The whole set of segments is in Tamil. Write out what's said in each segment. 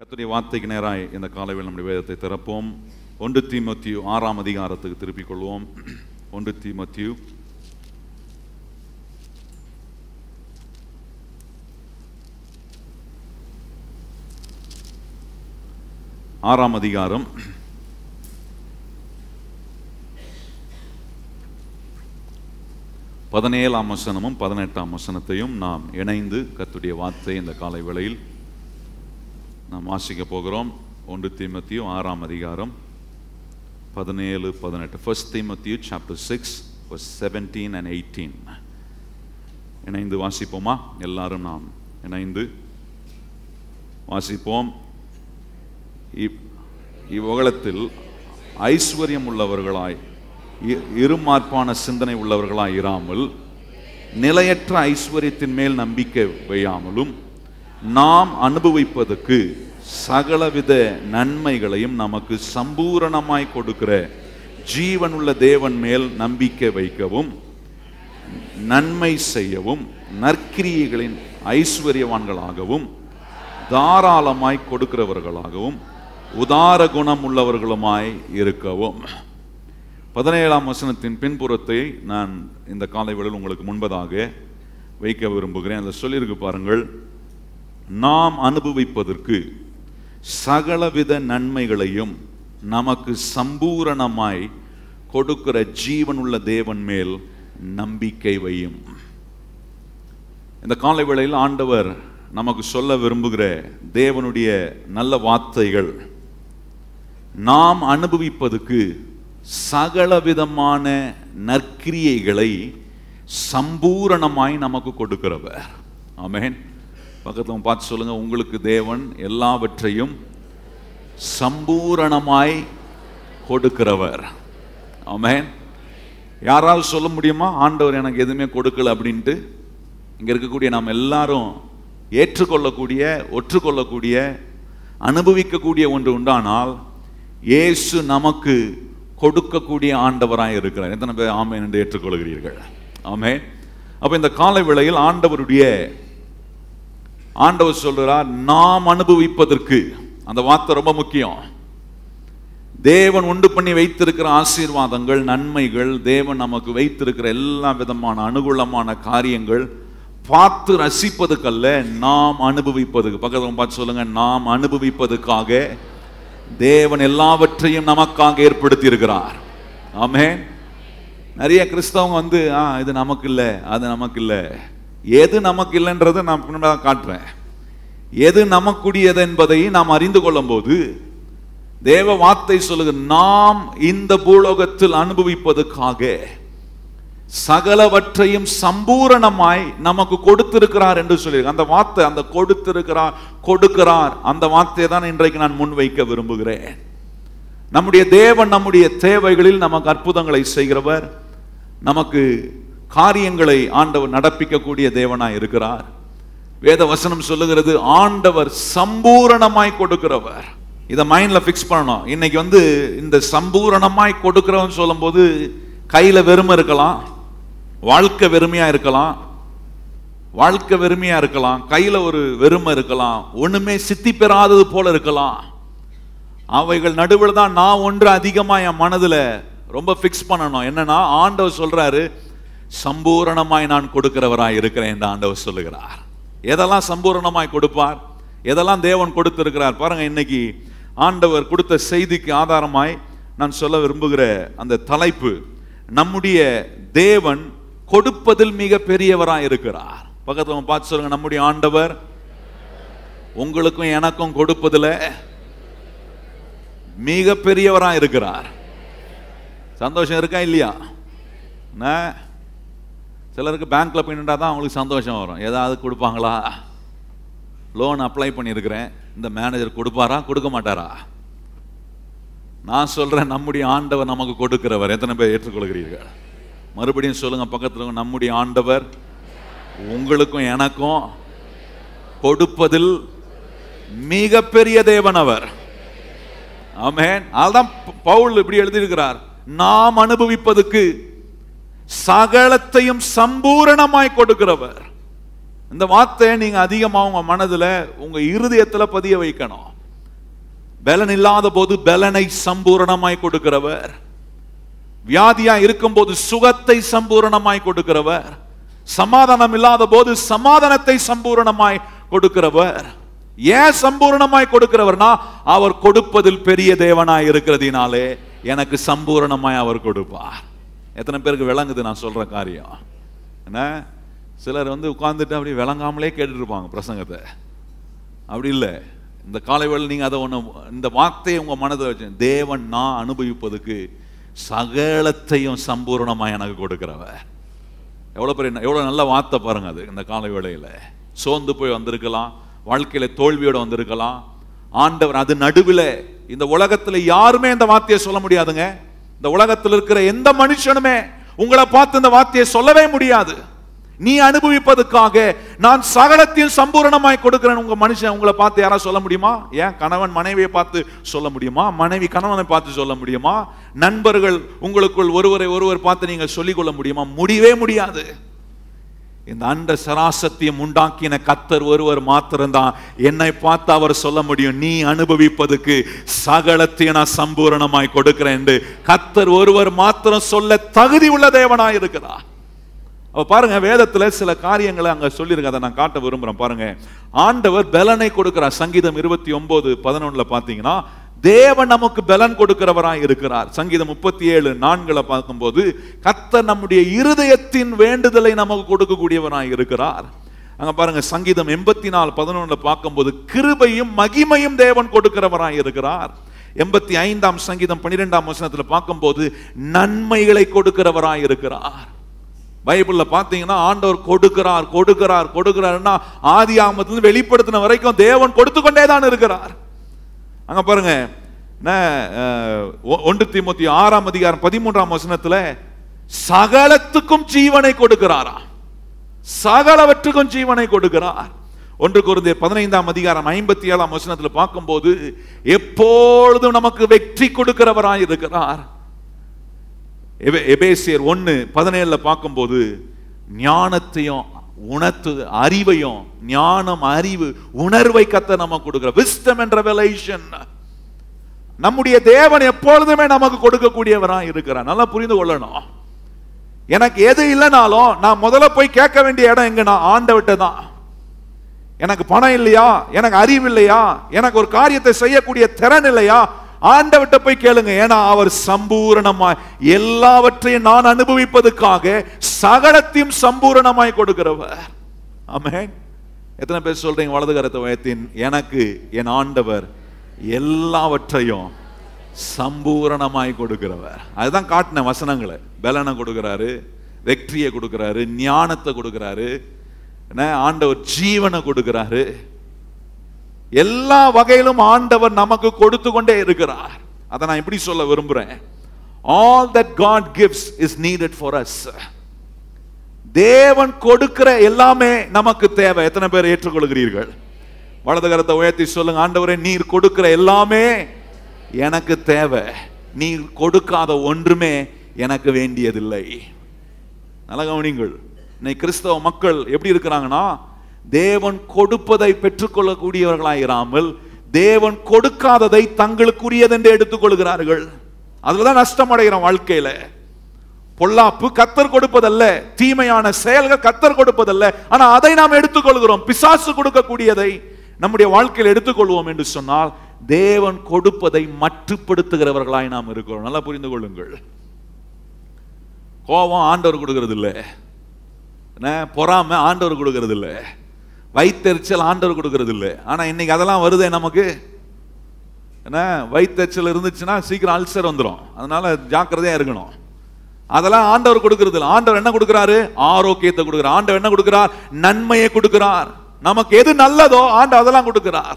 கர்த்தருடைய வார்த்தைக்கு நேராய் இந்த காலையில் நம்முடைய வேதத்தை திறப்போம். 1 தீமோத்தேயு 6ஆம் அதிகாரத்துக்கு திருப்பிக் கொள்வோம். 1 தீமோத்தேயு 6ஆம் அதிகாரம் 17ஆம் வசனமும் 18ஆம் வசனத்தையும் நாம் இணைந்து கர்த்தருடைய வார்த்தை இந்த காலை வேளையில் நாம் வாசிக்க போகிறோம். 1 தீமோத்தேயு 6ஆம் அதிகாரம் 17, 18. 1 Timothy chapter 6 verse 17 and 18. இணைந்து வாசிப்போமா? எல்லாரும் நாம் இணைந்து வாசிப்போம். இவ்வுலகத்தில் ஐஸ்வர்யம் உள்ளவர்களாய் இருமார்ப்பான சிந்தனை உள்ளவர்களாய் இராமல் நிலையற்ற ஐஸ்வர்யத்தின் மேல் நம்பிக்கை வையாமலும் நாம் அனுபவிப்பதற்கு சகலவித நன்மைகளையும் நமக்கு சம்பூரணமாய் கொடுக்கிற ஜீவனுள்ள தேவன் மேல் நம்பிக்கை வைக்கவும் நன்மை செய்யவும் நற்கிரியைகளின் ஐஸ்வர்யவான்களாகவும் தாராளமாய் கொடுக்கிறவர்களாகவும் உதார குணம் உள்ளவர்களுமாய் இருக்கவும். 17ஆம் வசனத்தின் பின்புறத்தை நான் இந்த காலை வேளையில் உங்களுக்கு முன்பதாக வைக்க விரும்புகிறேன். அதில் சொல்லியிருக்கு பாருங்கள், நாம் அனுபவிப்பதற்கு சகலவித நன்மைகளையும் நமக்கு சம்பூரணமாய் கொடுக்கிற ஜீவனுள்ள தேவன் மேல் நம்பிக்கை வையும். இந்த காலை வேளையில் ஆண்டவர் நமக்கு சொல்ல விரும்புகிற தேவனுடைய நல்ல வார்த்தைகள், நாம் அனுபவிப்பதற்கு சகலவிதமான நற்கிரியைகளை சம்பூரணமாய் நமக்கு கொடுக்கிறவர். ஆமென். பக்கத்துல பார்த்து சொல்லுங்க, உங்களுக்கு தேவன் எல்லாவற்றையும் சம்பூரணமாய் கொடுக்கிறவர். ஆமென். யாராவது சொல்ல முடியுமா ஆண்டவர் எனக்கு எதுவுமே கொடுக்கல அப்படின்ட்டு? இங்க இருக்கக்கூடிய நாம் எல்லாரும் ஏற்றுக்கொள்ளக்கூடிய, ஒற்றுக்கொள்ளக்கூடிய, அனுபவிக்கக்கூடிய ஒன்று உண்டானால் இயேசு நமக்கு கொடுக்கக்கூடிய ஆண்டவராய் இருக்கிறார். எத்தனை பேர் ஆமென் என்று ஏற்றுக்கொள்கிறீர்கள்? ஆமென். அப்ப இந்த காலை வேளையில் ஆண்டவர் சொல்றார், நாம் அனுபவிப்பதற்கு. அந்த வார்த்தை ரொம்ப முக்கியம். தேவன் உண்டு பண்ணி வைத்திருக்கிற ஆசீர்வாதங்கள், நன்மைகள், தேவன் நமக்கு வைத்திருக்கிற எல்லா விதமான அனுகூலமான காரியங்கள் பார்த்து ரசிப்பதுக்கல்ல, நாம் அனுபவிப்பதுக்கு. பக்கத்துல பார்த்து சொல்லுங்க, நாம் அனுபவிப்பதுக்காக தேவன் எல்லாவற்றையும் நமக்காக ஏற்படுத்தி இருக்கிறார். ஆமென். நிறைய கிறிஸ்தவங்க இது நமக்கு இல்லை, அது நமக்கு இல்லை. எது நமக்கு இல்லைன்றதை நான் காட்டுறேன். எது நமக்குரியது என்பதை நாம் அறிந்து கொள்ளும் போது தேவ வார்த்தை சொல்லுங்க, நாம் இந்த பூலோகத்தில் அனுபவிப்பதற்காக சகலவற்றையும் சம்பூரணமாய் நமக்கு கொடுத்திருக்கிறார் என்று சொல்லி அந்த வார்த்தை, அந்த கொடுத்திருக்கிறார், கொடுக்கிறார், அந்த வார்த்தையை தான் இன்றைக்கு நான் முன்வைக்க விரும்புகிறேன். நம்முடைய தேவன் நம்முடைய தேவைகளில் நமக்கு அற்புதங்களை செய்கிறவர், நமக்கு காரியங்களை ஆண்டவர் நடப்பிக்கக்கூடிய தேவனாய் இருக்கிறார். வேத வசனம் சொல்லுகிறது, ஆண்டவர் சம்பூரணமாய் கொடுக்கிறவர். இதை மைண்ட்ல பிக்ஸ் பண்ணணும். இன்னைக்கு இந்த சம்பூரணமாய் கொடுக்கிறவன் சொல்லும் போது கையில வெறுமை இருக்கலாம், வாழ்க்கை வெறுமையா இருக்கலாம், வாழ்க்கை வெறுமையா இருக்கலாம், கையில ஒரு வெறுமை இருக்கலாம், ஒண்ணுமே சித்தி பெறாதது போல இருக்கலாம். அவைகள் நடுவில் தான் நான் ஒன்று அதிகமா என் மனதுல ரொம்ப பிக்ஸ் பண்ணணும். என்னன்னா, ஆண்டவர் சொல்றாரு, சம்பூரணமாய் நான் கொடுக்கிறவராய் இருக்கிறேன் என்று ஆண்டவர் சொல்லுகிறார். எதெல்லாம் சம்பூரணமாய் கொடுப்பார், எதெல்லாம் தேவன் கொடுத்திருக்கிறார் பாருங்க. இன்னைக்கு ஆண்டவர் கொடுத்த செய்திக்கு ஆதாரமாய் நான் சொல்ல விரும்புகிற அந்த தலைப்பு, நம்முடைய தேவன் கொடுப்பதில் மிக பெரியவராய் இருக்கிறார். பக்கத்துல பார்த்து சொல்லுங்க, நம்முடைய ஆண்டவர் உங்களுக்கும் எனக்கும் கொடுப்பதில் மிக பெரியவராய் இருக்கிறார். சந்தோஷம் இருக்கா இல்லையா? சிலருக்கு பேங்க்ல போய் நின்றா தான் அவங்களுக்கு சந்தோஷம் வரும். ஏதாவது கொடுப்பாங்களா? லோன் அப்ளை பண்ணியிருக்கிறேன், இந்த மேனேஜர் கொடுப்பாரா கொடுக்க மாட்டாரா? நான் சொல்றேன், நம்முடைய ஆண்டவர் நமக்கு கொடுக்கிறவர். எத்தனை பேர் ஏற்றுக்கொள்கிறீர்கள்? மறுபடியும் சொல்லுங்க பக்கத்துல, நம்முடைய ஆண்டவர் உங்களுக்கும் எனக்கும் கொடுப்பதில் மிக பெரிய தேவன் அவர். ஆமென். அதுதான் பவுல் இப்படி எழுதியிருக்கிறார், நாம் அனுபவிப்பதற்கு சகலத்தையும் சம்பூரணமாய் கொடுக்கிறவர். இந்த வார்த்தையை நீங்க அதிகமா உங்க மனதுல, உங்க இருதயத்துல பதிய வைக்கணும். பலன் இல்லாத போது பலனை சம்பூரணமாய் கொடுக்கிறவர், வியாதியா இருக்கும் போது சுகத்தை சம்பூரணமாய் கொடுக்கிறவர், சமாதானம் இல்லாத போது சமாதானத்தை சம்பூரணமாய் கொடுக்கிறவர். ஏன் சம்பூரணமாய் கொடுக்கிறவர்னா அவர் கொடுப்பதில் பெரிய தேவனாய் இருக்கிறதினாலே எனக்கு சம்பூரணமாய் அவர் கொடுப்பார். எத்தனை பேருக்கு விளங்குது நான் சொல்ற காரியம்? என்ன, சிலர் உட்கார்ந்துட்டு அப்படி விளங்காமலே கேட்டுட்டு இருப்பாங்க பிரசங்கத்தை. அப்படி இல்லை. இந்த காலை வேளை நீங்க அதை இந்த வார்த்தையை உங்க மனதை வச்சு, தேவன் நான் அனுபவிப்பதுக்கு சகலத்தையும் சம்பூரணமாய் எனக்கு கொடுக்கிறவர். எவ்வளவு நல்ல வார்த்தை பாருங்க அது. இந்த காலை வேளையில சோர்ந்து போய் வந்திருக்கலாம், வாழ்க்கையில தோல்வியோட வந்திருக்கலாம். ஆண்டவர் அது நடுவில் இந்த உலகத்துல யாருமே இந்த வார்த்தையை சொல்ல முடியாதுங்க. இந்த உலகத்தில் இருக்கிற எந்த மனுஷனுமே உங்களை பார்த்து இந்த வார்த்தையை சொல்லவே முடியாது. நீ அனுபவிப்பதற்காக நான் சகலத்தையும் சம்பூரணமாய் கொடுக்கிறேன். உங்க மனுஷன் உங்களை பார்த்து யாராவது சொல்ல முடியுமா? ஏன் கணவன் மனைவியை பார்த்து சொல்ல முடியுமா? மனைவி கணவனை பார்த்து சொல்ல முடியுமா? நண்பர்கள் உங்களுக்குள் ஒருவரை ஒருவர் பார்த்து நீங்க சொல்லிக் கொள்ள முடியுமா? முடியவே முடியாது. இந்த அண்ட சராசத்தியம் உண்டாக்கின கர்த்தர் ஒருவர் மாத்திரம்தான் என்னை பார்த்து அவர் சொல்ல முடியும், நீ அனுபவிப்பதுக்கு சகலத்தையும் நான் சம்பூரணமாய் கொடுக்கிறேன் என்று கர்த்தர் ஒருவர் மாத்திரம் சொல்ல தகுதி உள்ள தேவனாய் இருக்கிறார். பாருங்க, வேதத்துல சில காரியங்களை அங்க சொல்லியிருக்க, அதை நான் காட்ட விரும்புறேன். பாருங்க, ஆண்டவர் பலனை கொடுக்கிறார். சங்கீதம் 29:11 பாத்தீங்கன்னா தேவன் நமக்கு பலன் கொடுக்கிறவராய் இருக்கிறார். சங்கீதம் 37:4 பார்க்கும்போது கர்த்தர் நம்முடைய இருதயத்தின் வேண்டுதலை நமக்கு கொடுக்கக்கூடியவராய் இருக்கிறார். அங்க பாருங்க, சங்கீதம் 84:11 பார்க்கும்போது கிருபையும் மகிமையும் தேவன் கொடுக்கிறவராய் இருக்கிறார். 85ஆம் சங்கீதம் 12ஆம் வசனத்துல பார்க்கும்போது நன்மைகளை கொடுக்கிறவராய் இருக்கிறார். பைபிள்ல பாத்தீங்கன்னா ஆண்டவர் கொடுக்கிறார் கொடுக்கிறார் கொடுக்கிறார்னா ஆதி ஆகமத்திலிருந்து வெளிப்படுத்தின வரைக்கும் தேவன் கொடுத்து கொண்டே தான் இருக்கிறார். அங்க பாருங்க, 1 தீமோத்தேயு 6:13 வசனத்துல சகலத்துக்கும் ஜீவனை கொடுக்கிறாரா, சகலவற்றுக்கும் ஜீவனை கொடுக்கிறார். 1 கொரிந்தியர் 15:57 வசனத்துல பார்க்கும்போது எப்பொழுதும் நமக்கு வெற்றி கொடுக்கிறவராய் இருக்கிறார். எபேசியர் 1:17 பார்க்கும்போது ஞானத்தையும் அறிவையும், ஞானம் அறிவு உணர்வை கர்த்தர் நமக்கு கொடுக்கிறார். விஸ்டம் அண்ட் ரெவலேஷன் நம்முடைய தேவன் எப்பொழுதுமே நமக்கு கொடுக்கக்கூடியவராய் இருக்கிறார். நல்லா புரிந்து கொள்ளணும். எனக்கு எது இல்லைனாலும் நான் முதல்ல போய் கேட்க வேண்டிய இடம் எங்கன்னா ஆண்டவர்கிட்ட தான். எனக்கு பணம் இல்லையா, எனக்கு அறிவு இல்லையா, எனக்கு ஒரு காரியத்தை செய்யக்கூடிய திறன் இல்லையா, ஆண்டவர்கிட்ட போய் கேளுங்க. ஏன்னா அவர் சம்பூரணமாய் எல்லாவற்றையும் நான் அனுபவிப்பதற்காக சகலத்தையும் சம்பூரணமாய் கொடுக்கிறவர். ஆமென். எத்தனை பேர் சொல்றீங்க வலது கரத்தை உயர்த்தி, எனக்கு என் ஆண்டவர் எல்லாவற்றையும் சம்பூரணமாய் கொடுக்கிறவர். அதுதான் காட்டின வசனங்களை. பலனை கொடுக்கிறாரு, வெற்றியை கொடுக்கிறாரு, ஞானத்தை கொடுக்கிறாரு, ஆண்டவர் ஜீவனை கொடுக்கிறாரு. எல்லா வகையிலும் ஆண்டவர் நமக்கு கொடுத்து கொண்டே இருக்கிறார். அதை நான் எப்படி சொல்ல விரும்புறேன், all that God gives is needed for us. தேவன் கொடுக்கிற எல்லாமே நமக்கு தேவை. எத்தனை பேர் ஏற்றுக்கொள்கிறீர்கள்? வலது கரத்தை உயர்த்தி சொல்லுங்க, ஆண்டவரே நீர் கொடுக்கிற எல்லாமே எனக்கு தேவை, நீர் கொடுக்காத ஒன்றுமே எனக்கு வேண்டியதில்லை. நல்ல கவனிங்கள். இன்னைக்கு கிறிஸ்தவ மக்கள் எப்படி இருக்கிறாங்கன்னா, தேவன் கொடுப்பதை பெற்றுக்கொள்ளக்கூடியவர்களாயிராமல் தேவன் கொடுக்காததை தங்களுக்குரியது என்று எடுத்துக்கொள்கிறார்கள். அதுலதான் நஷ்டம் அடைகிறோம் வாழ்க்கையில. பொல்லாப்பு கர்த்தர் கொடுப்பதல்ல, தீமையான செயல்கள் கர்த்தர் கொடுப்பதல்ல, ஆனா அதை நாம் எடுத்துக்கொள்கிறோம். பிசாசு கொடுக்கக்கூடியதை நம்முடைய வாழ்க்கையில் எடுத்துக்கொள்வோம் என்று சொன்னால் தேவன் கொடுப்பதை மட்டுப்படுத்துகிறவர்களாய் நாம் இருக்கிறோம். நல்லா புரிந்து கொள்ளுங்கள். கோபம் ஆண்டவர் கொடுக்கிறது இல்லை, பொறாமை ஆண்டவர் கொடுக்கிறது இல்லை, வயிற்றெரிச்சல் ஆண்டவர் கொடுக்கிறது இல்லை. ஆனா இன்னைக்கு அதெல்லாம் வருதே நமக்கு. என்ன, வயிற்றெரிச்சல் இருந்துச்சுன்னா சீக்கிரம் அல்சர் வந்துடும், அதனால ஜாக்கிரதையா இருக்கணும். அதெல்லாம் ஆண்டவர் கொடுக்கிறது இல்லை. ஆண்டவர் என்ன கொடுக்கிறாரு? ஆரோக்கியத்தை கொடுக்கிறார். ஆண்டவர் என்ன கொடுக்கிறார்? நன்மையை கொடுக்கிறார். நமக்கு எது நல்லதோ ஆண்டவர் அதெல்லாம் கொடுக்கிறார்.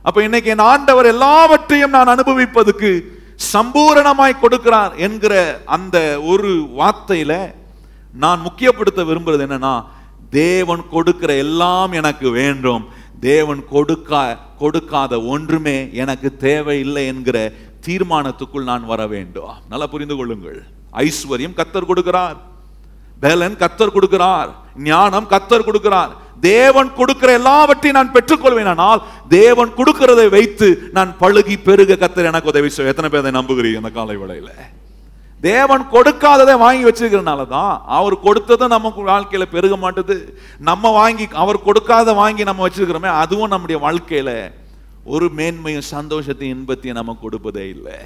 அப்ப இன்னைக்கு என் ஆண்டவர் எல்லாவற்றையும் நான் அனுபவிப்பதுக்கு சம்பூரணமாய் கொடுக்கிறார் என்கிற அந்த ஒரு வார்த்தையில நான் முக்கியப்படுத்த விரும்புறது என்னன்னா, தேவன் கொடுக்கிற எல்லாம் எனக்கு வேண்டும், தேவன் கொடுக்காத ஒன்றுமே எனக்கு தேவையில்லை என்கிற தீர்மானத்துக்குள் நான் வர வேண்டும். நல்லா புரிந்து கொள்ளுங்கள். ஐஸ்வர்யம் கர்த்தர் கொடுக்கிறார், பலன் கர்த்தர் கொடுக்கிறார், ஞானம் கர்த்தர் கொடுக்கிறார், தேவன் கொடுக்கிற எல்லாவற்றையும் நான் பெற்றுக்கொள்வேன். ஆனால் தேவன் கொடுக்கிறதை வைத்து நான் பழுகி பெருக கர்த்தர் எனக்கு உதவி செய்வார். எத்தனை பேர் அதை நம்புகிறீங்க? அந்த காலை வேளையில தேவன் கொடுக்காததை வாங்கி வச்சிருக்கிறனால தான் அவர் கொடுத்ததும் நமக்கு வாழ்க்கையில பெருக மாட்டுது. நம்ம வாங்கி அவர் கொடுக்காத வாங்கி நம்ம வச்சிருக்கிறோமே, அதுவும் நம்முடைய வாழ்க்கையில ஒரு மேன்மையும் சந்தோஷத்தையும் இன்பத்தையும் நமக்கு கொடுப்பதே இல்லை.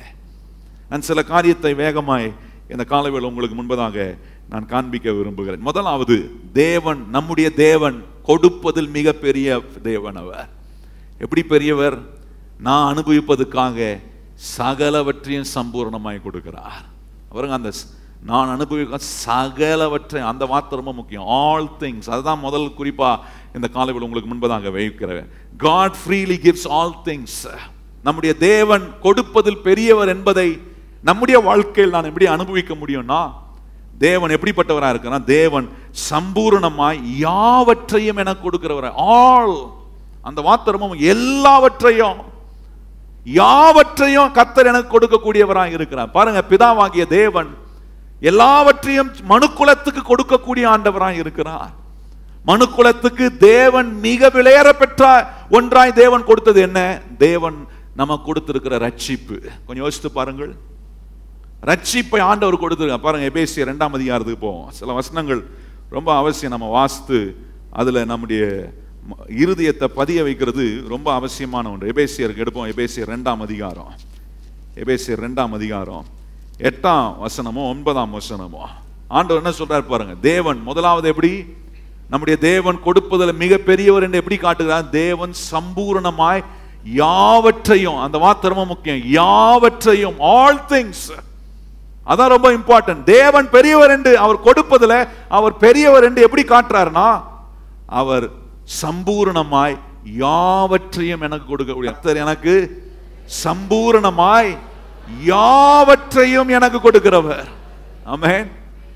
நான் சில காரியத்தை வேகமாய் இந்த காலவேளை உங்களுக்கு முன்பதாக நான் காண்பிக்க விரும்புகிறேன். முதலாவது, தேவன், நம்முடைய தேவன் கொடுப்பதில் மிக பெரிய தேவன். அவர் எப்படி பெரியவர்? நான் அனுபவிப்பதற்காக சகலவற்றையும் சம்பூர்ணமாய் கொடுக்கிறார். அவருங்க அந்த நான் அனுபவிக்க சகலவற்றை, அந்த வார்த்தை ரொம்ப முக்கியம். ஆல் திங்ஸ், அதுதான் முதல் குறிப்பா இந்த காலையில் உங்களுக்கு முன்பதாக வைக்கிறேன். God freely gives all things. நம்முடைய தேவன் கொடுப்பதில் பெரியவர் என்பதை நம்முடைய வாழ்க்கையில் நான் எப்படி அனுபவிக்க முடியும்னா, தேவன் எப்படிப்பட்டவராக இருக்கிறார்? தேவன் சம்பூர்ணமாய் யாவற்றையும் எனக்கு கொடுக்கிறவர். ஆல், அந்த வார்த்தை எல்லாவற்றையும், யாவற்றையும் கர்த்தர் எனக்கு கொடுக்கக்கூடியவராக இருக்கிறார். பாருங்க, பிதாவாகிய தேவன் எல்லாவற்றையும் மனுக்குலத்துக்கு கொடுக்கக்கூடிய ஆண்டவராக இருக்கிறார். மனுக்குலத்துக்கு தேவன் மிக விலையேற பெற்ற ஒன்றாய் தேவன் கொடுத்தது என்ன? தேவன் நமக்கு கொடுத்திருக்கிற ரட்சிப்பு. கொஞ்சம் யோசித்து பாருங்கள். ரட்சிப்பை ஆண்டவர் கொடுத்திருக்கார். பாருங்க, எபேசியர் 2ஆம் அதிகாரத்துக்கு போவோம். சில வசனங்கள் ரொம்ப அவசியம், நம்ம வாசித்து அதுல நம்முடைய இருதயத்தை பதிய வைக்கிறது ரொம்ப அவசியமான ஒன்று. எபேசியருக்கு எடுப்போம். எபேசியர் 2ஆம் அதிகாரம், எபேசியர் 2ஆம் அதிகாரம் 8ஆம் வசனமோ 9ஆம் வசனமோ ஆண்டவர் என்ன சொல்றார் பாருங்க. தேவன் முதலாவது எப்படி நம்முடைய தேவன் கொடுப்பதில் மிக பெரியவர் என்று எப்படி காட்டுகிறார்? தேவன் சம்பூர்ணமாய் யாவற்றையும், அந்த வார்த்தை ரொம்ப முக்கியம், யாவற்றையும், ஆல் திங்ஸ். அதான் ரொம்ப இம்பார்ட்டன்ட். தேவன் பெரியவர் என்று அவர் கொடுப்பதில் அவர் பெரியவர் என்று எப்படி காட்டுறாருன்னா, அவர் சம்பூர்ணமாய் யாவற்றையும் எனக்கு கொடுக்கக்கூடிய, எனக்கு சம்பூர்ணமாய் யாவற்றையும் எனக்கு கொடுக்கிறவர். ஆமென்.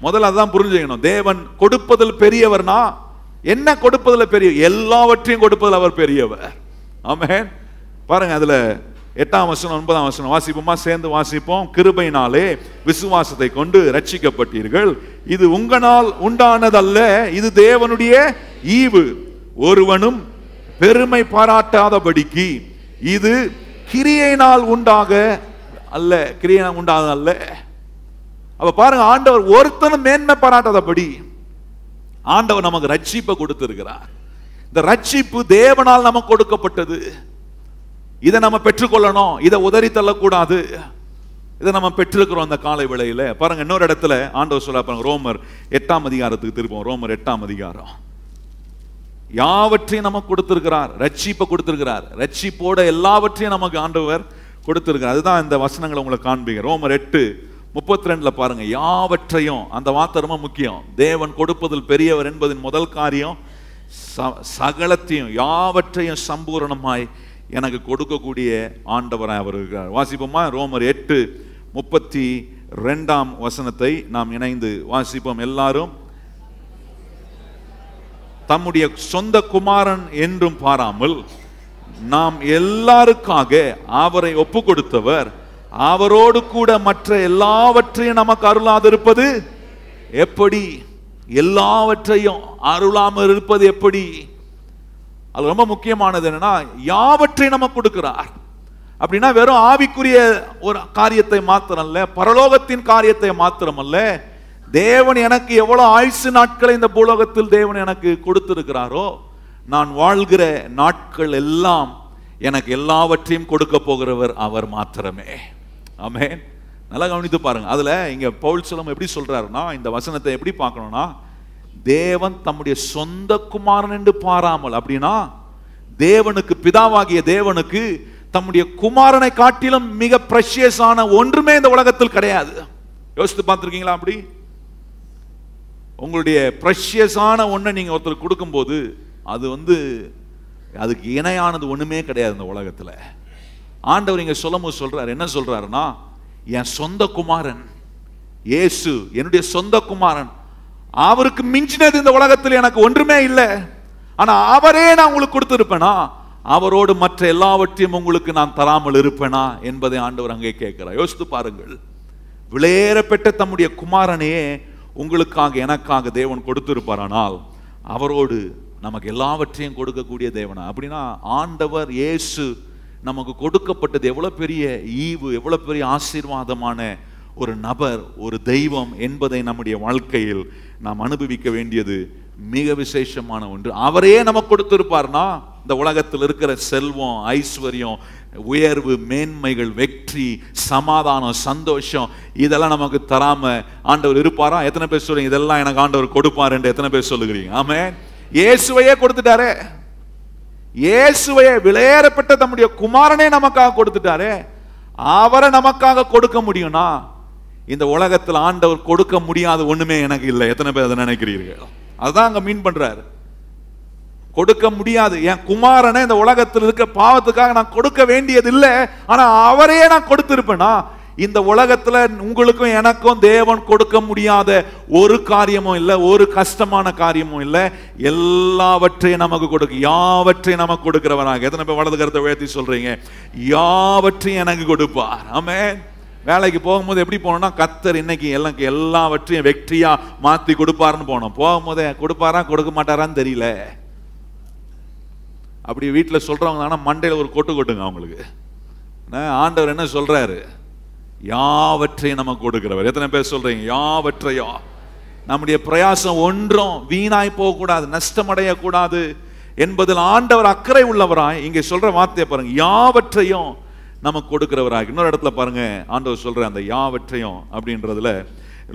முதல்ல அதான் புரிஞ்சுக்கணும். தேவன் கொடுப்பதில் பெரியவர்னா என்ன? கொடுப்பதில் பெரிய, எல்லாவற்றையும் கொடுப்பதில் அவர் பெரியவர். ஆமென். பாருங்க, அதுல 8ஆம் வசனம் 9ஆம் வசனம் வாசிப்போமா? சேர்ந்து வாசிப்போம். கிருபையினாலே விசுவாசத்தை கொண்டு ரட்சிக்கப்பட்டீர்கள், இது உங்களால் உண்டானதல்ல, இது தேவனுடைய ஈவு, ஒருவனும் பெருமை பாராட்டாதபடிக்கு, இது கிரியையினால் உண்டாக அல்ல, கிரியையினால் உண்டாக அல்ல. அப்ப பாருங்க, ஆண்டவர் ஒருத்தனும் மேன்மை பாராட்டாதபடி ஆண்டவர் நமக்கு ரட்சிப்பை கொடுத்திருக்கிறார். இந்த ரட்சிப்பு தேவனால் நமக்கு கொடுக்கப்பட்டது. இதை நம்ம பெற்றுக்கொள்ளணும், இதை உதறி தள்ளக்கூடாது. இதை நம்ம பெற்றிருக்கிறோம் இந்த காலை வேளையில. பாருங்க, இன்னொரு இடத்துல ஆண்டவர் சொல்ல பாருங்க, ரோமர் 8ஆம் அதிகாரத்துக்கு திருப்போம். ரோமர் 8ஆம் அதிகாரம். யாவற்றையும் நமக்கு கொடுத்திருக்கிறார், ரட்சிப்பை கொடுத்திருக்கிறார். ரட்சிப்போட எல்லாவற்றையும் நமக்கு ஆண்டவர் கொடுத்திருக்கிறார். அதுதான் இந்த வசனங்களை உங்களுக்கு காண்பீங்க. ரோமர் 8:32 பாருங்க, யாவற்றையும், அந்த வார்த்தை ரொம்ப முக்கியம். தேவன் கொடுப்பதில் பெரியவர் என்பதின் முதல் காரியம் சகலத்தையும், யாவற்றையும் சம்பூரணமாய் எனக்கு கொடுக்கக்கூடிய ஆண்டவராய் அவர் இருக்கிறார். வாசிப்போமா? ரோமர் 8:32 வசனத்தை நாம் இணைந்து வாசிப்போம் எல்லாரும். தம்முடைய சொந்த குமாரன் என்றும் பாராமல் நாம் எல்லாருக்காக அவரை ஒப்பு கொடுத்தவர், அவரோடு கூட மற்ற எல்லாவற்றையும் நமக்கு அருளாதிருப்பது எப்படி? எல்லாவற்றையும் அருளாமல் இருப்பது எப்படி? அது ரொம்ப முக்கியமானது. என்னன்னா, யாவற்றையும் நமக்கு கொடுக்கிறார். அப்படின்னா வெறும் ஆவிக்குரிய ஒரு காரியத்தை மாத்திரம் அல்ல, பரலோகத்தின் காரியத்தை மாத்திரம் அல்ல, தேவன் எனக்கு எவ்வளவு ஆயுசு நாட்களை இந்த பூலோகத்தில் தேவன் எனக்கு கொடுத்திருக்கிறாரோ, நான் வாழ்கிற நாட்கள் எல்லாம் எனக்கு எல்லாவற்றையும் கொடுக்க போகிறவர் அவர் மாத்திரமே. ஆமென். நல்லா கவனித்து பாருங்க. அதுல இங்க பவுல் சொல்லம் எப்படி சொல்றாருன்னா, இந்த வசனத்தை எப்படி பார்க்கணும்னா, தேவன் தம்முடைய சொந்த குமாரன் என்று பாராமல், அப்படின்னா தேவனுக்கு, பிதாவாகிய தேவனுக்கு தம்முடைய குமாரனை காட்டிலும் மிக பிரஷியஸான ஒன்றுமே இந்த உலகத்தில் கிடையாது. யோசித்து பார்த்திருக்கீங்களா? அப்படி உங்களுடைய பிரஷியஸான ஒன்றை நீங்க ஒருத்தர் கொடுக்கும்போது அது அதுக்கு இணையானது ஒண்ணுமே கிடையாது இந்த உலகத்துல. ஆண்டவர் இங்க சொல்லும்போது சொல்றாரு, என்ன சொல்றாருன்னா, என் சொந்த குமாரன் இயேசு, என்னுடைய சொந்த குமாரன், அவருக்கு மிஞ்சினது இந்த உலகத்தில் எனக்கு ஒன்றுமே இல்லை. ஆனா அவரே நான் உங்களுக்கு கொடுத்திருப்பேனா, அவரோடு மற்ற எல்லாவற்றையும் உங்களுக்கு நான் தராமல் இருப்பேனா என்பதை ஆண்டவர் அங்கே கேட்கிறார். யோசித்து பாருங்கள். விலையேறப்பட்ட தம்முடைய குமாரனையே உங்களுக்காக எனக்காக தேவன் கொடுத்திருப்பாரானால் அவரோடு நமக்கு எல்லாவற்றையும் கொடுக்கக்கூடிய தேவனா? அப்படின்னா ஆண்டவர் இயேசு நமக்கு கொடுக்கப்பட்டது எவ்வளவு பெரிய ஈவு, எவ்வளவு பெரிய ஆசீர்வாதமான ஒரு நபர், ஒரு தெய்வம் என்பதை நம்முடைய வாழ்க்கையில் நாம் அனுபவிக்க வேண்டியது மிக விசேஷமான ஒன்று. அவரையே நமக்கு கொடுத்திருப்பார்னா இந்த உலகத்தில் இருக்கிற செல்வம், ஐஸ்வர்யம், உயர்வு, மேன்மைகள், வெற்றி, சமாதானம், சந்தோஷம் இதெல்லாம் நமக்கு தராம ஆண்டவர் இருப்பாரா? எத்தனை பேர் சொல்றீங்க இதெல்லாம் எனக்கு ஆண்டவர் கொடுப்பார் என்று எத்தனை பேர் சொல்லுகிறீங்க? ஆமென். இயேசுவையே கொடுத்துட்டாரே, இயேசுவையே விலையேறப்பட்ட தம்முடைய குமாரனே நமக்காக கொடுத்துட்டாரே, அவரை நமக்காக கொடுக்க முடியும்னா இந்த உலகத்தில் ஆண்டவர் கொடுக்க முடியாத ஒண்ணுமே எனக்கு இல்லை. எத்தனை பேர் அதை நினைக்கிறீர்கள்? அதுதான் அங்க மீன் பண்றாரு. கொடுக்க முடியாது, என் குமாரனை இந்த உலகத்தில் இருக்க பாவத்துக்காக நான் கொடுக்க வேண்டியது இல்லை, ஆனா அவரையே நான் கொடுத்திருப்பேனா இந்த உலகத்துல உங்களுக்கும் எனக்கும் தேவன் கொடுக்க முடியாத ஒரு காரியமும் இல்லை, ஒரு கஷ்டமான காரியமும் இல்லை. எல்லாவற்றையும் நமக்கு கொடுக்க, யாவற்றையும் நமக்கு கொடுக்கிறவராக. எத்தனை பேர் வலது கருத்தை உயர்த்தி சொல்றீங்க? யாவற்றையும் எனக்கு கொடுப்பார். ஆமென். வேலைக்கு போகும்போது எப்படி போனோம்னா, கர்த்தர் இன்னைக்கு எல்லாவற்றையும் வெற்றியா மாத்தி கொடுப்பாருன்னு போனோம். போகும்போதே கொடுப்பாரா கொடுக்க மாட்டாரான்னு தெரியல. அப்படி வீட்டில் சொல்றவங்க மண்டையில் ஒரு கொட்டு கொட்டுங்க அவங்களுக்கு. ஆண்டவர் என்ன சொல்றாரு? யாவற்றையும் நமக்கு கொடுக்கிறவர். எத்தனை பேர் சொல்றீங்க? யாவற்றையும். நம்முடைய பிரயாசம் ஒன்றும் வீணாய் போகக்கூடாது, நஷ்டமடையக்கூடாது என்பதில் ஆண்டவர் அக்கறை உள்ளவராய் இங்கே சொல்ற வார்த்தையை பாருங்க, யாவற்றையும் நமக்கு கொடுக்கிறவராக. இன்னொரு இடத்துல பாருங்க ஆண்டவர் சொல்ற அந்த யாவற்றையும் அப்படின்றதுல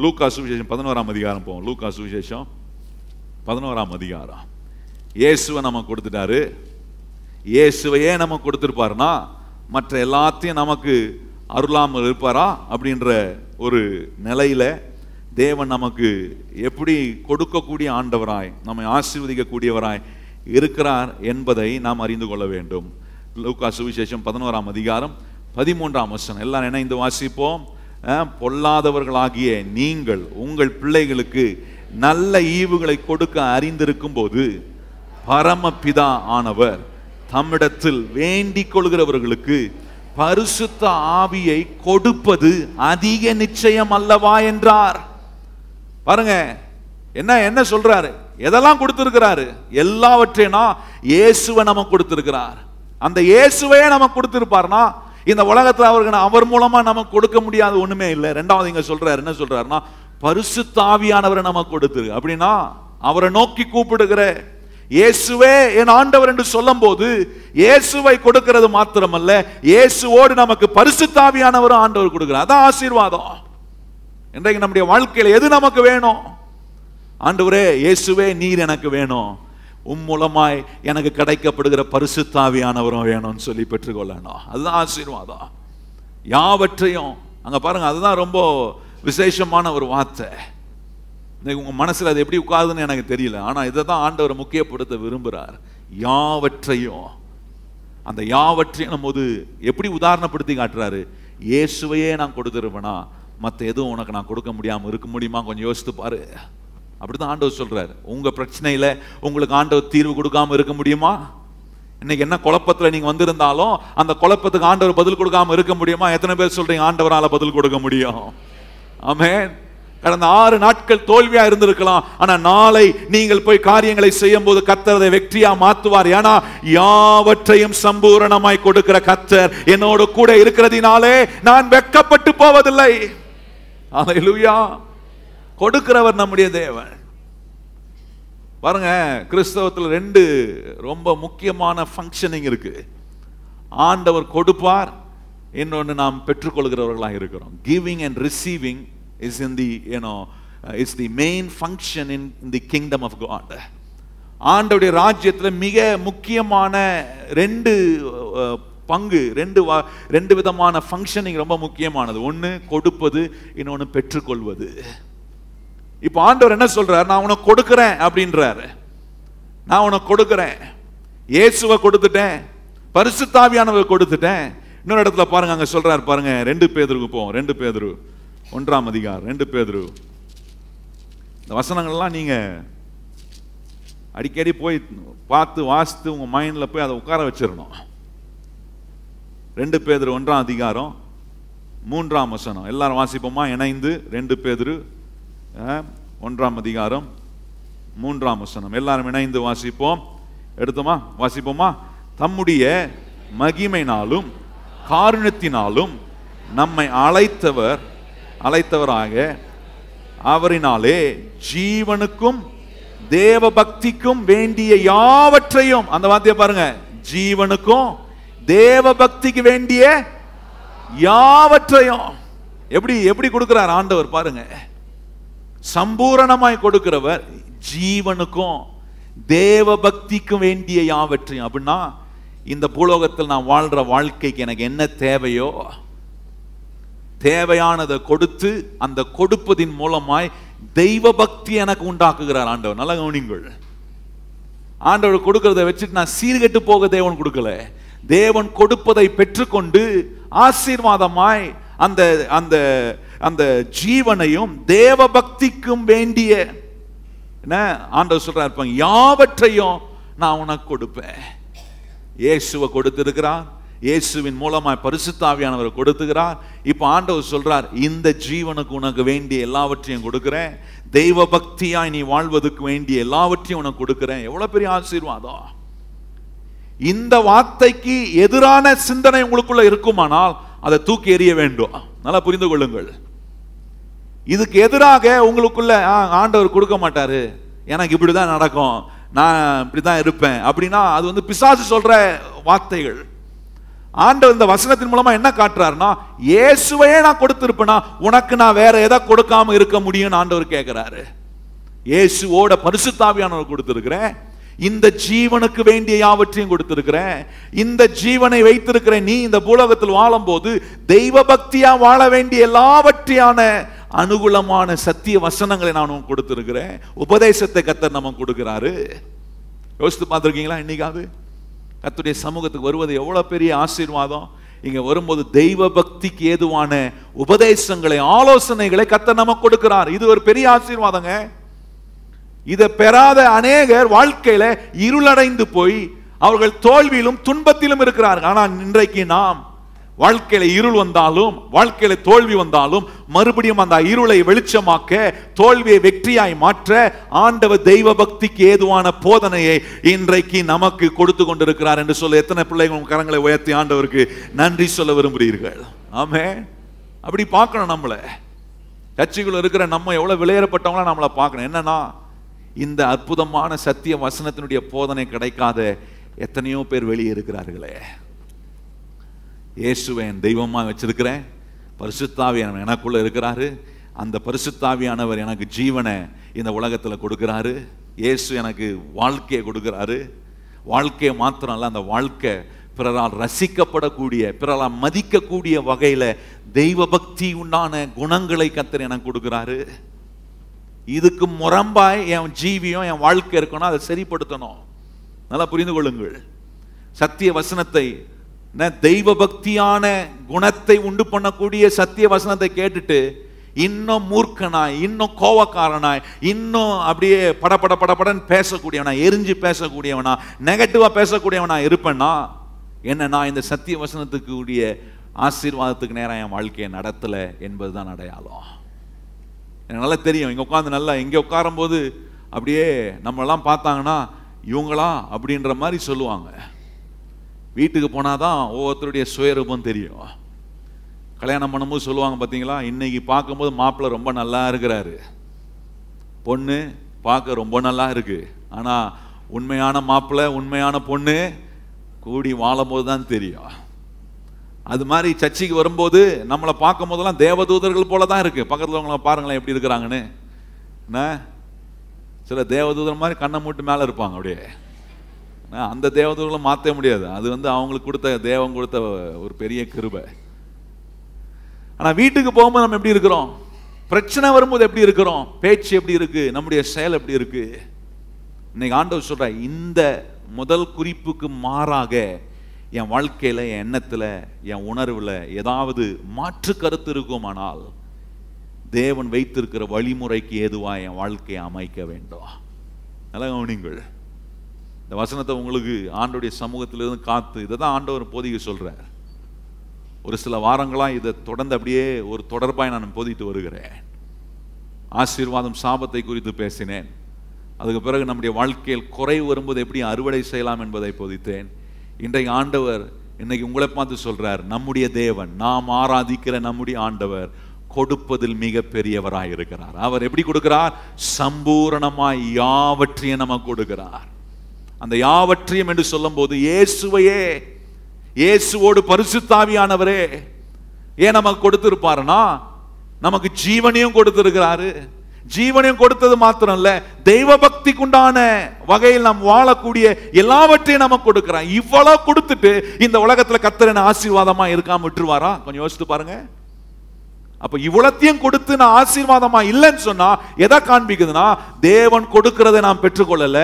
லூக்கா சுவிசேஷம் 11ஆம் அதிகாரம் போவோம். லூக்கா சுவிசேஷம் 11ஆம் அதிகாரம். இயேசுவை நமக்கு கொடுத்துட்டாரு. இயேசுவையே நமக்கு கொடுத்திருப்பாருன்னா மற்ற எல்லாத்தையும் நமக்கு அருளாமல் இருப்பாரா அப்படின்ற ஒரு நிலையில தேவன் நமக்கு எப்படி கொடுக்கக்கூடிய ஆண்டவராய், நம்மை ஆசீர்வதிக்கக்கூடியவராய் இருக்கிறார் என்பதை நாம் அறிந்து கொள்ள வேண்டும். லூக்கா சுவிசேஷம் 11ஆம் அதிகாரம் 13ஆம் வசனம் எல்லாரும் இணைந்து வாசிப்போம். பொல்லாதவர்களாகிய நீங்கள் உங்கள் பிள்ளைகளுக்கு நல்ல ஈவுகளை கொடுக்க அறிந்திருக்கும் போது பரமபிதா ஆனவர் தம்மிடத்தில் வேண்டிக் கொள்கிறவர்களுக்கு பரிசுத்த ஆவியை கொடுப்பது அதிக நிச்சயம் அல்லவா என்றார். பாருங்க என்ன சொல்றாரு? எதெல்லாம் கொடுத்திருக்கிறாரு? எல்லாவற்றையும் இயேசுவை நமக்கு கொடுத்திருக்கிறார். அந்த இயேசுவையே நமக்கு கொடுத்திருப்பார்னா இந்த உலகத்தில் அவருக்கு அவர் மூலமா நமக்கு கொடுக்க முடியாத ஒண்ணுமே இல்லை. ரெண்டாவது இங்க சொல்றாரு, என்ன சொல்றாருன்னா பரிசுத்த ஆவியானவரை நமக்கு கொடுத்திருக்கு. அப்படின்னா அவரை நோக்கி கூப்பிடுகிற இயேசுவே என் ஆண்டவர் என்று சொல்லும் போது இயேசுவை கொடுக்கிறது மாத்திரமல்ல, இயேசுவோடு நமக்கு பரிசுத்த ஆவியானவரும் ஆண்டவர் கொடுக்கிறார். அதான் ஆசீர்வாதம். இன்றைக்கு நம்முடைய வாழ்க்கையில் எது நமக்கு வேணும்? ஆண்டவரே இயேசுவே நீர் எனக்கு வேணும், மூலமாய் எனக்கு கிடைக்கப்படுகிற பரிசுத்த ஆவியானவரும் வேணும்னு சொல்லி பெற்றுக்கொள்ளணும். அதுதான் ஆசீர்வாதம். யாவற்றையும் அங்க பாருங்க, அதுதான் ரொம்ப விசேஷமான ஒரு வார்த்தை. உங்க மனசுல அது எப்படி உட்காருதுன்னு எனக்கு தெரியல, ஆனா இதை தான் ஆண்டவர் முக்கியப்படுத்த விரும்புகிறார். யாவற்றையும். அந்த யாவற்றையும் போது எப்படி உதாரணப்படுத்தி காட்டுறாரு? இயேசுவையே நான் கொடுத்துருப்பேனா மற்ற எதுவும் உனக்கு நான் கொடுக்க முடியாம இருக்க முடியுமா? கொஞ்சம் யோசித்து பாரு. அப்படிதான் ஆண்டவர் சொல்றாரு. உங்க பிரச்சனையில உங்களுக்கு ஆண்டவர் தீர்வு கொடுக்காம இருக்க முடியுமா? இன்னைக்கு என்ன குழப்பத்துல நீங்க வந்திருந்தாலும் அந்த குழப்பத்துக்கு ஆண்டவர் பதில் கொடுக்காம இருக்க முடியுமா? எத்தனை பேர் சொல்றீங்க ஆண்டவரால பதில் கொடுக்க முடியும்? ஆமென். கடந்த 6 நாட்கள் தோல்வியா இருந்திருக்கலாம், ஆனா நாளை நீங்கள் போய் காரியங்களை செய்யும் போது கர்த்தர் அதை வெற்றியா மாத்துவார். ஏன்னா யாவற்றையும் சம்பூரணமாய் கொடுக்கிற கர்த்தர் என்னோட கூட இருக்கிறதினாலே நான் வெட்கப்பட்டு போவதில்லை. அல்லேலூயா. கொடுக்கிறவர் நம்முடைய தேவன். பாருங்க, கிறிஸ்தவத்தில் 2 ரொம்ப முக்கியமான ஃபங்க்ஷனிங் இருக்கு. ஆண்டவர் கொடுப்பார், இன்னொன்று நாம் பெற்றுக்கொள்கிறவர்களாக இருக்கிறோம். Giving and receiving is in the it's the main function in the kingdom of God. ஆண்டவருடைய ராஜ்யத்தில் மிக முக்கியமான 2 பங்கு, 2 விதமான ஃபங்க்ஷனிங் ரொம்ப முக்கியமானது. ஒன்று கொடுப்பது, இன்னொன்று பெற்றுக்கொள்வது. இப்போ ஆண்டவர் என்ன சொல்றார்? நான் உனக்கு கொடுக்கிறேன் அப்படின்றாரு. நான் உனக்கு கொடுக்கிறேன். இயேசுவை கொடுத்துட்டேன், பரிசுத்த ஆவியானவரை கொடுத்துட்டேன். இன்னொரு இடத்துல பாருங்க, அங்க சொல்றாரு பாருங்க, 2 பேதுருக்கு போவோம். 2 பேதுரு 1ஆம் அதிகாரம். 2 பேதுரு. இந்த வசனங்கள்லாம் நீங்க அடிக்கடி போய் பார்த்து வாசித்து உங்க மைண்ட்ல போய் அதை உட்கார வச்சிடணும். 2 பேதுரு 1ஆம் அதிகாரம் 3ஆம் வசனம். எல்லாரும் வாசிப்போமா இணைந்து? 2 பேதுரு 1ஆம் அதிகாரம் 3ஆம் வசனம் எல்லாரும் இணைந்து வாசிப்போம். எடுத்தோமா? வாசிப்போமா? தம்முடைய மகிமையினாலும் காருண்யத்தினாலும் நம்மை அழைத்தவராக அவரினாலே ஜீவனுக்கும் தேவ பக்திக்கும் வேண்டிய யாவற்றையும், அந்த வார்த்தையை பாருங்க, ஜீவனுக்கும் தேவ பக்திக்கு வேண்டிய யாவற்றையும் எப்படி கொடுக்கிறார் ஆண்டவர் பாருங்க. சம்பூரணமாய் கொடுக்கிறவர். ஜீவனுக்கும் தேவ பக்திக்கும் வேண்டிய யாவற்றையும் அப்படின்னா, இந்த பூலோகத்தில் நான் வாழ்ற வாழ்க்கைக்கு எனக்கு என்ன தேவையோ தேவையானதை கொடுத்து அந்த கொடுப்பதின் மூலமாய் தெய்வ பக்தி எனக்கு உண்டாக்குகிறார் ஆண்டவர். நல்ல கவனிங்கள். ஆண்டவர் கொடுக்கிறத வச்சுட்டு நான் சீர்கெட்டு போக தேவன் கொடுக்கல. தேவன் கொடுப்பதை பெற்றுக்கொண்டு ஆசீர்வாதமாய் அந்த அந்த அந்த ஜீவனையும் தேவ பக்திக்கும் வேண்டிய என்ன ஆண்டவர் சொல்றார் இருப்பாங்க, யாவற்றையும் நான் உனக்கு கொடுப்பேன். இயேசுவை கொடுத்திருக்கிறார். இயேசுவின் மூலமாய் பரிசுத்த ஆவியானவரை கொடுத்துகிறார். இப்ப ஆண்டவர் சொல்றார், இந்த ஜீவனுக்கு உனக்கு வேண்டிய எல்லாவற்றையும் கொடுக்கிறேன். தெய்வ பக்தியாய் நீ வாழ்வதற்கு வேண்டிய எல்லாவற்றையும் உனக்கு கொடுக்கிறேன். எவ்வளவு பெரிய ஆசீர்வாதம்! இந்த வார்த்தைக்கு எதிரான சிந்தனை உங்களுக்குள்ள இருக்குமானால் அதை தூக்கி எறிய வேண்டும். நல்லா புரிந்து கொள்ளுங்கள். இதுக்கு எதிராக உங்களுக்குள்ள ஆண்டவர் கொடுக்க மாட்டாரு, எனக்கு இப்படிதான் நடக்கும், நான் இப்படிதான் இருப்பேன் அப்படின்னா அது பிசாசு சொல்ற வார்த்தைகள். ஆண்டவர் இந்த வசனத்தின் மூலமா என்ன காட்டுறாருன்னா, இயேசுவையே நான் கொடுத்திருப்பேனா உனக்கு நான் வேற எதை கொடுக்காம இருக்க முடியும்னு ஆண்டவர் கேட்கிறாரு. இயேசுவோட பரிசுத்த ஆவியானவர் கொடுத்திருக்கிறேன். இந்த ஜீவனுக்கு வேண்டிய யாவற்றையும் கொடுத்திருக்கிறேன். இந்த ஜீவனை வைத்திருக்கிற நீ இந்த பூலோகத்தில் வாழும் போது தெய்வ பக்தியா வாழ வேண்டிய எல்லாவற்றையான அனுகூலமான சத்திய வசனங்களை நான் கொடுத்திருக்கிறேன். உபதேசத்தை கர்த்தர் நமக்கு கொடுக்கிறாரு. யோசித்து பார்த்திருக்கீங்களா? இன்னைக்காவது கர்த்தருடைய சமூகத்துக்கு வருவது எவ்வளவு பெரிய ஆசீர்வாதம். இங்க வரும்போது தெய்வ பக்திக்கு ஏதுவான உபதேசங்களை, ஆலோசனைகளை கர்த்தர் நமக்கு கொடுக்கிறார். இது ஒரு பெரிய ஆசீர்வாதங்க. இதை பெறாத அநேகர் வாழ்க்கையில இருளடைந்து போய் அவர்கள் தோல்வியிலும் துன்பத்திலும் இருக்கிறார்கள். ஆனால் இன்றைக்கு நாம் வாழ்க்கையில இருள் வந்தாலும், வாழ்க்கையில தோல்வி வந்தாலும் மறுபடியும் அந்த இருளை வெளிச்சமாக்க, தோல்வியை வெற்றியாய் மாற்ற ஆண்டவர் தெய்வ பக்திக்கு ஏதுவான போதனையை இன்றைக்கு நமக்கு கொடுத்து கொண்டிருக்கிறார் என்று சொல்ல எத்தனை பிள்ளைகள் கரங்களை உயர்த்தி ஆண்டவருக்கு நன்றி சொல்ல விரும்புகிறீர்கள்? ஆமென். அப்படி பார்க்கணும். நம்மள கட்சிகள் இருக்கிற நம்ம எவ்வளவு விலையேறப்பட்டவங்களா நம்மளை பார்க்கணும். என்னன்னா, இந்த அற்புதமான சத்திய வசனத்தினுடைய போதனை கிடைக்காத எத்தனையோ பேர் வெளியே இருக்கிறார்களே. இயேசுவை என் தெய்வமா வச்சிருக்கிறேன். பரிசுத்த ஆவியானவர் எனக்குள்ள இருக்கிறாரு. அந்த பரிசுத்த ஆவியானவர் எனக்கு ஜீவனை இந்த உலகத்தில் கொடுக்கிறாரு. இயேசு எனக்கு வாழ்க்கையை கொடுக்கிறாரு. வாழ்க்கையை மாத்திரம் அல்ல, அந்த வாழ்க்கை பிறரால் ரசிக்கப்படக்கூடிய, பிறரால் மதிக்கக்கூடிய வகையில தெய்வ பக்தி உண்டான குணங்களை கர்த்தர் எனக்கு கொடுக்கிறாரு. இதுக்கு முரம்பாய் என் ஜீவியம், என் வாழ்க்கை இருக்கணும். அதை சரிப்படுத்தணும். நல்லா புரிந்து கொள்ளுங்கள். சத்திய வசனத்தை, தெய்வ பக்தியான குணத்தை உண்டு பண்ணக்கூடிய சத்திய வசனத்தை கேட்டுட்டு இன்னும் மூர்க்கனாய், இன்னும் கோவக்காரனாய், இன்னும் அப்படியே படன்னு பேசக்கூடியவனா, எரிஞ்சு பேசக்கூடியவனா, நெகட்டிவா பேசக்கூடியவனா இருப்பேன்னா என்னன்னா, இந்த சத்திய வசனத்துக்கு உரிய ஆசீர்வாதத்துக்கு நேரம் என் வாழ்க்கையை நடத்தல என்பதுதான் அடையாளம். எனக்கு நல்லா தெரியும். இங்கே உட்காந்து நல்லா இங்கே உட்காரும் போது அப்படியே நம்மளாம் பார்த்தாங்கன்னா இவங்களா அப்படின்ற மாதிரி சொல்லுவாங்க. வீட்டுக்கு போனாதான் ஒவ்வொருத்தருடைய சுயரூபம் தெரியும். கல்யாணம் பண்ணும்போது சொல்லுவாங்க பார்த்தீங்களா, இன்னைக்கு பார்க்கும்போது மாப்பிள்ளை ரொம்ப நல்லா இருக்கிறாரு, பொண்ணு பார்க்க ரொம்ப நல்லா இருக்கு, ஆனால் உண்மையான மாப்பிள்ளை உண்மையான பொண்ணு கூடி வாழும் போது தான் தெரியும். அது மாதிரி சர்ச்சைக்கு வரும்போது நம்மளை பார்க்கும் போதெல்லாம் தேவதூதர்கள் போல தான் இருக்கு. பக்கத்தில் உங்களை பாருங்களேன் எப்படி இருக்கிறாங்கன்னு. சில தேவதூதர் மாதிரி கண்ணை மூட்டு மேலே இருப்பாங்க. அப்படியே அந்த தேவதூதர்களை மாற்ற முடியாது. அது அவங்களுக்கு கொடுத்த தேவன் கொடுத்த ஒரு பெரிய கிருபை. ஆனால் வீட்டுக்கு போகும்போது நம்ம எப்படி இருக்கிறோம், பிரச்சனை வரும்போது எப்படி இருக்கிறோம், பேச்சு எப்படி இருக்கு, நம்முடைய செயல் எப்படி இருக்கு. இன்னைக்கு ஆண்டவர் சொல்ற, இந்த முதல் குறிப்புக்கு மாறாக என் வாழ்க்கையில, என் எண்ணத்துல, என் உணர்வுல ஏதாவது மாற்று கருத்து இருக்குமானால் தேவன் வைத்திருக்கிற வழிமுறைக்கு ஏதுவா என் வாழ்க்கையை அமைக்க வேண்டும். நல்லா கவனிங்கள். இந்த வசனத்தை உங்களுக்கு ஆண்டோடைய சமூகத்திலிருந்து காத்து, இதை தான் ஆண்டவர் போதிக்க சொல்றார். ஒரு சில வாரங்களா இதை தொடர்ந்து அப்படியே ஒரு தொடர்பாய் நான் போதிட்டு வருகிறேன். ஆசீர்வாதம் சாபத்தை குறித்து பேசினேன். அதுக்கு பிறகு நம்முடைய வாழ்க்கையில் குறைவு வரும்போது எப்படி அறுவடை செய்யலாம் என்பதை போதித்தேன். இன்றைக்கு ஆண்டவர் இன்னைக்கு உங்களை பார்த்து சொல்றார், நம்முடைய தேவன், நாம் ஆராதிக்கிற நம்முடைய ஆண்டவர் கொடுப்பதில் மிக பெரியவராய் இருக்கிறார். அவர் எப்படி கொடுக்கிறார்? சம்பூரணமாய் யாவற்றையும் நமக்கு கொடுக்கிறார். அந்த யாவற்றையும் என்று சொல்லும் போது இயேசுவையே, இயேசுவோடு பரிசுத்தாவியானவரே ஏன் நமக்கு கொடுத்திருப்பாருன்னா, நமக்கு ஜீவனையும் கொடுத்திருக்கிறாரு. ஜீவனையும் கொடுத்தது மாத்திரம் இல்ல, தெய்வ பக்திக்குண்டான வகையில் நாம் வாழக்கூடிய எல்லாவற்றையும் நமக்கு கொடுக்கிறார். இவ்வளவு கொடுத்துட்டு இந்த உலகத்துல கர்த்தர் ஆசீர்வாதமா இருக்காம விட்டுருவாரா? கொஞ்சம் யோசித்து பாருங்க. அப்ப இவ்வளத்தையும் கொடுத்து நான் ஆசீர்வாதமா இல்லைன்னு சொன்னா எதை காண்பிக்குதுன்னா, தேவன் கொடுக்கிறதை நான் பெற்றுக்கொள்ளல,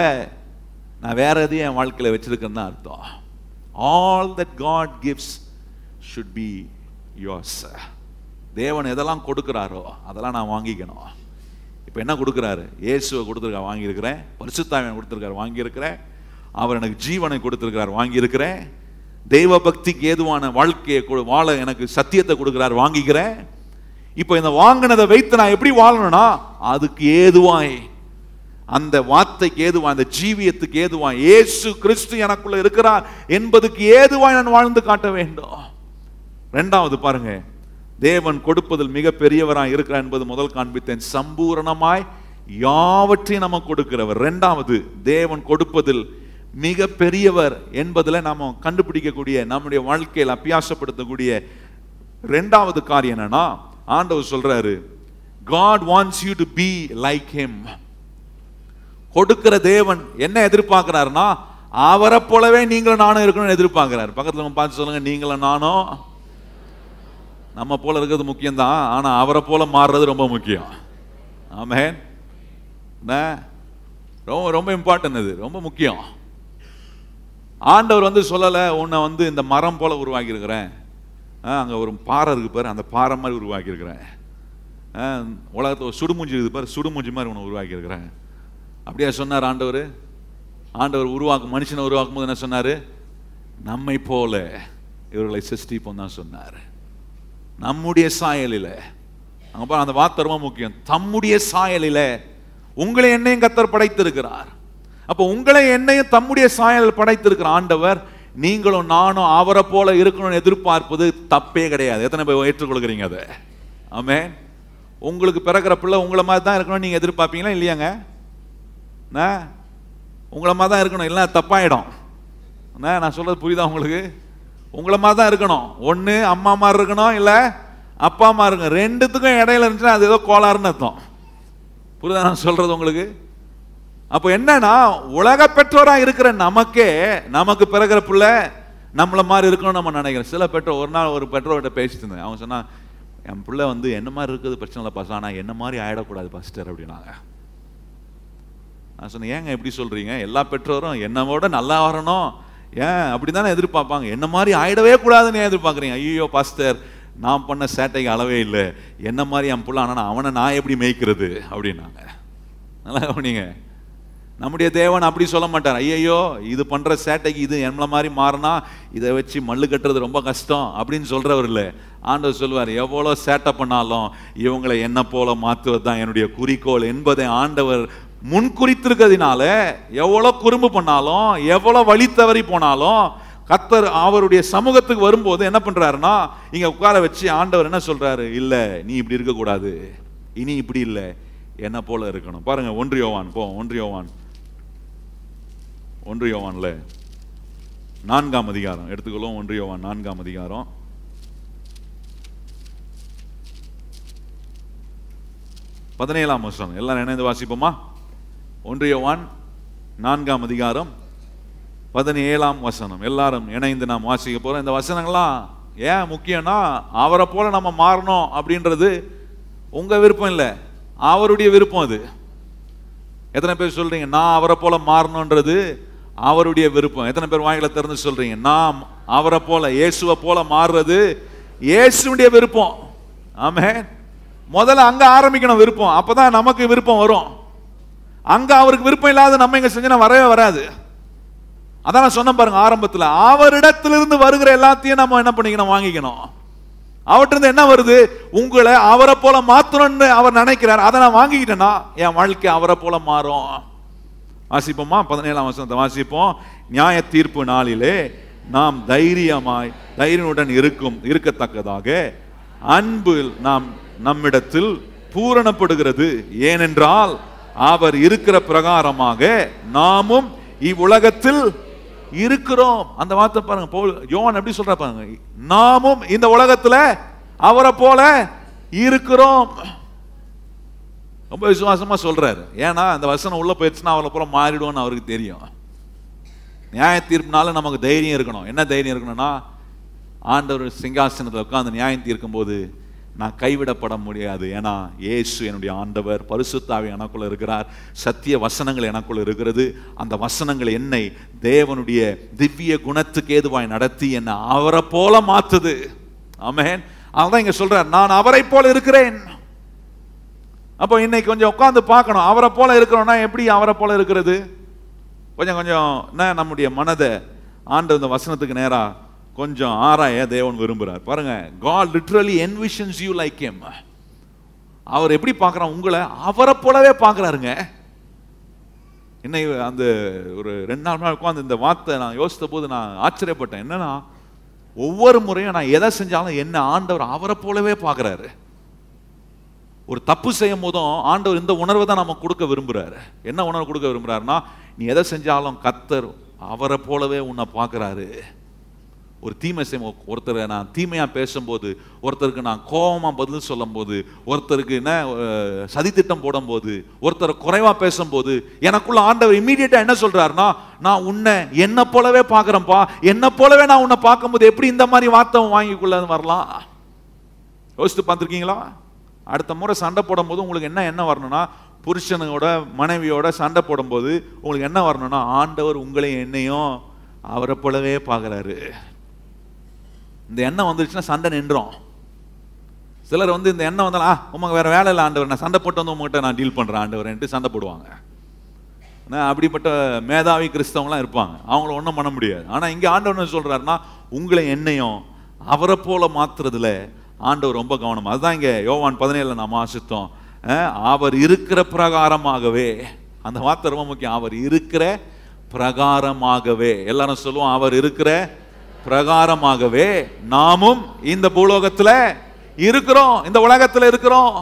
நான் வேற எதையும் என் வாழ்க்கையில வச்சிருக்கேன்னு அர்த்தம். All that God gives should be yours. தேவன் எதெல்லாம் கொடுக்கிறாரோ அதெல்லாம் நான் வாங்கிக்கணும். இப்போ என்ன கொடுக்குறாரு? இயேசுவை கொடுத்துருக்காரு, வாங்கியிருக்கிறேன். பரிசுத்தாவியை கொடுத்துருக்காரு, வாங்கியிருக்கிறேன். அவர் எனக்கு ஜீவனை கொடுத்துருக்கிறார், வாங்கியிருக்கிறேன். தெய்வ பக்திக்கு ஏதுவான வாழ்க்கையை வாழ எனக்கு சத்தியத்தை கொடுக்கிறார், வாங்கிக்கிறேன். இப்போ இந்த வாங்கினதை வைத்து நான் எப்படி வாழணும்னா, அதுக்கு ஏதுவாய், அந்த வார்த்தைக்கு ஏதுவாய், அந்த ஜீவியத்துக்கு ஏதுவாய், இயேசு கிறிஸ்து எனக்குள்ள இருக்கிறார் என்பதுக்கு ஏதுவாய் நான் வாழ்ந்து காட்ட வேண்டும். ரெண்டாவது பாருங்க, தேவன் கொடுப்பதில் மிக பெரியவராய் இருக்கிறார் என்பது முதல் காண்பித்தேன். சம்பூரணமாய் யாவற்றையும் நமக்கு கொடுக்கிறவர். ரெண்டாவது, தேவன் கொடுப்பதில் மிக பெரியவர் என்பதில் நாம கண்டுபிடிக்கக்கூடிய, நம்முடைய வாழ்க்கையில் அபியாசப்படுத்தக்கூடிய ரெண்டாவது காரியம் என்னன்னா, ஆண்டவர் சொல்றாரு, God wants you to be like him. கொடுக்கிற தேவன் என்ன எதிர்பார்க்கிறாருன்னா, அவரை போலவே நீங்களும் நானும் இருக்கணும்னு எதிர்பார்க்கிறார். பக்கத்துல பார்த்து சொல்லுங்க, நீங்களும் நானும் நம்ம போல இருக்கிறது முக்கியம்தான், ஆனா அவரை போல மாறுறது ரொம்ப முக்கியம். ஆமென். ரொம்ப ரொம்ப இம்பார்ட்டன்ட், இது ரொம்ப முக்கியம். ஆண்டவர் சொல்லல, உன்னை இந்த மரம் போல உருவாக்கி இருக்கிறேன், அங்க ஒரு பாறை இருக்கு பாரு, அந்த பாறை மாதிரி உருவாக்கி இருக்கிறேன், உலகத்துல சுடுமூஞ்சி இருக்குது பாரு, சுடுமூஞ்சி மாதிரி உன்னை உருவாக்கி இருக்கிறேன். அப்படியே சொன்னார் ஆண்டவர். ஆண்டவர் மனுஷனை உருவாக்கும் போது என்ன சொன்னாரு? நம்மை போல இவர்களை சிருஷ்டிப்போம் தான் சொன்னார். நம்முடைய சாயலில, அந்த வார்த்தை ரொம்ப முக்கியம். தம்முடைய சாயலில உங்களை என்னையும் கர்த்தர் படைத்திருக்கிறார். அப்ப உங்களை என்னையும் தம்முடைய சாயலில் படைத்திருக்கிற ஆண்டவர், நீங்களும் நானும் அவரை போல இருக்கணும்னு எதிர்பார்ப்பது தப்பே கிடையாது. எத்தனை பேர் ஏற்றுக்கொள்கிறீங்க அதை? ஆமென். உங்களுக்கு பிறகுற பிள்ளை உங்களை மாதிரி தான் இருக்கணும் நீங்க எதிர்பார்ப்பீங்களா? இல்லையாங்க? உங்களை மாதிரி தான் இருக்கணும், இல்லை தப்பாயிடும். நான் சொல்றது புரியுதா உங்களுக்கு? உங்களை மாதிரி தான் இருக்கணும். ஒன்று அம்மா மாதிரி இருக்கணும், இல்லை அப்பா அம்மா இருக்கணும். ரெண்டுத்துக்கும் இடையில இருந்துச்சுன்னா அது ஏதோ கோளாறுன்னு அர்த்தம். புரியுதா நான் சொல்றது உங்களுக்கு? அப்போ என்னன்னா, உலக பெற்றோரா இருக்கிற நமக்கு பிறகுற பிள்ளை நம்மள மாதிரி இருக்கணும்னு நம்ம நினைக்கிறோம். சில பெற்றோர், ஒரு நாள் ஒரு பெற்றோர்கிட்ட பேசிட்டு இருந்தேன். அவங்க சொன்னா, என் பிள்ளை என்ன மாதிரி இருக்குது பிரச்சனை இல்லை பாஸ், ஆனால் என்ன மாதிரி ஆயிடக்கூடாது பாஸ்டர் அப்படின்னாங்க. நான் சொன்னேன், ஏங்க எப்படி சொல்றீங்க? எல்லா பெற்றோரும் என்னோட நல்லா வரணும், ஏன் அப்படிதானே எதிர்பார்ப்பாங்க, என்ன மாதிரி ஆயிடவே கூடாதுன்னு எதிர்பார்க்குறீங்க? ஐயோ பாஸ்டர், நான் பண்ண சேட்டைக்கு அளவே இல்லை, என்ன மாதிரி என் பிள்ளை, ஆனால் அவனை நான் எப்படி மேய்க்கிறது அப்படின்னாங்க. நல்லா கவனிங்க, நம்முடைய தேவன் அப்படி சொல்ல மாட்டார். ஐயோ இது பண்ற சேட்டைக்கு இது நம்மள மாதிரி மாறினா இதை வச்சு மல்லு கட்டுறது ரொம்ப கஷ்டம் அப்படின்னு சொல்றவர் இல்லை. ஆண்டவர் சொல்வார், எவ்வளோ சேட்டை பண்ணாலும் இவங்களை என்ன போல மாற்றுவது தான் என்னுடைய குறிக்கோள் என்பதை ஆண்டவர் முன்குறித்திருக்கிறதுனால, எவ்வளோ குறும்பு பண்ணாலும் எவ்வளோ வழி தவறி போனாலும் கர்த்தர் அவருடைய சமூகத்துக்கு வரும்போது என்ன பண்றாருன்னா, இங்க உட்கார வச்சு ஆண்டவர் என்ன சொல்றாரு? இல்ல, நீ இப்படி இருக்கக்கூடாது, இனி இப்படி இல்லை, என்ன போல இருக்கணும். பாருங்க, 1 யோவான் 1 யோவான்ல 4ஆம் அதிகாரம் எடுத்துக்கொள்ளும். 1 யோவான் 4ஆம் அதிகாரம் 17ஆம் வசனம். எல்லாரும் இணைந்து வாசிப்போமா? 1 யோவான் 4ஆம் அதிகாரம் 17ஆம் வசனம். எல்லாரும் இணைந்து நாம் வாசிக்க போறோம். இந்த வசனங்கள்லாம் ஏன் முக்கியம்னா, அவரை போல நம்ம மாறணும் அப்படின்றது உங்க விருப்பம் இல்லை, அவருடைய விருப்பம். அது எத்தனை பேர் சொல்றீங்க? நான் அவரை போல மாறணும்ன்றது அவருடைய விருப்பம். எத்தனை பேர் வாயில திறந்து சொல்றீங்க? நாம் அவரை போல, இயேசுவை போல மாறுறது இயேசுடைய விருப்பம். ஆமென். முதல்ல அங்க ஆரம்பிக்கணும் விருப்பம், அப்பதான் நமக்கு விருப்பம் வரும். அங்க அவருக்கு விருப்பம் இல்லாத நம்ம இங்க செஞ்சா வரவே வராது. அதான் நான் சொன்ன பாருங்க ஆரம்பத்துல, அவரிடத்திலிருந்து வருகிற எல்லாத்தையும் நம்ம என்ன பண்ணிக்கணும்? வாங்கிக்கணும். அவற்றிலிருந்து என்ன வருது? உங்களை அவரை போல மாத்தணும்னு அவர் நினைக்கிறார். அதை நான் வாங்கிக்கிட்டேன்னா என் வாழ்க்கை அவரை போல மாறும். வாசிப்போமா? 17ஆம் வசனத்தை வாசிப்போம். நியாய தீர்ப்பு நாளிலே நாம் தைரியனுடன் இருக்கத்தக்கதாக அன்பு நம்மிடத்தில் பூரணப்படுகிறது. ஏனென்றால் அவர் இருக்கிற பிரகாரமாக நாமும் இவ்வுலகத்தில் இருக்கிறோம். அந்த வார்த்தை பாருங்க, யோவான் எப்படி சொல்ற பாருங்க, நாமும் இந்த உலகத்துல அவரை போல இருக்கிறோம். ரொம்ப விசுவாசமா சொல்றாரு. ஏன்னா அந்த வசனம் உள்ள போயிடுச்சுன்னா அவரை போல மாறிடுவோம்னு அவருக்கு தெரியும். நியாய தீர்ப்புனால நமக்கு தைரியம் இருக்கணும். என்ன தைரியம் இருக்கணும்னா, ஆண்டவர் சிங்காசனத்தில் உட்கார்ந்து நியாயம் தீர்க்கும் போது நான் கைவிடப்பட முடியாது. ஏன்னா இயேசு என்னுடைய ஆண்டவர், பரிசுத்த ஆவி எனக்குள்ள இருக்கிறார், சத்திய வசனங்கள் எனக்குள்ள இருக்கிறது. அந்த வசனங்கள் என்னை தேவனுடைய திவ்ய குணத்துக்கு ஏதுவாய் நடத்தி என்னை அவரை போல மாத்துது. ஆமென். அதான் இங்க சொல்றார், நான் அவரை போல இருக்கிறேன். அப்போ இன்னைக்கு கொஞ்சம் உட்கார்ந்து பார்க்கணும், அவரை போல இருக்கிறோம்னா எப்படி அவரை போல இருக்கிறது? கொஞ்சம் நம்முடைய மனதை ஆண்டவர் இந்த வசனத்துக்கு நேரா கொஞ்சம் ஆராய தேவன் விரும்புகிறார். பாருங்க, God literally envisions you like him. அவர் எப்படி பார்க்குறார்? உங்களை அவரை போலவே பார்க்குறாருங்க. இன்னைக்கு அந்த ஒரு 2 நாள் உட்காந்து இந்த வார்த்தை நான் யோசித்த போது நான் ஆச்சரியப்பட்டேன். என்னன்னா, ஒவ்வொரு முறையும் நான் எதை செஞ்சாலும் என்ன ஆண்டவர் அவரை போலவே பார்க்குறாரு. ஒரு தப்பு செய்யும் போதும் ஆண்டவர் இந்த உணர்வை தான் நம்ம கொடுக்க விரும்புகிறாரு. என்ன உணர்வு கொடுக்க விரும்புகிறாருன்னா, நீ எதை செஞ்சாலும் கர்த்தர் அவரை போலவே உன்னை பார்க்குறாரு. ஒரு தீமை செய்யும் ஒருத்தரை நான் தீமையாக பேசும்போது, ஒருத்தருக்கு நான் கோபமாக பதில் சொல்லும் போது, ஒருத்தருக்கு என்ன சதித்திட்டம் போடும்போது, ஒருத்தரை குறைவாக பேசும்போது எனக்குள்ள ஆண்டவர் இம்மீடியட்டாக என்ன சொல்கிறாருன்னா, நான் உன்னை என்னை போலவே பார்க்குறேன்ப்பா, என்னை போலவே நான் உன்னை பார்க்கும்போது எப்படி இந்த மாதிரி வார்த்தை வாங்கிக்குள்ள வரலாம்? யோசித்து பார்த்துருக்கீங்களா? அடுத்த முறை சண்டை போடும்போது உங்களுக்கு என்ன வரணும்னா, புருஷனோட மனைவியோட சண்டை போடும்போது உங்களுக்கு என்ன வரணும்னா, ஆண்டவர் உங்களையும் என்னையும் அவரை போலவே பார்க்குறாரு. இந்த எண்ணம் வந்துருச்சுன்னா சண்டை நின்றோம். சிலர் இந்த எண்ணம் வந்தாலும் உமக்கு வேற வேலை இல்லை ஆண்டவர், நான் சண்டை போட்டு உங்ககிட்ட நான் டீல் பண்ணுறேன் ஆண்டவர்ன்ட்டு சண்டை போடுவாங்க. அப்படிப்பட்ட மேதாவி கிறிஸ்தவங்களாம் இருப்பாங்க, அவங்கள ஒன்றும் பண்ண முடியாது. ஆனால் இங்கே ஆண்டவர் என்ன சொல்கிறாருன்னா, உங்களை என்னையும் அவரை போல மாத்துறதுல ஆண்டவர் ரொம்ப கவனம். அதுதான் இங்கே யோவான் 17 நாம் வாசித்தோம். அவர் இருக்கிற பிரகாரமாகவே, அந்த வார்த்தை ரொம்ப முக்கியம். அவர் இருக்கிற பிரகாரமாகவே, எல்லாரும் சொல்லுவோம், அவர் இருக்கிற பிரகாரமாகவே நாமும் இந்த பூலோகத்தில் இருக்கிறோம், இந்த உலகத்தில் இருக்கிறோம்.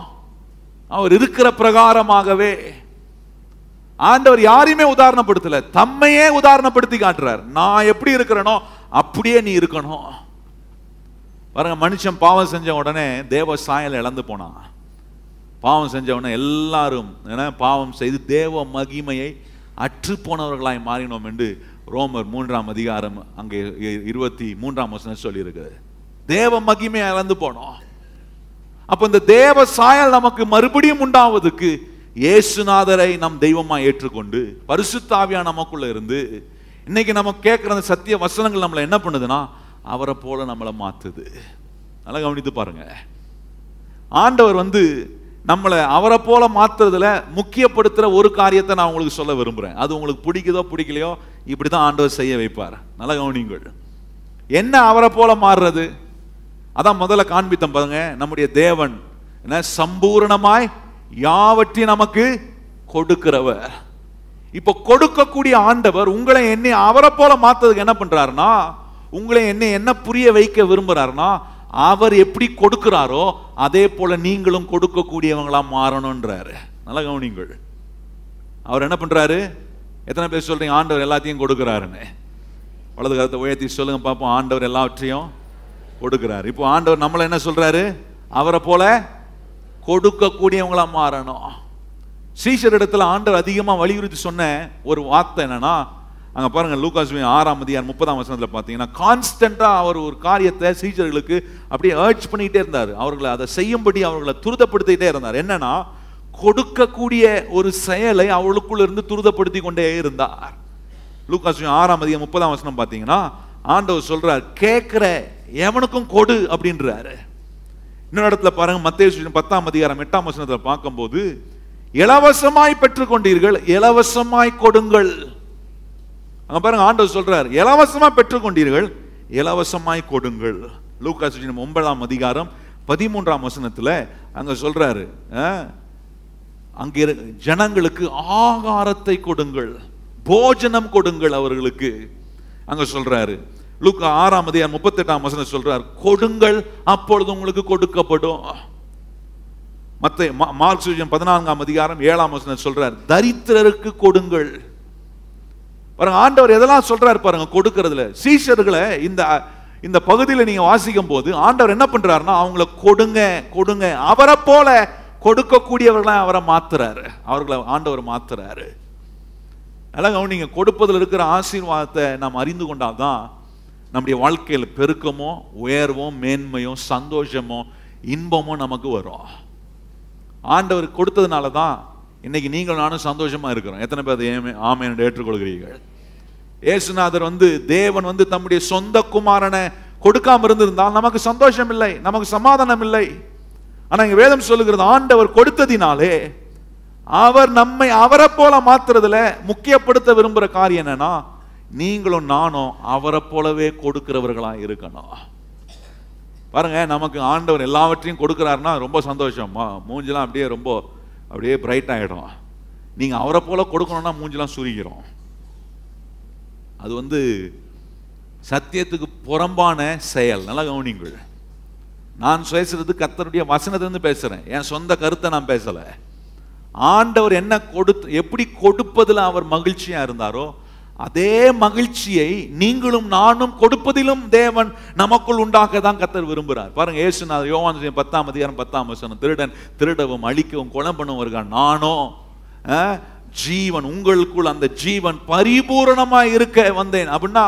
அவர் இருக்கிற பிரகாரமாகவே. ஆண்டவர் யாரையுமே உதாரணப்படுத்தல, தம்மையே உதாரணப்படுத்தி காட்டுறார். நான் எப்படி இருக்கிறேனோ அப்படியே நீ இருக்கணும். பாருங்க, மனுஷன் பாவம் செஞ்ச உடனே தேவ சாயல் இழந்து போனான். பாவம் செஞ்ச உடனே எல்லாரும் பாவம் செய்து தேவ மகிமையை அற்று போனவர்களாய் மாறினோம் என்று ரோமர் 3ஆம் அதிகாரம் அங்கே 23ஆம் வசனம் சொல்லி இருக்குது. தேவ மகிமை இழந்து போனோம். அப்ப இந்த தேவ சாயல் நமக்கு மறுபடியும் உண்டாவதுக்கு இயேசுநாதரை நம் தெய்வமா ஏற்றுக்கொண்டு பரிசுத்த ஆவியானவர் நமக்குள்ள இருந்து இன்னைக்கு நம்ம கேட்கிற அந்த சத்திய வசனங்கள் நம்மளை என்ன பண்ணுதுன்னா, அவரை போல நம்மளை மாத்துது. நல்லா கவனித்து பாருங்க. ஆண்டவர் நம்மளை அவரை போல மாத்துறதுல முக்கியப்படுத்துற ஒரு காரியத்தை நான் உங்களுக்கு சொல்ல விரும்புறேன். அது உங்களுக்கு பிடிக்குதோ பிடிக்கலையோ, இப்படிதான் ஆண்டவர் செய்ய வைப்பார். நல்லா கவனிங்கள். என்ன அவரை போல மாறுறது? அதான் முதல்ல காண்பித்தம் பாருங்க. நம்முடைய தேவன் என்ன சம்பூரணமாய் யாவற்றையும் நமக்கு கொடுக்கிறவர். இப்ப கொடுக்கக்கூடிய ஆண்டவர் உங்களை என்னை அவரை போல மாத்ததுக்கு என்ன பண்றாருன்னா, உங்களை என்ன புரிய வைக்க விரும்புறாருன்னா, அவர் எப்படி கொடுக்கிறாரோ அதே போல நீங்களும் கொடுக்கக்கூடியவங்களா மாறணும்ன்றாரு. நல்லா கவனிங்கள். அவர் என்ன பண்றாரு? எத்தனை பேர் சொல்றீங்க ஆண்டவர் எல்லாத்தையும் கொடுக்கிறாருன்னு? வலது கரத்தை உயர்த்தி சொல்லுங்க பார்ப்போம். ஆண்டவர் எல்லாவற்றையும் கொடுக்கிறாரு. இப்போ ஆண்டவர் நம்மளை என்ன சொல்றாரு? அவரை போல கொடுக்கக்கூடியவங்களா மாறணும். சீஷர் இடத்துல ஆண்டவர் அதிகமா வலியுறுத்தி சொன்ன ஒரு வார்த்தை என்னன்னா, அங்க பாருங்க, லூகாஸ் 6ஆம் அதிகாரம் 30ஆம் வசனத்துல பாத்தீங்கன்னா, கான்ஸ்டன்டா அவர் ஒரு காரியத்தை சீஷர்களுக்கு அப்படியே அர்ஜ் பண்ணிட்டே இருந்தார். அவர்களை அதை செய்யும்படி அவர்களை துரிதப்படுத்திட்டே இருந்தார். என்னன்னா, கொடுக்கக்கூடிய ஒரு செயலை அவளுக்குள்ள இருந்து துரிதப்படுத்தி கொண்டே இருந்தார். லூகாஸ் 6ஆம் அதிகாரம் 30ஆம் வசனம் பாத்தீங்கன்னா, ஆண்டவர் சொல்றார், கேட்கிற எவனுக்கும் கொடு அப்படின்றாரு. இன்னொரு இடத்துல பாருங்க, மத்தேயு 10ஆம் அதிகாரம் 8ஆம் வசனத்துல பார்க்கும்போது, இலவசமாய் பெற்றுக்கொண்டீர்கள், இலவசமாய் கொடுங்கள். அங்க பாருங்க, ஆண்டவர் சொல்றார், இலவசமா பெற்றுக்கொண்டீர்கள், இலவசமாய் கொடுங்கள். லூகாஸ் 9ஆம் அதிகாரம் 13ஆம் வசனத்துல அங்க சொல்றாரு, அங்கே ஜனங்களுக்கு ஆகாரத்தை கொடுங்கள். போஜனம் கொடுங்கள் அவர்களுக்கு. அங்க சொல்றாரு லூக்கா 6:38 சொல்றார், கொடுங்கள் அப்பொழுது உங்களுக்கு கொடுக்கப்படும். மார்க் சுவிசேஷம் 14:7 சொல்றார், தரித்திரருக்கு கொடுங்கள். பாருங்க ஆண்டவர் எதெல்லாம் சொல்றாரு பாருங்க கொடுக்கிறதுல. சீஷர்களை இந்த பகுதியில் நீங்க வாசிக்கும் போது ஆண்டவர் என்ன பண்றாருன்னா அவங்கள கொடுங்க கொடுங்க, அவரை போல கொடுக்கக்கூடியவர்களை அவரை மாத்துறாரு, அவர்களை ஆண்டவர் மாத்துறாரு. அதனால நீங்க கொடுப்பதில் இருக்கிற ஆசீர்வாதத்தை நாம் அறிந்து கொண்டால்தான் நம்முடைய வாழ்க்கையில் பெருக்கமோ உயர்வோ மேன்மையோ சந்தோஷமோ இன்பமோ நமக்கு வரும். ஆண்டவர் கொடுத்ததுனால தான் இன்னைக்கு நானும் சந்தோஷமா இருக்கிறோம். எத்தனை பேர் ஆமென் ஏற்றுக்கொள்கிறீர்கள்? இயேசுநாதர் தேவன் தம்முடைய சொந்த குமாரனை கொடுக்காம இருந்திருந்தால் நமக்கு சந்தோஷம் இல்லை, நமக்கு சமாதானம் இல்லை. ஆனா இங்க வேதம் சொல்லுகிறது, ஆண்டவர் கொடுத்ததினாலே அவர் நம்மை அவரை போல மாத்துறதுல முக்கியப்படுத்த விரும்புற காரியம் என்னன்னா, நீங்களும் நானும் அவரை போலவே கொடுக்கிறவர்களா இருக்கணும். பாருங்க, நமக்கு ஆண்டவர் எல்லாவற்றையும் கொடுக்கிறாருன்னா ரொம்ப சந்தோஷமா, மூஞ்செல்லாம் அப்படியே பிரைட் ஆகிடும். நீங்கள் அவரை போல கொடுக்கணும்னா மூஞ்செல்லாம் சுருக்கிறோம். அது சத்தியத்துக்கு புறம்பான செயல். நல்லா கவனிங்கள். நான் பேசுறது கர்த்தருடைய வசனத்திலிருந்து பேசுகிறேன், என் சொந்த கருத்தை நான் பேசலை. ஆண்டவர் என்ன எப்படி கொடுப்பதில் அவர் மகிழ்ச்சியாக இருந்தாரோ அதே மகிழ்ச்சியை நீங்களும் நானும் கொடுப்பதிலும் தேவன் நமக்குள் உண்டாக்க தான் கர்த்தர் விரும்புகிறார். பாருங்க, இயேசுநாதர் யோவான் 10:10 திருடன் திருடவும் அழிக்கவும் கொலை பண்ணவும் வருகிறான், நானோ ஜீவன் உங்களுக்குள் அந்த ஜீவன் பரிபூரணமா இருக்க வந்தேன். அப்படின்னா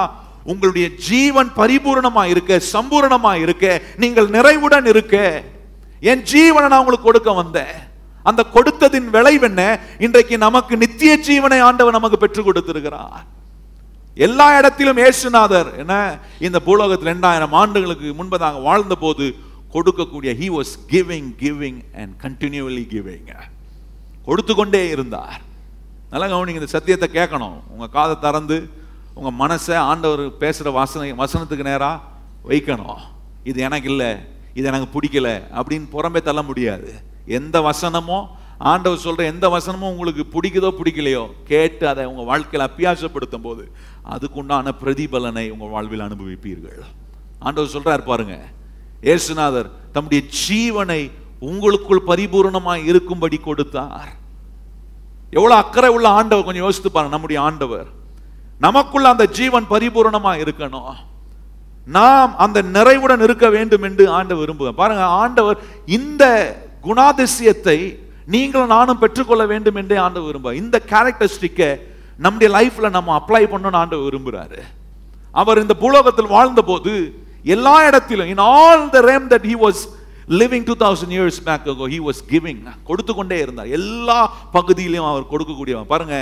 உங்களுடைய ஜீவன் பரிபூரணமா இருக்க, சம்பூரணமா இருக்க, நீங்கள் நிறைவுடன் இருக்க என் ஜீவனை நான் உங்களுக்கு கொடுக்க வந்தேன். அந்த கொடுத்ததின் விளைவு என்ன? இன்றைக்கு நமக்கு நித்திய ஜீவனை ஆண்டவர் நமக்கு பெற்றுக் கொடுத்திருக்கிறார். எல்லா இடத்திலும் இயேசுநாதர் என்ன இந்த பூலோகத்தில் 2000 ஆண்டுகளுக்கு முன்பதாக வாழ்ந்த போது கொடுக்கக்கூடிய he was giving and continually giving, கொடுத்து கொண்டே இருந்தார். நல்லா கவனிங்க, இந்த சத்தியத்தை கேட்கணும். உங்க காதை திறந்து உங்க மனசை ஆண்டவர் பேசுற வசனத்துக்கு நேரா வைக்கணும். இது எனக்கு இல்லை, இது எனக்கு பிடிக்கல அப்படின்னு புறம்பே தள்ள முடியாது. எந்த வசனமோ ஆண்டவர் சொல்ற எந்த வசனமும் உங்களுக்கு பிடிக்குதோ பிடிக்கலையோ கேட்டு அதை உங்க வாழ்க்கையில் அபியாசப்படுத்தும் போது அதுக்குண்டான பிரதிபலனை உங்க வாழ்வில் அனுபவிப்பீர்கள். ஆண்டவர் சொல்றாரு பாருங்க, இயேசுநாதர் தம்முடைய ஜீவனை உங்களுக்குள் பரிபூர்ணமாய் இருக்கும்படி கொடுத்தார். எவ்வளவு அக்கறை உள்ள ஆண்டவர், கொஞ்சம் யோசித்து பாருங்க. நம்முடைய ஆண்டவர் நமக்குள்ள அந்த ஜீவன் பரிபூர்ணமா இருக்கணும், நாம் அந்த நிறைவுடன் இருக்க வேண்டும் என்று ஆண்டவர் விரும்புகிறார். பாருங்க, ஆண்டவர் இந்த குணாதிசயத்தை நீங்களும் நானும் பெற்றுக்கொள்ள வேண்டும் என்றே ஆண்டவர் விரும்புகிறார். இந்த கேரக்டரிஸ்டிக்கை நம்முடைய லைஃப்ல நம்ம அப்ளை பண்ணணும்னு ஆண்டவர் விரும்புகிறாரு. அவர் இந்த பூலோகத்தில் வாழ்ந்த போது எல்லா இடத்திலும் in all the realm that he was living 2000 years back ago, he was giving, கொடுத்து கொண்டே இருந்தார். எல்லா பகுதியிலும் அவர் கொடுக்கக்கூடியவர். பாருங்க,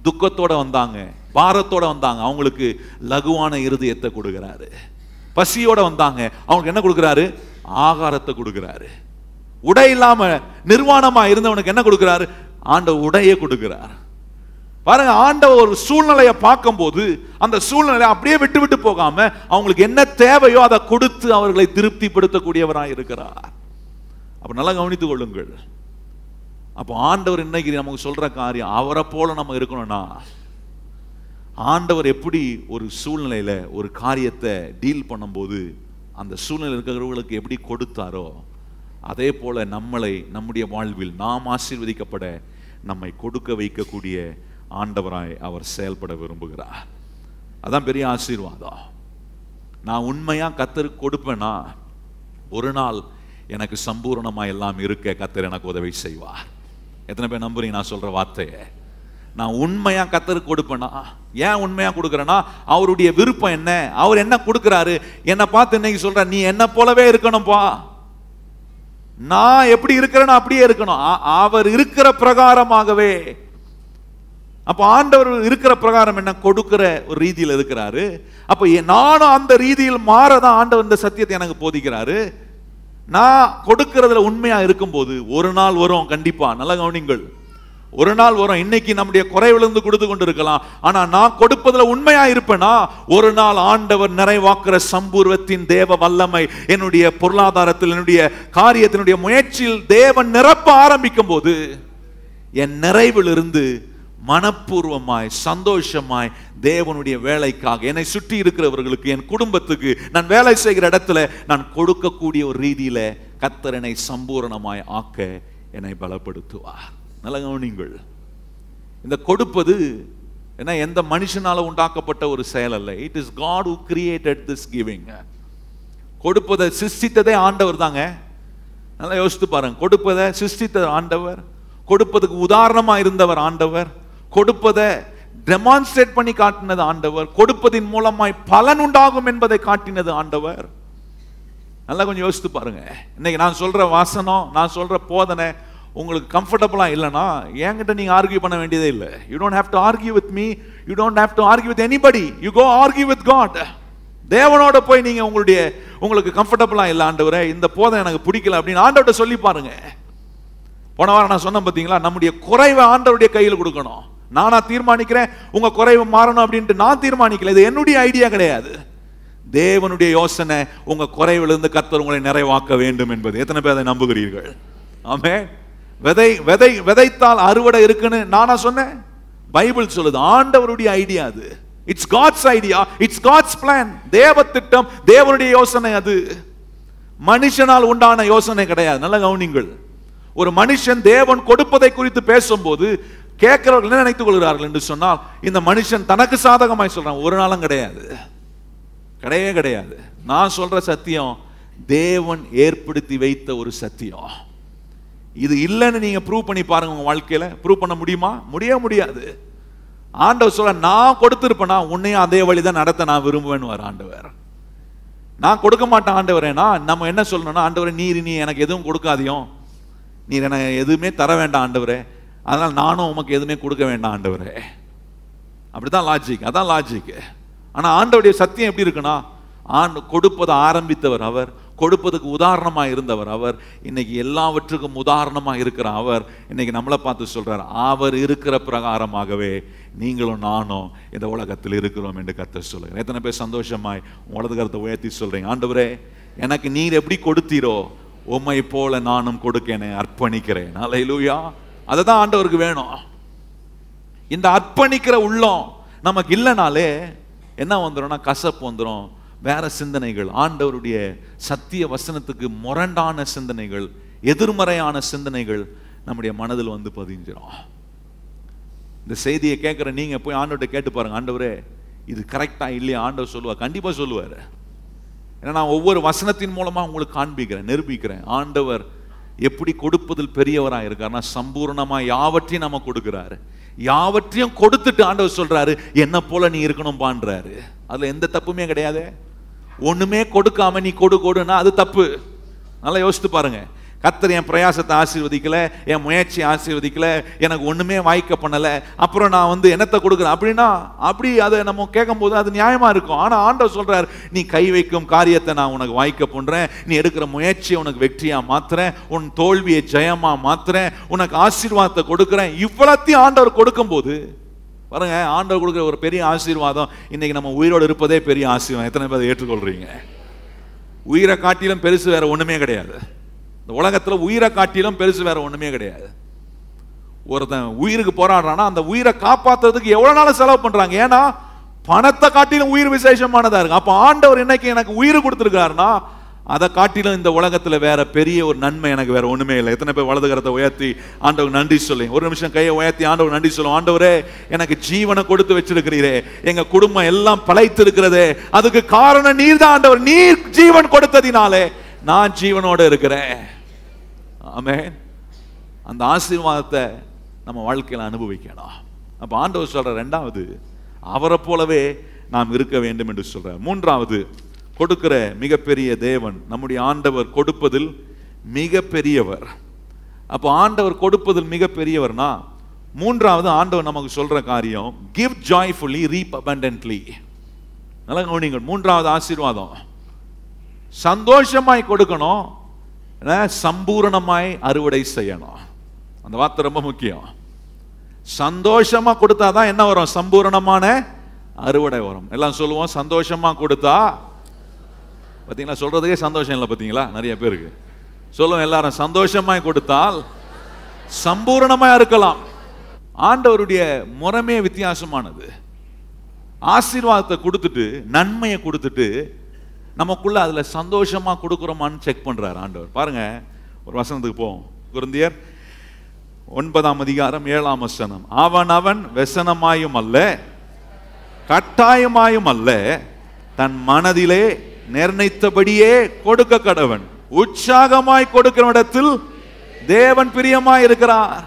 துக்கத்தோட வந்தாங்க, பாரத்தோட வந்தாங்க, அவங்களுக்கு லகுவான இருதயத்தை கொடுக்கிறாரு. பசியோட வந்தாங்க, அவங்களுக்கு என்ன கொடுக்கிறாரு? ஆகாரத்தை கொடுக்கிறாரு. உடை இல்லாம நிர்வாணமா இருந்தவனுக்கு என்ன கொடுக்கிறாரு? ஆண்டவர் உடையை கொடுக்கிறார். பாருங்க, ஆண்டவர் ஒரு சூழ்நிலையை பார்க்கும் போது அந்த சூழ்நிலையை அப்படியே விட்டு விட்டு போகாம அவங்களுக்கு என்ன தேவையோ அதை கொடுத்து அவர்களை திருப்திப்படுத்தக்கூடியவராக இருக்கிறார். அப்ப நல்லா கவனித்துக் கொள்ளுங்கள். அப்போ ஆண்டவர் இன்னைக்கு நமக்கு சொல்ற காரியம், அவரை போல நம்ம இருக்கணும்னா ஆண்டவர் எப்படி ஒரு சூழ்நிலையில ஒரு காரியத்தை டீல் பண்ணும்போது அந்த சூழ்நிலை இருக்கிறவர்களுக்கு எப்படி கொடுத்தாரோ அதே போல நம்முடைய வாழ்வில் நாம் ஆசீர்வதிக்கப்பட நம்மை கொடுக்க வைக்கக்கூடிய ஆண்டவராய் அவர் செயல்பட விரும்புகிறார். அதான் பெரிய ஆசீர்வாதம். நான் உண்மையா கர்த்தருக்கு கொடுப்பேனா ஒரு நாள் எனக்கு சம்பூரணமா எல்லாம் இருக்க கர்த்தர் எனக்கு உதவி செய்வார். எத்தனை பேர் நம்புறீங்க நான் சொல்ற வார்த்தையை? நான் உண்மையா கர்த்தருக்கு கொடுப்பேனா? ஏன் உண்மையா கொடுக்கிறேன்னா அவருடைய விருப்பம் என்ன, அவர் என்ன கொடுக்கிறாரு. என்னை பார்த்து இன்னைக்கு சொல்ற, நீ என்ன போலவே இருக்கணும்பா, நான் எப்படி இருக்கிறேன்னு அப்படியே இருக்கணும். அவர் இருக்கிற பிரகாரமாகவே. அப்ப ஆண்டவர் இருக்கிற பிரகாரம் என்ன கொடுக்கிற ஒரு ரீதியில் இருக்கிறாரு. அப்ப நானும் அந்த ரீதியில் மாறதான் ஆண்டவர் இந்த சத்தியத்தை எனக்கு போதிக்கிறாரு. நான் கொடுக்கிறதுல உண்மையா இருக்கும் போது ஒரு நாள் வரும், கண்டிப்பா. நல்லா கவனிங்கள், ஒரு நாள் வரும். இன்னைக்கு நம்முடைய குறைவிலிருந்து கொடுத்து கொண்டு இருக்கலாம், ஆனா நான் கொடுப்பதுல உண்மையா இருப்பேனா ஒரு நாள் ஆண்டவர் நிறைவாக்குற சம்பூர்வத்தின் தேவ வல்லமை என்னுடைய பொருளாதாரத்தில், என்னுடைய காரியத்தினுடைய முயற்சியில் தேவன் நிரப்ப ஆரம்பிக்கும் போது என் நிறைவிலிருந்து மனப்பூர்வமாய் சந்தோஷமாய் தேவனுடைய வேலைக்காக என்னை சுற்றி இருக்கிறவர்களுக்கு, என் குடும்பத்துக்கு, நான் வேலை செய்கிற இடத்துல நான் கொடுக்கக்கூடிய ஒரு ரீதியில கர்த்தர் என்னை சம்பூரணமாய் ஆக்க என்னை பலப்படுத்துவார். நல்ல கவனிங்கள், இந்த கொடுப்பது ஏன்னா எந்த மனுஷனால உண்டாக்கப்பட்ட ஒரு செயல் அல்ல. It is God who created this giving. கொடுப்பதை சிருஷ்டித்ததே ஆண்டவர் தாங்க. நல்லா யோசித்து பாருங்க, கொடுப்பதை சிருஷ்டித்த ஆண்டவர், கொடுப்பதுக்கு உதாரணமா இருந்தவர் ஆண்டவர், கொடுப்பதை டெமான்ஸ்ட்ரேட் பண்ணி காட்டினது ஆண்டவர், கொடுப்பதின் மூலமாய் பலன் உண்டாகும் என்பதை காட்டினது ஆண்டவர். நல்லா கொஞ்சம் யோசித்து பாருங்க. இன்னைக்கு நான் சொல்ற வாசனம், நான் சொல்ற போதனை உங்களுக்கு கம்ஃபர்டபுளா இல்லைன்னா என்கிட்ட நீங்க ஆர்கியூ பண்ண வேண்டியதே இல்லை. You don't have to argue with me, you don't have to argue with anybody, you go argue with God. தேவனோட போய் நீங்க உங்களுக்கு கம்ஃபர்டபுளா இல்லை ஆண்டவரே, இந்த போதனை எனக்கு பிடிக்கல அப்படின்னு ஆண்டவர்கிட்ட சொல்லி பாருங்க. போன வாரம் நான் சொன்னேன் பார்த்தீங்களா, நம்முடைய குறைவை ஆண்டவருடைய கையில் கொடுக்கணும். நானா தீர்மானிக்கிறேன் உங்க குறைவு மாறணும் அப்படின்ட்டு நான் தீர்மானிக்கல, இது என்னுடைய ஐடியா கிடையாது. தேவனுடைய யோசனை உங்க குறைவிலிருந்து கர்த்தர் உங்களை நிறைவாக்க வேண்டும் என்பது. எத்தனை பேர் அதை நம்புகிறீர்கள்? ஆமென். விதைத்தால் அறுவடை இருக்குன்னு நானா சொன்னேன்? பைபிள் சொல்லுது, ஆண்டவருடைய ஐடியா அது. It's God's idea, it's God's plan. தேவ திட்டம், தேவனுடைய யோசனை அது. மனுஷனால் உண்டான யோசனை கிடையாது. நல்ல கவனிங்கள், ஒரு மனுஷன் தேவன் கொடுப்பதை குறித்து பேசும்போது கேட்கிறவர்கள் என்ன நினைத்துக் கொள்கிறார்கள் என்று சொன்னால், இந்த மனுஷன் தனக்கு சாதகமாய் சொல்றான். ஒரு நாளும் கிடையாது, கிடையவே கிடையாது. நான் சொல்ற சத்தியம் தேவன் ஏற்படுத்தி வைத்த ஒரு சத்தியம். இது இல்லைன்னு நீங்க ப்ரூவ் பண்ணி பாருங்க. உங்க வாழ்க்கையில ப்ரூவ் பண்ண முடியுமா? முடியாது. ஆண்டவர் சொல்ல, நான் கொடுத்திருப்பேனா உன்னையும் அதே வழிதான் நடத்த நான் விரும்புவேன்னு வர ஆண்டவர். நான் கொடுக்க மாட்டேன் ஆண்டவரேனா நம்ம என்ன சொல்லணும்னா, ஆண்டவரே நீ எனக்கு எதுவும் கொடுக்காதியோ, நீர் எனக்கு எதுவுமே தர வேண்டாம் ஆண்டவரே, அதனால் நானும் உமக்கு எதுவுமே கொடுக்க வேண்டாம் ஆண்டவரே. அப்படிதான் லாஜிக், அதான் லாஜிக். ஆனா ஆண்டவருடைய சத்தியம் எப்படி இருக்குன்னா, கொடுப்பதை ஆரம்பித்தவர் அவர், கொடுப்பதுக்கு உதாரணமா இருந்தவர் அவர், இன்னைக்கு எல்லாவற்றுக்கும் உதாரணமா இருக்கிற அவர் இன்னைக்கு நம்மளை பார்த்து சொல்றார், அவர் இருக்கிற பிரகாரமாகவே நீங்களும் நானும் இந்த உலகத்தில் இருக்கிறோம் என்று கர்த்தர் சொல்லுங்க. எத்தனை பேர் சந்தோஷமாய் உலக கருத்தை உயர்த்தி சொல்றீங்க, ஆண்டவரே எனக்கு நீர் எப்படி கொடுத்தீரோ உம்மை போல நானும் கொடுக்க அர்ப்பணிக்கிறேன். அல்லேலூயா. அதுதான் ஆண்டவருக்கு வேணும். இந்த அர்ப்பணிக்கிற உள்ளம் நமக்கு இல்லைனாலே என்ன வந்துடும்னா, கசப்பு வந்துடும், வேற சிந்தனைகள், ஆண்டவருடைய சத்திய வசனத்துக்கு முரண்டான சிந்தனைகள், எதிர்மறையான சிந்தனைகள் நம்முடைய மனதில் வந்து பதிஞ்சிடும். இந்த செய்தியை கேட்குற நீங்க போய் ஆண்டவர்கிட்ட கேட்டு பாருங்க, ஆண்டவரே இது கரெக்டா இல்லையா? ஆண்டவர் சொல்லுவார், கண்டிப்பா சொல்லுவார். ஏன்னா நான் ஒவ்வொரு வசனத்தின் மூலமா உங்களுக்கு காண்பிக்கிறேன், நிரூபிக்கிறேன் ஆண்டவர் எப்படி கொடுப்பதில் பெரியவராக இருக்காருன்னா, சம்பூர்ணமா யாவற்றையும் நம்ம கொடுக்கிறாரு. யாவற்றையும் கொடுத்துட்டு ஆண்டவர் சொல்றாரு, என்ன போல நீ இருக்கணும் பான்றாரு. அதுல எந்த தப்புமே கிடையாது. ஒண்ணுமே கொடுக்காம நீ கொடுன்னா அது தப்பு. நல்லா யோசித்து பாருங்க. கர்த்தர் என் பிரயாசத்தை ஆசீர்வதிக்கல, என் முயற்சியை ஆசீர்வதிக்கல, எனக்கு ஒண்ணுமே வாய்க்க பண்ணல, அப்புறம் நான் என்னத்தை கொடுக்குறேன் அப்படின்னா, அப்படி அதை நம்ம கேட்கும் போது அது நியாயமா இருக்கும். ஆனா ஆண்டவர் சொல்றாரு, நீ கை வைக்கும் காரியத்தை நான் உனக்கு வாய்க்க பண்றேன், நீ எடுக்கிற முயற்சியை உனக்கு வெற்றியா மாத்துறேன், உன் தோல்வியை ஜெயமா மாத்துறேன், உனக்கு ஆசீர்வாதத்தை கொடுக்குறேன். இவ்வளத்தையும் ஆண்டவர் கொடுக்கும் போது பாருங்க, ஆண்டவர் கொடுக்குற ஒரு பெரிய ஆசீர்வாதம். இன்னைக்கு நம்ம உயிரோடு இருப்பதே பெரிய ஆசீர்வாதம். எத்தனை பேர் ஏற்றுக்கொள்றீங்க? உயிரை காட்டிலும் பெருசு வேற ஒண்ணுமே கிடையாது. இந்த உலகத்துல உயிரை காட்டிலும் பெருசு வேற ஒண்ணுமே கிடையாது. ஒருத்தன் உயிருக்கு போராடுறான்னா அந்த உயிரை காப்பாத்துறதுக்கு எவ்வளவு நாள் செலவு பண்றாங்க. ஏன்னா பணத்தை காட்டிலும் உயிர் விசேஷமானதா இருக்கு. அப்ப ஆண்டவர் இன்னைக்கு எனக்கு உயிர் கொடுத்திருக்காருன்னா அதை காட்டிலும் இந்த உலகத்துல வேற பெரிய ஒரு நன்மை எனக்கு வேற ஒண்ணுமே இல்லை. எத்தனை பேர் வலது கரத்தை உயர்த்தி ஆண்டவர் நன்றி சொல்லி, ஒரு நிமிஷம் கையை உயர்த்தி ஆண்டவர் நன்றி சொல்லும். ஆண்டவரே எனக்கு ஜீவனை கொடுத்து வச்சிருக்கிறீரே, எங்க குடும்பம் எல்லாம் பழைத்து இருக்கிறதே, அதுக்கு காரணம் நீர் தான் ஆண்டவர். நீர் ஜீவன் கொடுத்ததினாலே நான் ஜீவனோட இருக்கிறேன். ஆமென். அந்த ஆசீர்வாதத்தை நம்ம வாழ்க்கையில அனுபவிக்கணும். அப்ப ஆண்டவர் சொல்ற இரண்டாவது, அவரை போலவே நாம் இருக்க வேண்டும் என்று சொல்ற. மூன்றாவது, கொடுக்கிற மிகப்பெரிய தேவன் நம்முடைய ஆண்டவர் கொடுப்பதில் மிக பெரியவர். அப்போ ஆண்டவர் கொடுப்பதில் மிக பெரியவர்னா, மூன்றாவது ஆண்டவர் நமக்கு சொல்ற காரியம், give joyfully, reap abundantly. நல்லா கவனிங்க. மூன்றாவது ஆசீர்வாதம், சந்தோஷமாய் கொடுக்கணும், சம்பூரணமாய் அறுவடை செய்யணும். அந்த வார்த்தை ரொம்ப முக்கியம். சந்தோஷமா கொடுத்தாதான் என்ன வரும்? சம்பூரணமான அறுவடை வரும். எல்லாம் சொல்லுவோம், சந்தோஷமா கொடுத்தா, பார்த்தீங்களா, சொல்றதுக்கே சந்தோஷம் இல்லை பார்த்தீங்களா நிறைய பேருக்கு. சொல்லுவோம் எல்லாரும், சந்தோஷமாய் கொடுத்தால் சம்பூரணமாய் இருக்கலாம். ஆண்டவருடைய முறைமே வித்தியாசமானது. ஆசீர்வாதத்தை கொடுத்துட்டு, நன்மையை கொடுத்துட்டு, நமக்குள்ள அதுல சந்தோஷமா கொடுக்கிறோமான்னு செக் பண்றாரு ஆண்டவர். பாருங்க, ஒரு வசனத்துக்கு போவோம். கொரிந்தியர் 9:7 அவன் வெசனமாயும் அல்ல கட்டாயமாயும் அல்ல, தன் மனதிலே நிர்ணயித்தபடியே கொடுக்க கடவன். உற்சாகமாய் கொடுக்கிற இடத்தில் தேவன் பிரியமாய் இருக்கிறார்.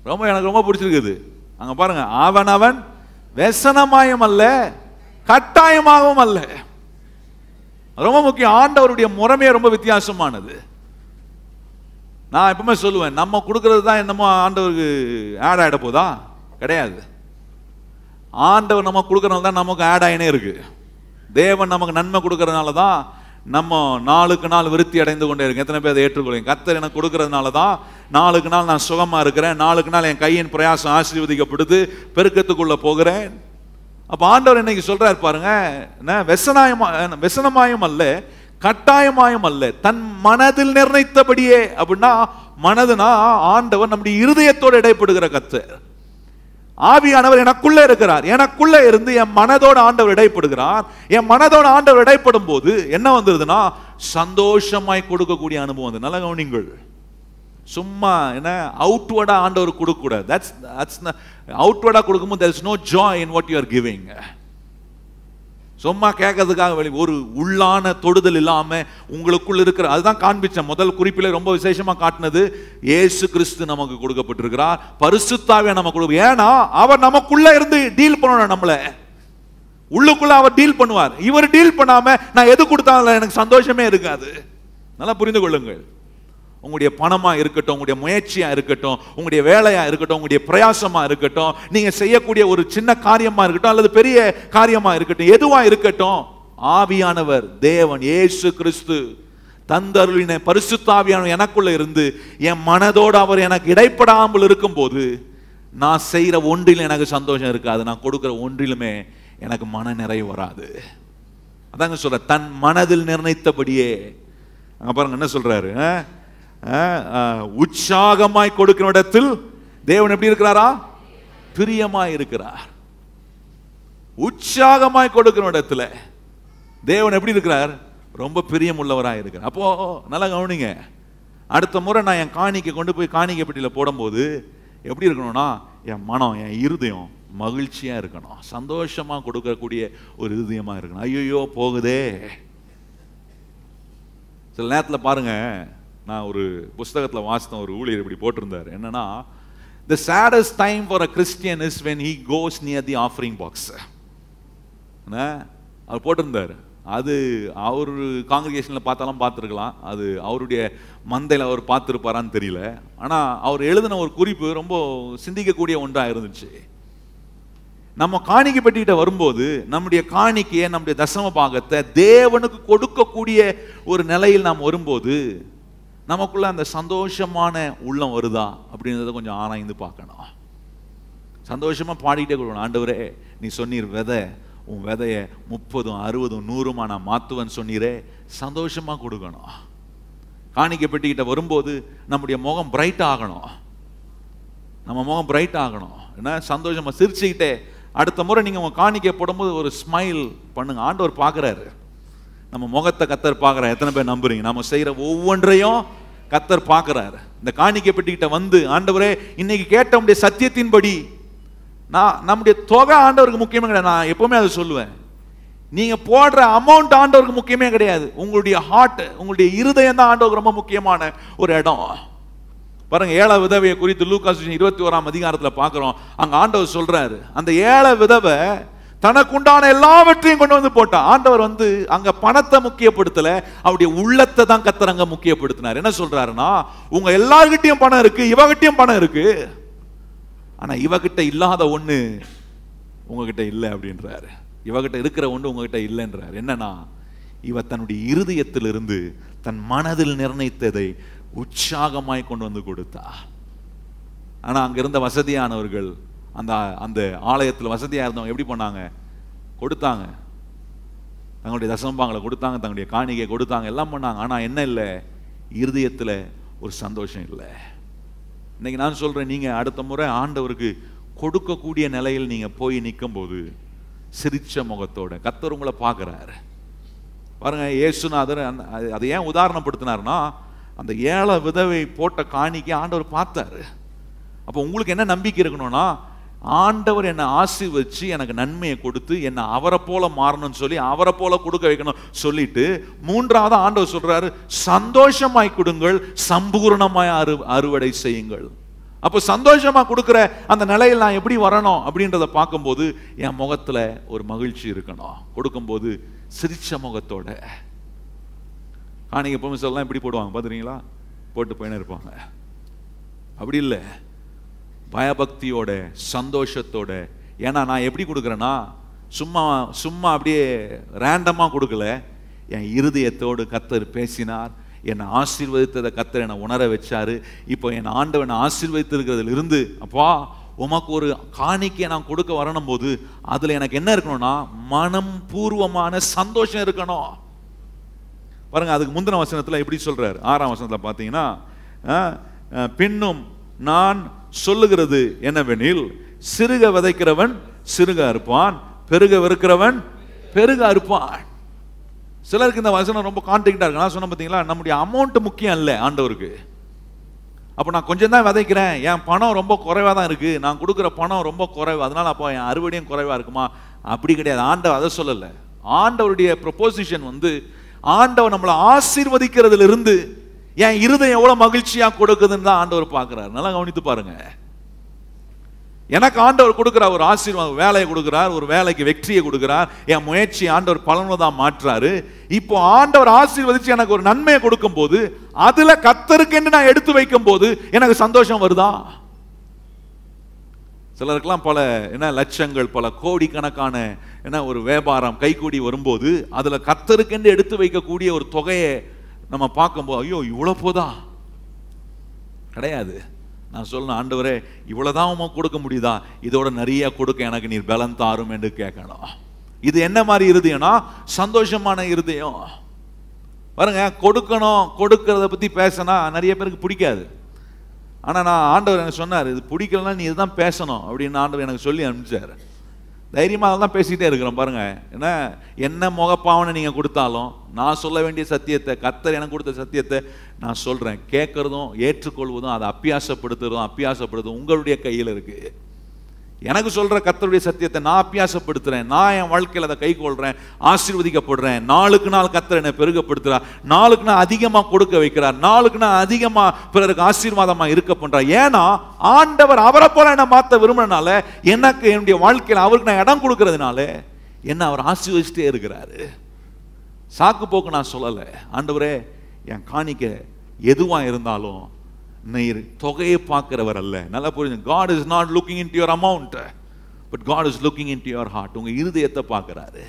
எனக்கு ரொம்ப பிடிச்சிருக்குது. அங்க பாருங்க, அவன் வெசனமாயும் அல்ல கட்டாயமாகவும் அல்ல. ரொம்ப முக்கியம். ஆண்டவருடைய முறைமையே ரொம்ப வித்தியாசமானது. நான் எப்பவுமே சொல்லுவேன், நம்ம கொடுக்கறது தான் என்னமோ ஆண்டவருக்கு ஆட் ஆகிட போதா? கிடையாது. ஆண்டவர் நம்ம கொடுக்கறதுனால தான் நமக்கு ஆட் ஆகினே இருக்கு. தேவன் நமக்கு நன்மை கொடுக்கறதுனால தான் நம்ம நாளுக்கு நாள் விருத்தி அடைந்து கொண்டே இருக்கு. எத்தனை பேர் அதை ஏற்றுக்கொள்ளுங்க? கர்த்தர் எனக்கு கொடுக்கறதுனால தான் நாளுக்கு நாள் நான் சுகமா இருக்கிறேன், நாளுக்கு நாள் என் கையின் பிரயாசம் ஆசீர்வதிக்கப்படுது, பெருக்கத்துக்குள்ள போகிறேன். அப்ப ஆண்டவர் இன்னைக்கு சொல்றாரு பாருங்க, வெசனமாயும் அல்ல கட்டாயமாயும் அல்ல, தன் மனதில் நிர்ணயித்தபடியே. அப்படின்னா மனதுனா ஆண்டவர் நம்முடைய இருதயத்தோடு இடைப்படுகிற கர்த்தர். ஆவியானவர் எனக்குள்ள இருக்கிறார். எனக்குள்ள இருந்து என் மனதோடு ஆண்டவர் இடைப்படுகிறார். என் மனதோடு ஆண்டவர் இடைப்படும் போது என்ன வந்துருதுன்னா, சந்தோஷமாய் கொடுக்கக்கூடிய அனுபவம் வந்து. நல்ல கவனிங்கள். சும்மா என்ன அவுட்வர்டா ஆண்டவர் கொடுக்க கூடாது. தட்ஸ் அவுட்வர்டா கொடுக்கும்போது there is no joy in what you are giving. சும்மா கேட்கறதுக்காக வெளி ஒரு உள்ளான தொடுதல் இல்லாம உங்களுக்குள்ள இருக்கிற, அதுதான் காண்பிச்ச முதல் குறிப்பிலே ரொம்ப விசேஷமா காட்டினது. இயேசு கிறிஸ்து நமக்கு கொடுக்கப்பட்டிருக்கிறார், பரிசுத்தாவியா நமக்கு கொடுக்க. ஏன்னா அவர் நமக்குள்ள இருந்து டீல் பண்ணணும். நம்மள உள்ளுக்குள்ள அவர் டீல் பண்ணுவார். இவர் டீல் பண்ணாம நான் எது கொடுத்தாலும் எனக்கு சந்தோஷமே இருக்காது. நல்லா புரிந்து கொள்ளுங்கள். உங்களுடைய பணமா இருக்கட்டும், உங்களுடைய முயற்சியா இருக்கட்டும், உங்களுடைய வேலையா இருக்கட்டும், உங்களுடைய பிரயாசமா இருக்கட்டும், நீங்க செய்யக்கூடிய ஒரு சின்ன காரியமா இருக்கட்டும் அல்லது பெரிய காரியமா இருக்கட்டும், எதுவா இருக்கட்டும், ஆவியானவர் தேவன் இயேசு கிறிஸ்து தந்தருளின பரிசுத்தாவியானவர் எனக்குள்ள இருந்து என் மனதோடு அவர் எனக்கு இடைப்படாமல் இருக்கும் போது நான் செய்யற ஒன்றிலும் எனக்கு சந்தோஷம் இருக்காது. நான் கொடுக்கிற ஒன்றிலுமே எனக்கு மன நிறைவு வராது. அதாங்க சொல்ற, தன் மனதில் நிர்ணயித்தபடியே. அங்க பாருங்க என்ன சொல்றாரு, உற்சாகமாய் கொடுக்கிற இடத்தில் தேவன் எப்படி இருக்கிறாரா? பிரியமாய் இருக்கிறார். உற்சாகமாய் கொடுக்கிற இடத்துல தேவன் எப்படி இருக்கிறார்? ரொம்ப பிரியம் உள்ளவராய் இருக்கிறார். அப்போ நல்லா கவனிங்க. அடுத்த முறை நான் என் காணிக்கை கொண்டு போய் காணிக்கை பெட்டியில போடும்போது எப்படி இருக்கணும்னா, என் மனம், என் இருதயம் மகிழ்ச்சியா இருக்கணும், சந்தோஷமா கொடுக்கக்கூடிய ஒரு இருதயமா இருக்கணும். ஐயோ போகுதே. சில நேரத்தில் பாருங்க, நான் ஒரு புஸ்தகத்தில் வாசித்த ஒரு ஊழியர் இப்படி போட்டிருந்தார். என்னன்னா, the saddest time for a Christian is when he goes near the offering box. அவர் போட்டிருந்தார். அது அவர் காங்கிரிகேஷனில் பார்த்தாலும் பார்த்துருக்கலாம், அது அவருடைய மந்தையில் அவர் பார்த்துருப்பாரான்னு தெரியல. ஆனால் அவர் எழுதின ஒரு குறிப்பு ரொம்ப சிந்திக்கக்கூடிய ஒன்றாக இருந்துச்சு. நம்ம காணிக்கை பெட்டிகிட்ட வரும்போது நம்முடைய காணிக்கையை, நம்முடைய தசம பாகத்தை தேவனுக்கு கொடுக்கக்கூடிய ஒரு நிலையில் நாம் வரும்போது நமக்குள்ள அந்த சந்தோஷமான உள்ளம் வருதா அப்படின்றத கொஞ்சம் ஆராய்ந்து பார்க்கணும். சந்தோஷமா பாடிக்கிட்டே கொடுக்கணும். ஆண்டவரே, நீ சொன்னீர் விதை, உன் விதைய 30, 60, 100 நான் மாத்துவன்னு சொன்னீரே. சந்தோஷமா கொடுக்கணும். காணிக்கை பெட்டிக்கிட்ட வரும்போது நம்முடைய முகம் பிரைட் ஆகணும். நம்ம முகம் பிரைட் ஆகணும். என்ன சந்தோஷமா சிரிச்சுக்கிட்டே அடுத்த முறை நீங்க உங்க காணிக்கை போடும்போது ஒரு ஸ்மைல் பண்ணுங்க. ஆண்டவர் பார்க்கிறாரு, நம்ம முகத்தை கர்த்தர் பார்க்கிறார். எத்தனை பேர் நம்புறீங்க? நம்ம செய்யற ஒவ்வொன்றையும் கர்த்தர் பார்க்கிறாரு. இந்த காணிக்கை பெட்டிக்கிட்ட வந்து, ஆண்டவரே இன்னைக்கு கேட்ட உடைய சத்தியத்தின்படி நம்முடைய தொகை ஆண்டவருக்கு முக்கியமே கிடையாது. நான் எப்பவுமே அதை சொல்லுவேன், நீங்க போடுற அமௌண்ட் ஆண்டவருக்கு முக்கியமே கிடையாது. உங்களுடைய ஹார்ட், உங்களுடைய இருதயம் தான் ஆண்டவருக்கு ரொம்ப முக்கியமான ஒரு இடம். பாருங்க, ஏழை விதவையை குறித்து லூக்கா 21 பார்க்கிறோம். அங்க ஆண்டவர் சொல்றாரு, அந்த ஏழை விதவை தனக்கு உண்டான எல்லாவற்றையும் கொண்டு வந்து போட்டான். ஆண்டவர் வந்து அங்க பணத்தை முக்கியப்படுத்தல, அவருடைய உள்ளத்தை தான் கர்த்தர் அங்க முக்கியப்படுத்தினார். என்ன சொல்றாருன்னா, உங்க எல்லார்கிட்டையும் பணம் இருக்கு, இவகிட்டையும் பணம் இருக்கு, ஆனா இவகிட்ட இல்லாத ஒண்ணு உங்ககிட்ட இல்லை அப்படின்றாரு. இவகிட்ட இருக்கிற ஒன்று உங்ககிட்ட இல்லைன்றார். என்னன்னா, இவ தன்னுடைய இருதயத்திலிருந்து தன் மனதில் நிர்ணயித்ததை உற்சாகமாய் கொண்டு வந்து கொடுத்தா. ஆனா அங்க இருந்த வசதியானவர்கள், அந்த அந்த ஆலயத்தில் வசதியா இருந்தவங்க எப்படி பண்ணாங்க? கொடுத்தாங்க, தங்களுடைய தசமபாகங்களை கொடுத்தாங்க, தங்களுடைய காணிக்கை கொடுத்தாங்க, எல்லாம் பண்ணாங்க. ஆனா என்ன இல்லை? இருதயத்தில் ஒரு சந்தோஷம் இல்லை. இன்னைக்கு நான் சொல்றேன், நீங்க அடுத்த முறை ஆண்டவருக்கு கொடுக்கக்கூடிய நிலையில் நீங்க போய் நிற்கும் போது சிரிச்ச முகத்தோட கர்த்தர் உங்களை பார்க்கிறாரு. பாருங்க, இயேசுநாதர் அதை ஏன் உதாரணப்படுத்தினார்னா, அந்த ஏழை விதவை போட்ட காணிக்கை ஆண்டவர் பார்த்தாரு. அப்போ உங்களுக்கு என்ன நம்பிக்கை இருக்கணும்னா, ஆண்டவர் என்னை ஆசீர்வதிச்சு எனக்கு நன்மையை கொடுத்து என்னை அவரை போல மாறணும்னு சொல்லி அவரை போல கொடுக்க வைக்கணும் சொல்லிட்டு, மூன்றாவது ஆண்டவர் சொல்றாரு, சந்தோஷமாய் கொடுங்கள், சம்பூர்ணமாய் அறுவடை செய்யுங்கள். அப்போ சந்தோஷமா கொடுக்கிற அந்த நிலையில் நான் எப்படி வரணும் அப்படின்றத பார்க்கும்போது என் முகத்துல ஒரு மகிழ்ச்சி இருக்கணும். கொடுக்கும்போது சிரிச்ச முகத்தோட. காணிக்கை பொம்மை எல்லாம் எப்படி போடுவாங்க பார்த்துறீங்களா? போட்டு போயின்னு இருப்பாங்க. அப்படி இல்லை, பயபக்தியோட சந்தோஷத்தோட. ஏன்னா நான் எப்படி கொடுக்குறேன்னா, சும்மா சும்மா அப்படியே ரேண்டமா கொடுக்கல. என் இருதயத்தோடு கர்த்தர் பேசினார், என்னை ஆசீர்வதித்ததை கர்த்தர் என்னை உணர வச்சாரு. இப்போ என் ஆண்டவன் ஆசீர்வதித்திருக்கிறதுல இருந்து, அப்பா உமக்கு ஒரு காணிக்கை நான் கொடுக்க வரணும் போது அதுல எனக்கு என்ன இருக்கணும்னா, மனம் பூர்வமான சந்தோஷம் இருக்கணும். பாருங்க, அதுக்கு முந்தின வசனத்துல எப்படி சொல்றாரு? 6ஆம் வசனத்துல பாத்தீங்கன்னா, பின்னும் நான் சொல்லுகிறது என்னவெனில், சிறுக விதைக்கிறவன் சிறுக அறுப்பான், பெருக விற்கிறவன் பெருக அறுப்பான். சிலருக்கு இந்த வசனம் ரொம்ப கான்டெக்டா இருக்கு. நான் சொன்ன பார்த்தீங்களா, நம்முடைய அமௌண்ட் முக்கியம் இல்லை ஆண்டவருக்கு. அப்போ நான் கொஞ்சம் தான் விதைக்கிறேன், என் பணம் ரொம்ப குறைவாக தான் இருக்கு, நான் கொடுக்குற பணம் ரொம்ப குறைவு, அதனால அப்போ என் அறுவடையும் குறைவா இருக்குமா? அப்படி கிடையாது. ஆண்டவர் அதை சொல்லலை. ஆண்டவருடைய ப்ரொபோசிஷன் ஆண்டவர் நம்மளை ஆசீர்வதிக்கிறதுல இருந்து என் இருதயம் எவ்வளவு மகிழ்ச்சியா கொடுக்குதுன்னு தான் ஆண்டவர் பார்க்கிறார். நல்லா கவனித்து பாருங்க. எனக்கு ஆண்டவர் கொடுக்கிற ஒரு ஆசீர்வாதம், வேலையை கொடுக்கிறார், ஒரு வேலைக்கு வெற்றியை கொடுக்கிறார், என் முயற்சி ஆண்டவர் பலனுள்ளதா மாற்றாரு. இப்போ ஆண்டவர் ஆசீர்வதிச்சு எனக்கு ஒரு நன்மையை கொடுக்கும் போது அதுல கர்த்தருக்கு என்று நான் எடுத்து வைக்கும் போது எனக்கு சந்தோஷம் வருதா? சிலருக்கெல்லாம் பல லட்சங்கள், பல கோடிக்கணக்கான ஒரு வியாபாரம் கைகூடி வரும்போது அதுல கர்த்தருக்கு என்று எடுத்து வைக்கக்கூடிய ஒரு தொகையை நம்ம பார்க்கும்போது, ஐயோ இவ்வளவு போதா? கிடையாது. நான் சொல்லணும், ஆண்டவரே இவ்வளவுதான் உமக்கு கொடுக்க முடியுதா? இதோட நிறைய கொடுக்க எனக்கு நீர் பலன் தாரும் என்று கேட்கணும். இது என்ன மாதிரி இருதயம்னா, சந்தோஷமான இருதயம். பாருங்க, கொடுக்கணும், கொடுக்கறத பத்தி பேசினா நிறைய பேருக்கு பிடிக்காது. ஆனா நான் ஆண்டவர் எனக்கு சொன்னார், இது பிடிக்கலன்னா நீ இதுதான் பேசணும் அப்படின்னு ஆண்டவர் எனக்கு சொல்லி அனுப்பிச்சாரு. தைரியமாக தான் பேசிக்கிட்டே இருக்கிறோம். பாருங்க, என்ன முகப்பாவனை நீங்க கொடுத்தாலும் நான் சொல்ல வேண்டிய சத்தியத்தை, கர்த்தர் எனக்கு கொடுத்த சத்தியத்தை நான் சொல்றேன். கேட்கறதும் ஏற்றுக்கொள்வதும் அதை அப்பியாசப்படுத்துறதும் உங்களுடைய கையில் இருக்கு. எனக்கு சொல்ற கர்த்தருடைய சத்தியத்தை நான் அப்பியாசப்படுத்துறேன், நான் என் வாழ்க்கையில் அதை கை கொள்றேன், ஆசீர்வதிக்கப்படுறேன். நாளுக்கு நாள் கர்த்தர் என்னை பெருகப்படுத்துறார், நாளுக்கு நாள் அதிகமா கொடுக்க வைக்கிறார், நாளுக்கு நாள் அதிகமா பிறருக்கு ஆசீர்வாதமா இருக்க பண்றார். ஏன்னா ஆண்டவர் அவரை போல என்ன மாற்ற விரும்பினால, எனக்கு என்னுடைய வாழ்க்கையில் அவருக்கு நான் இடம் கொடுக்கறதுனால என்ன அவர் ஆசீர்வதிச்சுட்டே இருக்கிறாரு. சாக்கு போக்கு நான் சொல்லலை. ஆண்டவரே என் காணிக்க எதுவா இருந்தாலும் நீர் தொகையை பார்க்கிறவர் அல்ல. நல்லா புரிஞ்சு. God is not looking into your amount, but God is looking into your heart. உங்க இருதயத்தை பார்க்கிறாரு.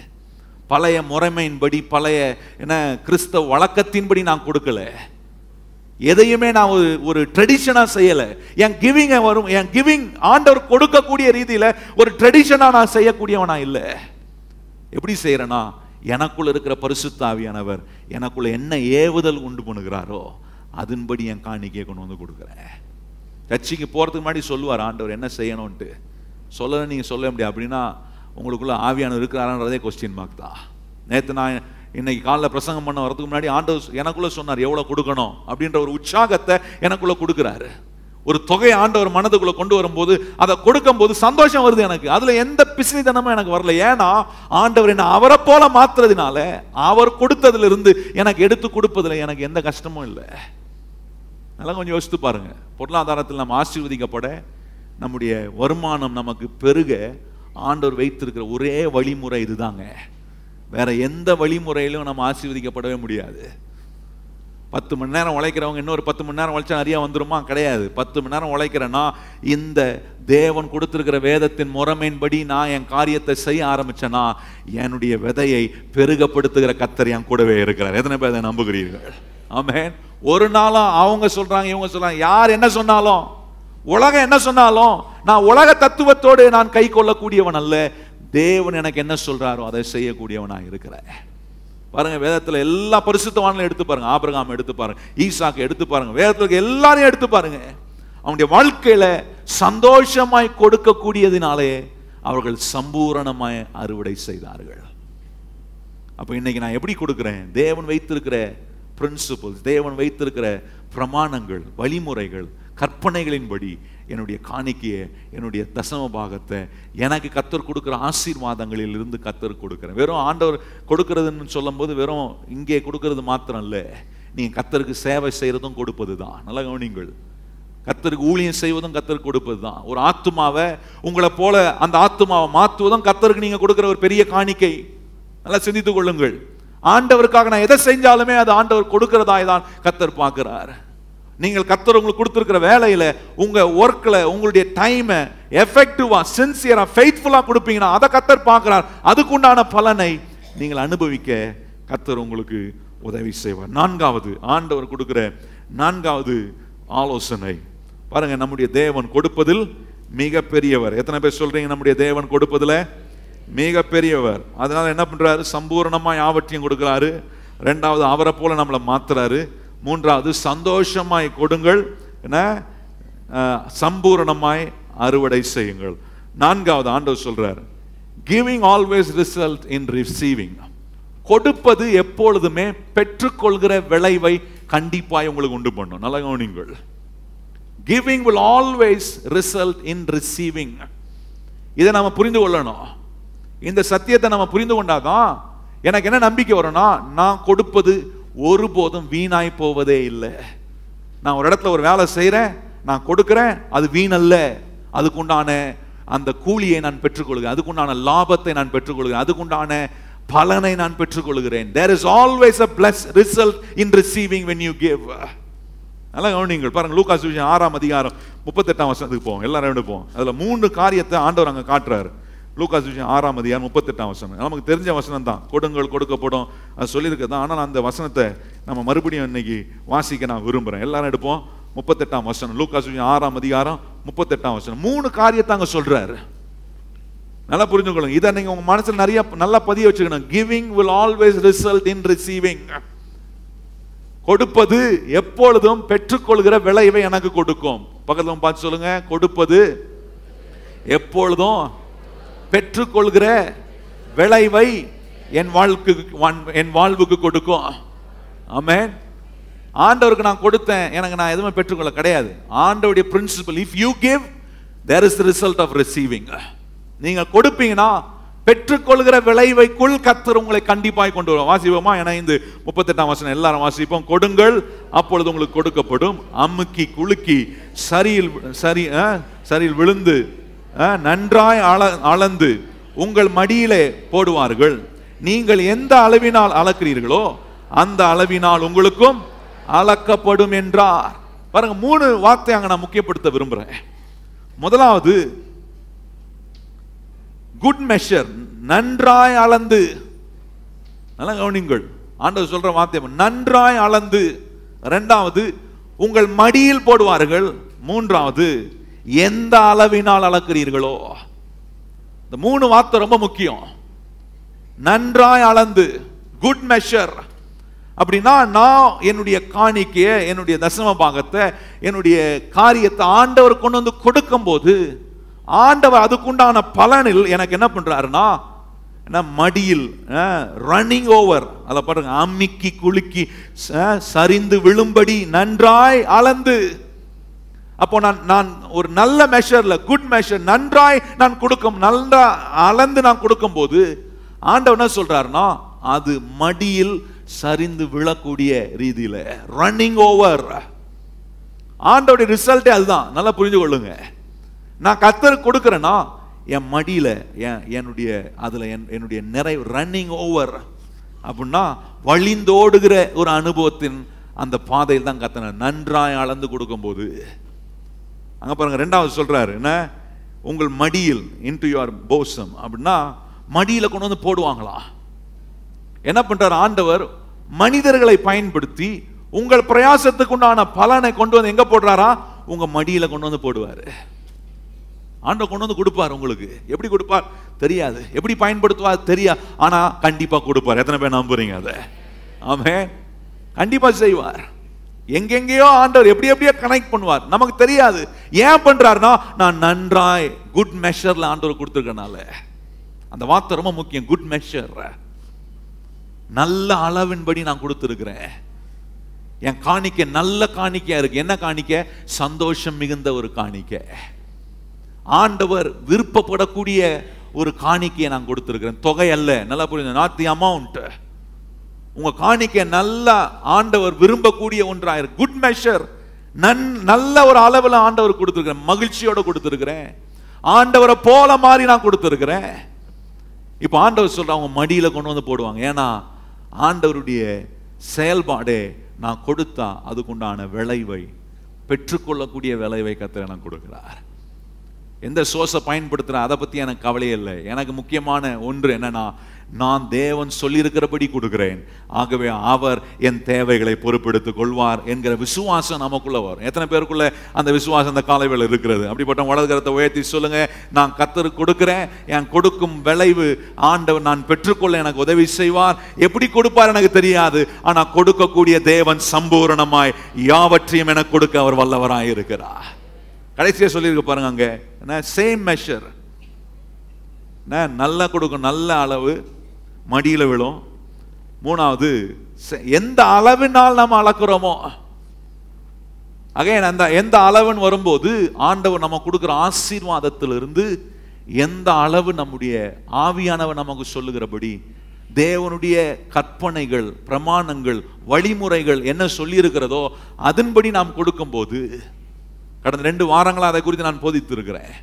பழைய முறைமையின்படி, பழைய கிறிஸ்தவ வழக்கத்தின்படி நான் கொடுக்கல, எதையுமே நான் ஒரு ட்ரெடிஷனா செய்யல. என் கிவிங் ஆண்டவர் கொடுக்கக்கூடிய ரீதியில ஒரு ட்ரெடிஷனா நான் செய்யக்கூடியவனா இல்லை. எப்படி செய்யறேன்னா, எனக்குள்ள இருக்கிற பரிசுத்த ஆவியானவர் எனக்குள்ள என்ன ஏவுதல் உண்டு பண்ணுகிறாரோ அதன்படி என் காணிக்கையை கொண்டு வந்து கொடுக்குறேன். சர்ச்சைக்கு போறதுக்கு முன்னாடி சொல்லுவார் ஆண்டவர் என்ன செய்யணும்ட்டு. சொல்ல நீங்க சொல்ல முடியாது. அப்படின்னா உங்களுக்குள்ள ஆவியானவர் இருக்கிறாரன்றதே கொஸ்டின் மார்க் தான். நேற்று நான் இன்னைக்கு காலைல பிரசங்கம் பண்ண வரதுக்கு முன்னாடி ஆண்டவர் எனக்குள்ள சொன்னார் எவ்வளவு கொடுக்கணும் அப்படின்ற ஒரு உற்சாகத்தை எனக்குள்ள கொடுக்குறாரு. ஒரு தொகையை ஆண்டவர் மனதுக்குள்ள கொண்டு வரும்போது அதை கொடுக்கும் போது சந்தோஷம் வருது எனக்கு. அதுல எந்த பிசினித்தனமும் எனக்கு வரல. ஏன்னா ஆண்டவர் என்ன அவரை போல மாத்துறதுனால, அவர் கொடுத்ததுல இருந்து எனக்கு எடுத்து கொடுப்பதுல எனக்கு எந்த கஷ்டமும் இல்லை. நல்லா கொஞ்சம் யோசித்து பாருங்க. பொருளாதாரத்தில் நம்ம ஆசீர்வதிக்கப்பட, நம்முடைய வருமானம் நமக்கு பெருக ஆண்டவர் வைத்திருக்கிற ஒரே வழிமுறை இதுதாங்க. வேற எந்த வழிமுறையிலும் நம்ம ஆசீர்வதிக்கப்படவே முடியாது. 10 மணி நேரம் உழைக்கிறவங்க இன்னொரு 10 மணி நேரம் உழைச்சா நிறைய வந்துருமா? கிடையாது. 10 மணி நேரம் உழைக்கிறேன்னா இந்த தேவன் கொடுத்திருக்கிற வேதத்தின் முறைமையின்படி நான் என் காரியத்தை செய்ய ஆரம்பிச்சேன்னா என்னுடைய விதையை பெருகப்படுத்துகிற கர்த்தர் என் கூடவே இருக்கிறார். எத்தனை பேர் அதை நம்புகிறீர்கள்? ஆமென். ஒரு நாளும் அவங்க சொல்றாங்க இவங்க சொல்றாங்க, யார் என்ன சொன்னாலும், உலகம் என்ன சொன்னாலும், நான் உலக தத்துவத்தோடு நான் கை கொள்ளக்கூடியவன் அல்ல. தேவன் எனக்கு என்ன சொல்றாரோ அதை செய்யக்கூடியவனா இருக்கிறேன். பாருங்க, வேதத்துல எல்லா பரிசுத்தவான்களையும் எடுத்து பாருங்க. ஆபிரகாம் எடுத்து பாருங்க, ஈசாக்கு எடுத்து பாருங்க, வேதத்துல எல்லாரையும் எடுத்து பாருங்க. அவனுடைய வாழ்க்கையில சந்தோஷமாய் கொடுக்கக்கூடியதினாலே அவர்கள் சம்பூரணமாய் அறுவடை செய்தார்கள். அப்ப இன்னைக்கு நான் எப்படி கொடுக்கிறேன்? தேவன் வைத்திருக்கிற பிரின்சிபல்ஸ், தேவன் வைத்திருக்கிற பிரமாணங்கள், வழிமுறைகள், கற்பனைகளின்படி என்னுடைய காணிக்கையை, என்னுடைய தசம பாகத்தை எனக்கு கர்த்தர் கொடுக்கிற ஆசீர்வாதங்களில் இருந்து கர்த்தர் கொடுக்கிறேன். வெறும் ஆண்டவர் கொடுக்கிறதுன்னு சொல்லும் போது வெறும் இங்கே கொடுக்கிறது மாத்திரம் இல்லை, நீங்க கர்த்தருக்கு சேவை செய்யறதும் கொடுப்பது தான். நல்லா கவனிங்கள். கர்த்தருக்கு ஊழியம் செய்வதும் கர்த்தருக்கு கொடுப்பது தான். ஒரு ஆத்துமாவை உங்களை போல அந்த ஆத்துமாவை மாற்றுவதும் கர்த்தருக்கு நீங்க கொடுக்கிற ஒரு பெரிய காணிக்கை. நல்லா சிந்தித்துக் கொள்ளுங்கள். ஆண்டவருக்காக நான் எதை செஞ்சாலுமே அது ஆண்டவர் கொடுக்கிறதாய் தான் கர்த்தர் பார்க்கிறார். நீங்கள் கர்த்தர் உங்களுக்கு கொடுத்திருக்கிற வேலையில, உங்க ஒர்க்ல, உங்களுடைய டைமை எஃபெக்டிவா, சின்சியரா, ஃபெய்த்ஃபுல்லா கொடுப்பீங்கன்னா அதை கர்த்தர் பார்க்கிறார். அதுக்குண்டான பலனை நீங்கள் அனுபவிக்க கர்த்தர் உங்களுக்கு உதவி செய்வார். நான்காவது, ஆண்டவர் கொடுக்கிற நான்காவது ஆலோசனை பாருங்க. நம்முடைய தேவன் கொடுப்பதில் மிக பெரியவர். எத்தனை பேர் சொல்றீங்க நம்முடைய தேவன் கொடுப்பதில் மிக பெரியவர்? அதனால என்ன பண்றாரு? சம்பூர்ணமா யாவற்றையும் கொடுக்கிறாரு. ரெண்டாவது, அவரை போல நம்மளை மாத்துறாரு. மூன்றாவது, சந்தோஷமாய் கொடுங்கள், என்ன சம்பூர்ணமாய் அறுவடை செய்யுங்கள். நான்காவது, ஆண்டவர் சொல்றார், giving always result in receiving. கொடுப்பது எப்பொழுதுமே பெற்றுக்கொள்கிற விளைவை கண்டிப்பாய் உங்களுக்கு உண்டு பண்ணும். நல்லா கவனிங்கள். Giving will always result in receiving. இதை நம்ம புரிந்து கொள்ளணும். இந்த சத்தியத்தை நம்ம புரிந்து கொண்டாதான் எனக்கு என்ன நம்பிக்கை வரும்னா, நான் கொடுப்பது ஒருபோதும் வீணாய் போவதே இல்லை. நான் ஒரு இடத்துல ஒரு வேலை செய்கிறேன், நான் கொடுக்கிறேன், அது வீணல்ல. அதுக்குண்டான அந்த கூலியை நான் பெற்றுக்கொள்கிறேன், அதுக்குண்டான லாபத்தை நான் பெற்றுக்கொள்கிறேன், அதுக்குண்டான பலனை நான் பெற்றுக்கொள்கிறேன். There is always a blessed result in receiving when you give. நல்லா கவனிங்கள். பாருங்க, லூக்கா சுவிசேஷம் 6ஆம் அதிகாரம் 38ஆம் வசனத்துக்கு போவோம். எல்லாரும் எடுப்போம். அதுல 3 காரியத்தை ஆண்டவர் அங்க காட்டுறாரு. லூக்கா சுவிசேஷம் 6ஆம் அதிகாரம் 38ஆம் வசனம் நமக்கு தெரிஞ்ச வசனம் தான். கொடுங்கள் கொடுக்கப்படும், அது சொல்லியிருக்கிறது தான். ஆனால் அந்த வசனத்தை நம்ம மறுபடியும் இன்னைக்கு வாசிக்க நான் விரும்புகிறேன். எல்லாரும் எடுப்போம். 38ஆம் வசனம், லூக்கா சுவிசேஷம் 6ஆம் அதிகாரம் 38ஆம் வசனம். 3 காரியத்தை அங்க சொல்றாரு. நல்லா புரிஞ்சுக்கொள்ளுங்க. இதை நீங்க உங்க மனசுல நிறைய நல்லா பதிய வச்சுக்கணும். Giving will always result in receiving. கொடுப்பது எப்பொழுதும் பெற்றுக்கொள்கிற விளைவை எனக்கு கொடுக்கும். பக்கத்துல பார்த்து சொல்லுங்க, கொடுப்பது எப்பொழுதும் பெற்றுக்கொள்கிற விளைவை என் வாழ்வுக்கு கொடுக்கும். ஆமென். ஆண்டவருக்கு நான் கொடுத்தேன், எனக்கு நான் எதுவுமே பெற்றுக்கொள்ள கிடையாது. ஆண்டவருடைய principal, if you give there is the result of receiving. நீங்க கொடுப்பீங்கன்னா பெற்றுக்கொள்கிற விளைவைக்குள் கர்த்தர் உங்களை கண்டிப்பாய் கொண்டு வரும். வாசிப்போமா? இணைந்து 38ஆம் வசனம் எல்லாரும் வாசிப்போம். கொடுங்கள், அப்பொழுது உங்களுக்கு கொடுக்கப்படும். அமுக்கி குலுக்கி சரியில் விழுந்து நன்றாய் அளந்து உங்கள் மடியிலே போடுவார்கள். நீங்கள் எந்த அளவினால் அளக்கிறீர்களோ அந்த அளவினால் உங்களுக்கும் அளக்கப்படும் என்றார். பாருங்க, 3 வார்த்தை அங்க நான் முக்கியப்படுத்த விரும்புறேன். முதலாவது, குட் மெஷர், நன்றாய் அளந்து. நல்லா கவனிங்கள், ஆண்டவர் சொல்ற வார்த்தை நன்றாய் அளந்து. இரண்டாவது, உங்கள் மடியில் போடுவார்கள். மூன்றாவது, எந்த அளவினால் அளக்கிறீர்களோ. இந்த 3 வார்த்தை ரொம்ப முக்கியம். நன்றாய் அளந்து, குட் மெஷர். அப்படின்னா நான் என்னுடைய காணிக்கையை, என்னுடைய தசம பாகத்தை, என்னுடைய காரியத்தை ஆண்டவர் கொண்டு வந்து கொடுக்கும் போது ஆண்டவர் அதுக்குண்டான பலனில் எனக்கு என்ன பண்றாருன்னா, மடியில் ரன்னிங் ஓவர், அதை பாருங்க, அம்மிக்கி குலுக்கி சரிந்து விழும்படி நன்றாய் அளந்து. அப்போ நான் ஒரு நல்ல மெஷர்ல, குட் மெஷர், நன்றாய் நான் கொடுக்கும், நல்லா அளந்து நான் கொடுக்கும் போது ஆண்டவர் என்ன சொல்றாருன்னா, அது மடியில் சரிந்து விழக்கூடிய ரீதியில ரன்னிங் ஓவர். ஆண்டவருடைய ரிசல்ட்டே அதுதான். நல்லா புரிஞ்சு கொள்ளுங்க. நான் கர்த்தருக்கு கொடுக்கிறேன்னா என் மடியில என்னுடைய நிறைவு ரன்னிங் ஓவர். அப்படின்னா வழிந்தோடுகிற ஒரு அனுபவத்தின் அந்த பாதையில் தான் கர்த்தர் நன்றாய் அளந்து கொடுக்கும் போது. அங்க பாருங்க, 2வது சொல்றாரு என்ன, உங்கள் மடியில் இன்டு யுவர் போசம். அப்படின்னா மடியில கொண்டு வந்து போடுவாங்களா. என்ன பண்றாரு ஆண்டவர்? மனிதர்களை பயன்படுத்தி உங்கள் பிரயாசத்துக்கு உண்டான பலனை கொண்டு வந்து எங்க போடுறாரா? உங்க மடியில கொண்டு வந்து போடுவாரு. ஆண்டவர் கொண்டு வந்து கொடுப்பார். உங்களுக்கு எப்படி கொடுப்பார் தெரியாது, எப்படி பயன்படுத்துவார் தெரியாது, ஆனா கண்டிப்பா கொடுப்பார். எத்தனை பேர் நம்புறீங்க அதை? ஆமென். கண்டிப்பா செய்வார். எங்கெங்கேயோ ஆண்டவர் எப்படி எப்படியோ கனெக்ட் பண்ணுவார், நமக்கு தெரியாது. ஏன் பண்றாருன்னா, நான் நன்றாய் குட் மெஷர்ல ஆண்டவர் கொடுத்திருக்கனால. அந்த வார்த்தை ரொம்ப முக்கியம். குட் மெஷர், நல்ல அளவின்படி நான் கொடுத்திருக்கிறேன். என் காணிக்கை நல்ல காணிக்கையா இருக்கு. என்ன காணிக்கை? சந்தோஷம் மிகுந்த ஒரு காணிக்கை, ஆண்டவர் விருப்பப்படக்கூடிய ஒரு காணிக்கையை நான் கொடுத்திருக்கிறேன். தொகை அல்ல, நல்லா புரியுது, நாட் தி அமௌண்ட். உங்க காணிக்கை நல்ல ஆண்டவர் விரும்பக்கூடிய ஒன்றாயிருக்கு. குட் மெஷர், நல்ல ஒரு அளவில் ஆண்டவர் கொடுத்திருக்கிறேன், மகிழ்ச்சியோட கொடுத்திருக்கிறேன், ஆண்டவரை போல மாதிரி நான் கொடுத்திருக்கிறேன். இப்ப ஆண்டவர் சொல்ற அவங்க மடியில கொண்டு வந்து போடுவாங்க. ஏன்னா ஆண்டவருடைய செயல்பாடே நான் கொடுத்தா அதுக்குண்டான விளைவை பெற்றுக்கொள்ளக்கூடிய விளைவை கர்த்தர் எனக்கு கொடுக்கிறார். எந்த சோர்ஸை பயன்படுத்துறேன் அதை பத்தி எனக்கு கவலையே இல்லை. எனக்கு முக்கியமான ஒன்று என்னன்னா, நான் தேவன் சொல்லியிருக்கிறபடி கொடுக்கிறேன், ஆகவே அவர் என் தேவைகளை பொறுப்பெடுத்துக் கொள்வார் என்கிற விசுவாசம் நமக்குள்ள வரும். எத்தனை பேருக்குள்ள அந்த விசுவாசம் அந்த காலைவேளை இருக்கிறது? அப்படிப்பட்ட வலது கரத்தை உயர்த்தி சொல்லுங்க, நான் கர்த்தருக்கு கொடுக்கிறேன், என் கொடுக்கும் விளைவு ஆண்டவர் நான் பெற்றுக்கொள்ள எனக்கு உதவி செய்வார். எப்படி கொடுப்பார் எனக்கு தெரியாது, ஆனா கொடுக்கக்கூடிய தேவன் சம்பூரணமாய் யாவற்றையும் எனக்கு கொடுக்க அவர் வல்லவராய் இருக்கிறார். கடைசியா சொல்லியிருக்க பாருங்க, அங்க சேம் மெஷர், நல்லா கொடுக்கும், நல்ல அளவு மடியில விழும். மூணாவது, எந்த அளவினால் நாம் அளக்கிறோமோ, அகைன் அந்த எந்த அளவுன்னு வரும்போது ஆண்டவர் நம்ம கொடுக்கிற ஆசீர்வாதத்திலிருந்து எந்த அளவு நம்முடைய ஆவியானவர் நமக்கு சொல்லுகிறபடி தேவனுடைய கற்பனைகள், பிரமாணங்கள், வழிமுறைகள் என்ன சொல்லி இருக்கிறதோ அதன்படி நாம் கொடுக்கும் போது, கடந்த 2 வாரங்களா அதை குறித்து நான் போதித்து இருக்கிறேன்.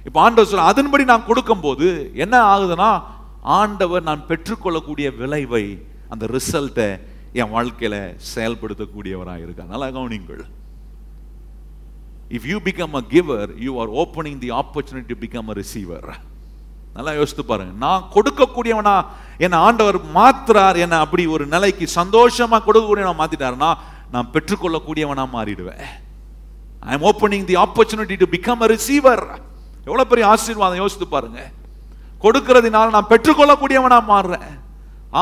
இப்ப ஆண்டவர் சொல்ல அதன்படி நான் கொடுக்கும் போது என்ன ஆகுதுன்னா, ஆண்டவர் நான் பெற்றுக்கொள்ளக்கூடிய விளைவை, அந்த ரிசல்ட்டை என் வாழ்க்கையில செயல்படுத்தக்கூடியவராக இருக்கார். நல்லா கவனிங்கள். If you become a giver, you are opening the opportunity to become a receiver. நல்லா யோசித்து பாருங்க. நான் கொடுக்கக்கூடியவனா என்ன ஆண்டவர் மாத்துறார், என்ன அப்படி ஒரு நிலைக்கு சந்தோஷமா கொடுக்கக்கூடியவனா மாத்திட்டாருன்னா நான் பெற்றுக்கொள்ளக்கூடியவனா மாறிடுவேன். I am opening the opportunity to become a receiver. எவ்வளவு பெரிய ஆசீர்வாதம் யோசித்து பாருங்க. கொடுக்கிறதுனால நான் பெற்றுக்கொள்ளக்கூடியவனா மாறுறேன்.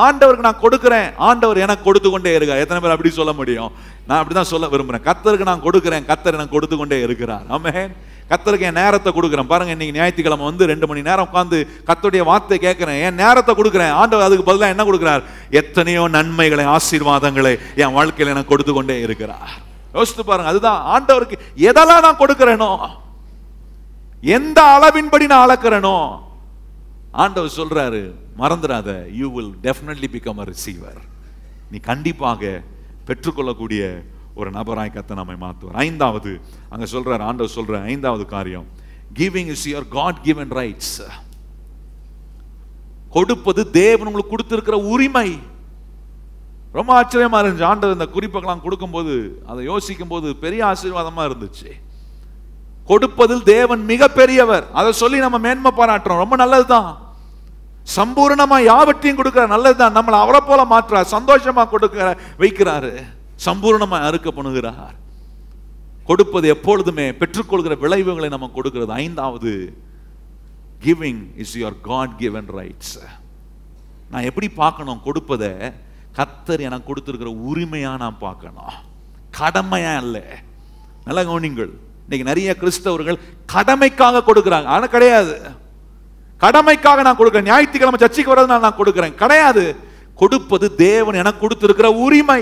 ஆண்டவருக்கு நான் கொடுக்கிறேன், ஆண்டவர் எனக்கு கொடுத்து கொண்டே இருக்கார். எத்தனை பேர் அப்படி சொல்ல முடியும்? நான் அப்படிதான் சொல்ல விரும்புறேன். கர்த்தருக்கு நான் கொடுக்கிறேன், கர்த்தர் எனக்கு கொடுத்து கொண்டே இருக்கிறார். ஆமென். கர்த்தருக்கு என் நேரத்தை கொடுக்கிறேன். பாருங்க, இன்னைக்கு ஞாயிற்றுக்கிழமை 2 மணி நேரம் உட்கார்ந்து கர்த்தருடைய வார்த்தை கேட்கிறேன், என் நேரத்தை கொடுக்கிறேன். ஆண்டவர் அதுக்கு பதிலாக என்ன கொடுக்கிறார்? எத்தனையோ நன்மைகளை, ஆசீர்வாதங்களை என் வாழ்க்கையில் எனக்கு கொடுத்து கொண்டே இருக்கிறார். யோசித்து பாருங்க. அதுதான் ஆண்டவருக்கு எதெல்லாம் நான் கொடுக்கிறேனோ, எந்த அளவின்படி நான் அளக்கிறேனோ, ஆண்டவர் சொல்றாரு, மறந்துடாத, you will definitely become a receiver. நீ கண்டிப்பாக பெற்றுக்கொள்ளக்கூடிய ஒரு நபராய் கர்த்தர் நம்மை மாத்துவார். 5வது அங்க சொல்றாரு, ஆண்டவர் சொல்ற 5வது காரியம், giving is your God given rights. கொடுப்பது தேவன் உங்களுக்கு கொடுத்திருக்கிற உரிமை. ரொம்ப ஆச்சரியமா இருந்துச்சு. ஆண்டவர் இந்த குறிப்பெல்லாம் கொடுக்கும்போது அதை யோசிக்கும் போது பெரிய ஆசீர்வாதமா இருந்துச்சு. கொடுப்பதில் தேவன் மிக பெரியவர், அதை சொல்லி நம்ம மேன்மை பாராட்டுறோம். ரொம்ப நல்லதுதான். சம்பூர்ணமா யாவற்றையும் கொடுக்கிறார், நல்லதுதான். நம்மளை அவரை போல மாற்றார், சந்தோஷமா கொடுக்கிற வைக்கிறாரு, சம்பூர்ணமா அறுக்க பண்ணுகிறார். கொடுப்பது எப்பொழுதுமே பெற்றுக்கொள்கிற விளைவுகளை நம்ம கொடுக்கிறது. 5வது, giving is your God given rights. நான் எப்படி பார்க்கணும்? கொடுப்பதை கர்த்தர் எனக்கு கொடுத்திருக்கிற உரிமையா நான் பார்க்கணும், கடமையா இல்ல. நல்ல கவனிங்கள். இன்னைக்கு நிறைய கிறிஸ்தவர்கள் கடமைக்காக கொடுக்கிறாங்க. ஆனா கிடையாது. கடமைக்காக நான் கொடுக்கிறேன், ஞாயிற்றுக்கிழமை சர்ச்சைக்கு வரதுனால நான் கொடுக்கிறேன் கிடையாது. கொடுப்பது தேவன் எனக்கு கொடுத்திருக்கிற உரிமை.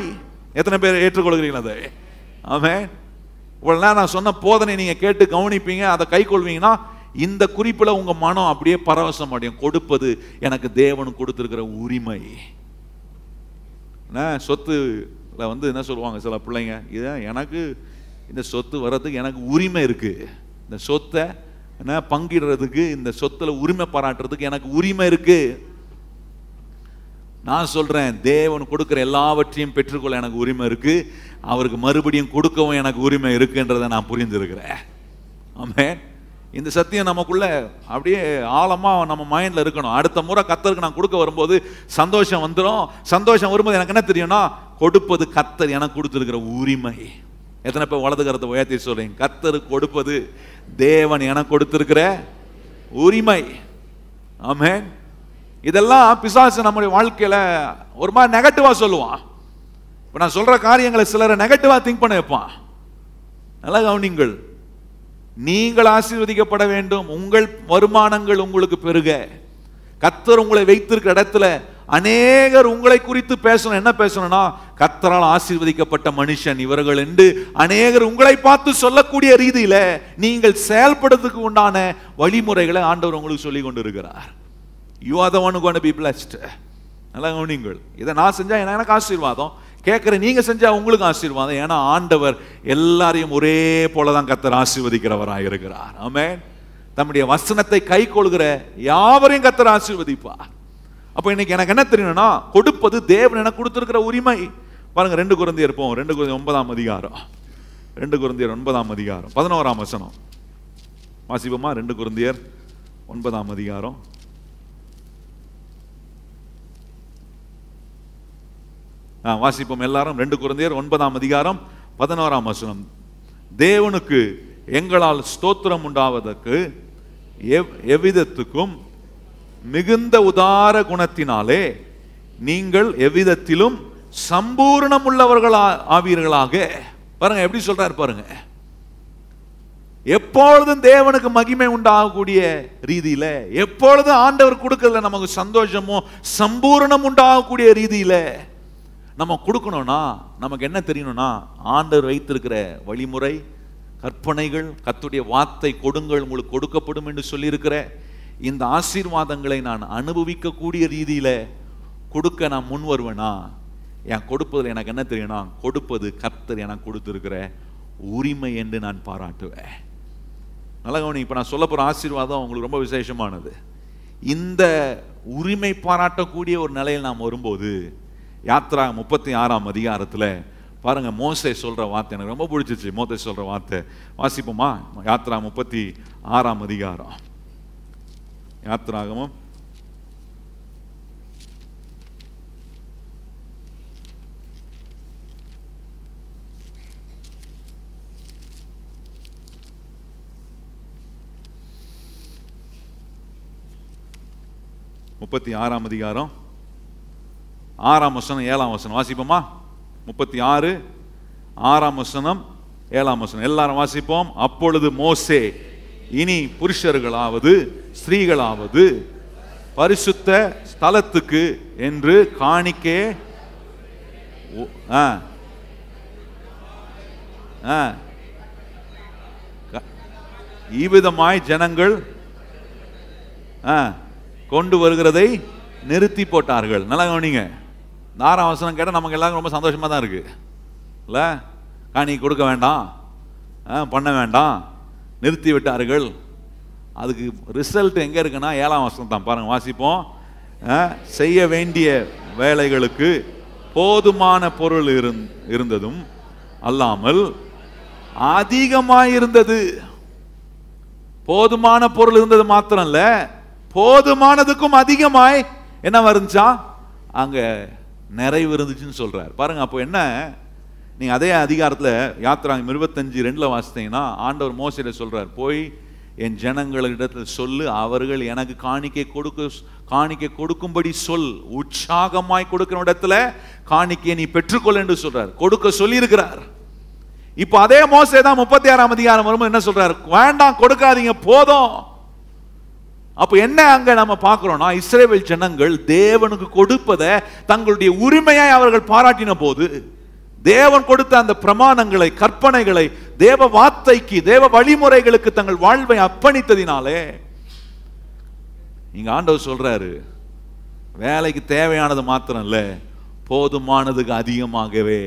எத்தனை பேர் ஏற்றுக்கொள்கிறீங்களா அதை? ஆமென். இவ்வளவு நேரம் நான் சொன்ன போதனை நீங்க கேட்டு கவனிப்பீங்க, அதை கை கொள்வீங்கன்னா இந்த குறிப்பில் உங்க மனம் அப்படியே பரவசம் அடையும். கொடுப்பது எனக்கு தேவன் கொடுத்திருக்கிற உரிமை. சொத்துல என்ன சொல்லுவாங்க சில பிள்ளைங்க, இதான் எனக்கு இந்த சொத்து வர்றதுக்கு எனக்கு உரிமை இருக்கு, இந்த சொத்தை பங்கிடுறதுக்கு, இந்த சொத்துல உரிமை பாராட்டுறதுக்கு எனக்கு உரிமை இருக்கு. நான் சொல்றேன், தேவன் கொடுக்கிற எல்லாவற்றையும் பெற்றுக்கொள்ள எனக்கு உரிமை இருக்கு, அவருக்கு மறுபடியும் கொடுக்கவும் எனக்கு உரிமை இருக்குன்றதை நான் புரிந்திருக்கிறேன். ஆமென். இந்த சத்தியம் நமக்குள்ள அப்படியே ஆழமா நம்ம மைண்ட்ல இருக்கணும். அடுத்த முறை கர்த்தருக்கு நான் கொடுக்க வரும்போது சந்தோஷம் வந்துடும். சந்தோஷம் வரும்போது எனக்கு என்ன தெரியும்னா, கொடுப்பது கர்த்தர் எனக்கு கொடுத்திருக்கிற உரிமை. எத்தனை பேர் வலது கரத்தை உயர்த்தி சொல்றீங்க, கர்த்தருக்கு கொடுப்பது தேவன் எனக்கு கொடுத்திருக்கிற உரிமை. ஆமென். இதெல்லாம் பிசாசு நம்முடைய வாழ்க்கையில ஒரு மாதிரி நெகட்டிவா சொல்லுவான். நான் சொல்ற காரியங்களை சிலரை நெகட்டிவா திங்க் பண்ண வைப்பான். நல்லா கவனிங்கள். நீங்கள் ஆசீர்வதிக்கப்பட வேண்டும். உங்கள் வருமானங்கள் உங்களுக்கு பெருக. கர்த்தர் உங்களை வைத்திருக்கிற இடத்துல அநேகர் உங்களை குறித்து பேசணும். என்ன பேசணும்னா, கர்த்தரால் ஆசீர்வதிக்கப்பட்ட மனுஷன் இவர்கள் என்று அநேகர் உங்களை பார்த்து சொல்லக்கூடிய ரீதியில நீங்கள் செயல்படுறதுக்கு உண்டான வழிமுறைகளை ஆண்டவர் உங்களுக்கு சொல்லி கொண்டு இருக்கிறார். You are the one who going to be blessed. நல்லா கவனிங்கள். இதை நான் செஞ்சா எனக்கு ஆசீர்வாதம், கேட்கிற நீங்க செஞ்சா உங்களுக்கு ஆசீர்வாதம். ஏன்னா ஆண்டவர் எல்லாரையும் ஒரே போலதான் கர்த்தர் ஆசீர்வதிக்கிறவராக இருக்கிறார். ஆமென். தம்முடைய வசனத்தை கை கொள்கிற யாவரையும் கர்த்தர் ஆசீர்வதிப்பார். அப்ப இன்னைக்கு எனக்கு என்ன தெரியணும்னா, கொடுப்பது தேவன் எனக்கு கொடுத்திருக்கிற உரிமை. பாருங்க 2 கொரிந்தியர் போவோம். 2 கொரிந்தியர் 9ஆம் அதிகாரம். 2 கொரிந்தியர் 9ஆம் அதிகாரம் 11ஆம் வசனம் வாசிப்போமா? 2 கொரிந்தியர் 9ஆம் அதிகாரம் வாசிப்போம் எல்லாரும். 2 கொரிந்தியர் 9ஆம் அதிகாரம் 11ஆம் வசனம். தேவனுக்கு எங்களால் ஸ்தோத்திரம் உண்டாவதற்கு எவ்விதத்துக்கும் மிகுந்த உதார குணத்தினாலே நீங்கள் எவ்விதத்திலும் சம்பூர்ணம் உள்ளவர்கள் ஆவீர்களாக. பாருங்க எப்படி சொல்றாரு பாருங்க. எப்பொழுதும் தேவனுக்கு மகிமை உண்டாகக்கூடிய ரீதியில, எப்பொழுதும் ஆண்டவர் கொடுக்கறதுல நமக்கு சந்தோஷமோ சம்பூர்ணம் உண்டாகக்கூடிய ரீதியில நம்ம கொடுக்கணும்னா நமக்கு என்ன தெரியணும்னா, ஆண்டவர் வைத்திருக்கிற வழிமுறை, கற்பனைகள், கர்த்தருடைய வார்த்தை கொடுங்கள் உங்களுக்கு கொடுக்கப்படும் என்று சொல்லியிருக்கிற இந்த ஆசீர்வாதங்களை நான் அனுபவிக்கக்கூடிய ரீதியில கொடுக்க நான் முன் வருவேனா, என் கொடுப்பதில் எனக்கு என்ன தெரியும்னா, கொடுப்பது கர்த்தர் எனக்கு கொடுத்திருக்கிற உரிமை என்று நான் பாராட்டுவேன். நல்லா கவனி. இப்ப நான் சொல்ல போற ஆசீர்வாதம் உங்களுக்கு ரொம்ப விசேஷமானது. இந்த உரிமை பாராட்டக்கூடிய ஒரு நிலையில் நாம் வரும்போது, யாத்ரா 36ஆம் அதிகாரத்துல பாருங்க, மோசே சொல்ற வார்த்தை எனக்கு ரொம்ப பிடிச்சிச்சு. மோசே சொல்ற வார்த்தை வாசிப்போமா? யாத்ரா 36ஆம் அதிகாரம். யாத்ராகமம் 36ஆம் அதிகாரம் 6ஆம் வசனம் 7ஆம் வசனம் வாசிப்போமா? 36 6ஆம் வசனம் 7ஆம் வசனம் எல்லாரும் வாசிப்போம். அப்பொழுது மோசே, இனி புருஷர்களாவது ஸ்திரீகளாவது பரிசுத்த ஸ்தலத்துக்கு என்று காணிக்கே இவ்விதமாய் ஜனங்கள் கொண்டு வருகிறதை நிறுத்தி போட்டார்கள். நல்லா கவனிங்க. 6ஆம் வசனம் கேட்டால் நமக்கு எல்லாரும் ரொம்ப சந்தோஷமா தான் இருக்கு இல்ல? காணி கொடுக்க வேண்டாம், பண்ண வேண்டாம், நிறுத்தி விட்டார்கள். அதுக்கு ரிசல்ட் எங்க இருக்குன்னா 7ஆம் வசனம் தான். பாருங்க வாசிப்போம். செய்ய வேண்டிய வேலைகளுக்கு போதுமான பொருள் இருந்ததும் அல்லாமல் அதிகமாயிருந்தது. போதுமான பொருள் இருந்தது மாத்திரம் இல்ல, போதுமானதுக்கும் அதிகமாய் என்ன இருந்துச்சா, அங்க நிறைவு இருந்துச்சுன்னு சொல்றார். பாருங்க. அப்போ என்ன, நீங்க அதே அதிகாரத்துல யாத்ரா 25:2 வாசித்தீங்கன்னா ஆண்டவர் மோசேயிட சொல்றார், போய் என் ஜனங்களிடத்தில் சொல்லு, அவர்கள் எனக்கு காணிக்கை கொடுக்கும்படி சொல், உற்சாகமாய் கொடுக்கிற இடத்துல காணிக்கையை நீ பெற்றுக்கொள் என்று சொல்றார். கொடுக்க சொல்லி இருக்கிறார். இப்ப அதே மோசே தான் 36ஆம் அதிகாரம் வரும்போது என்ன சொல்றாரு? வேண்டாம், கொடுக்காதீங்க, போதும். அப்ப என்ன அங்க நம்ம பார்க்கிறோம்னா, இஸ்ரவேல் ஜனங்கள் தேவனுக்கு கொடுப்பதை தங்களுடைய உரிமையாய் அவர்கள் பாராட்டின போது, தேவன் கொடுத்த அந்த பிரமாணங்களை, கற்பனைகளை, தேவ வார்த்தைக்கு, தேவ வழிமுறைகளுக்கு தங்கள் வாழ்வை அர்ப்பணித்ததினாலே இங்க ஆண்டவர் சொல்றாரு, வேலைக்கு தேவையானது மாத்திரம் இல்ல, போதுமானதுக்கு அதிகமாகவே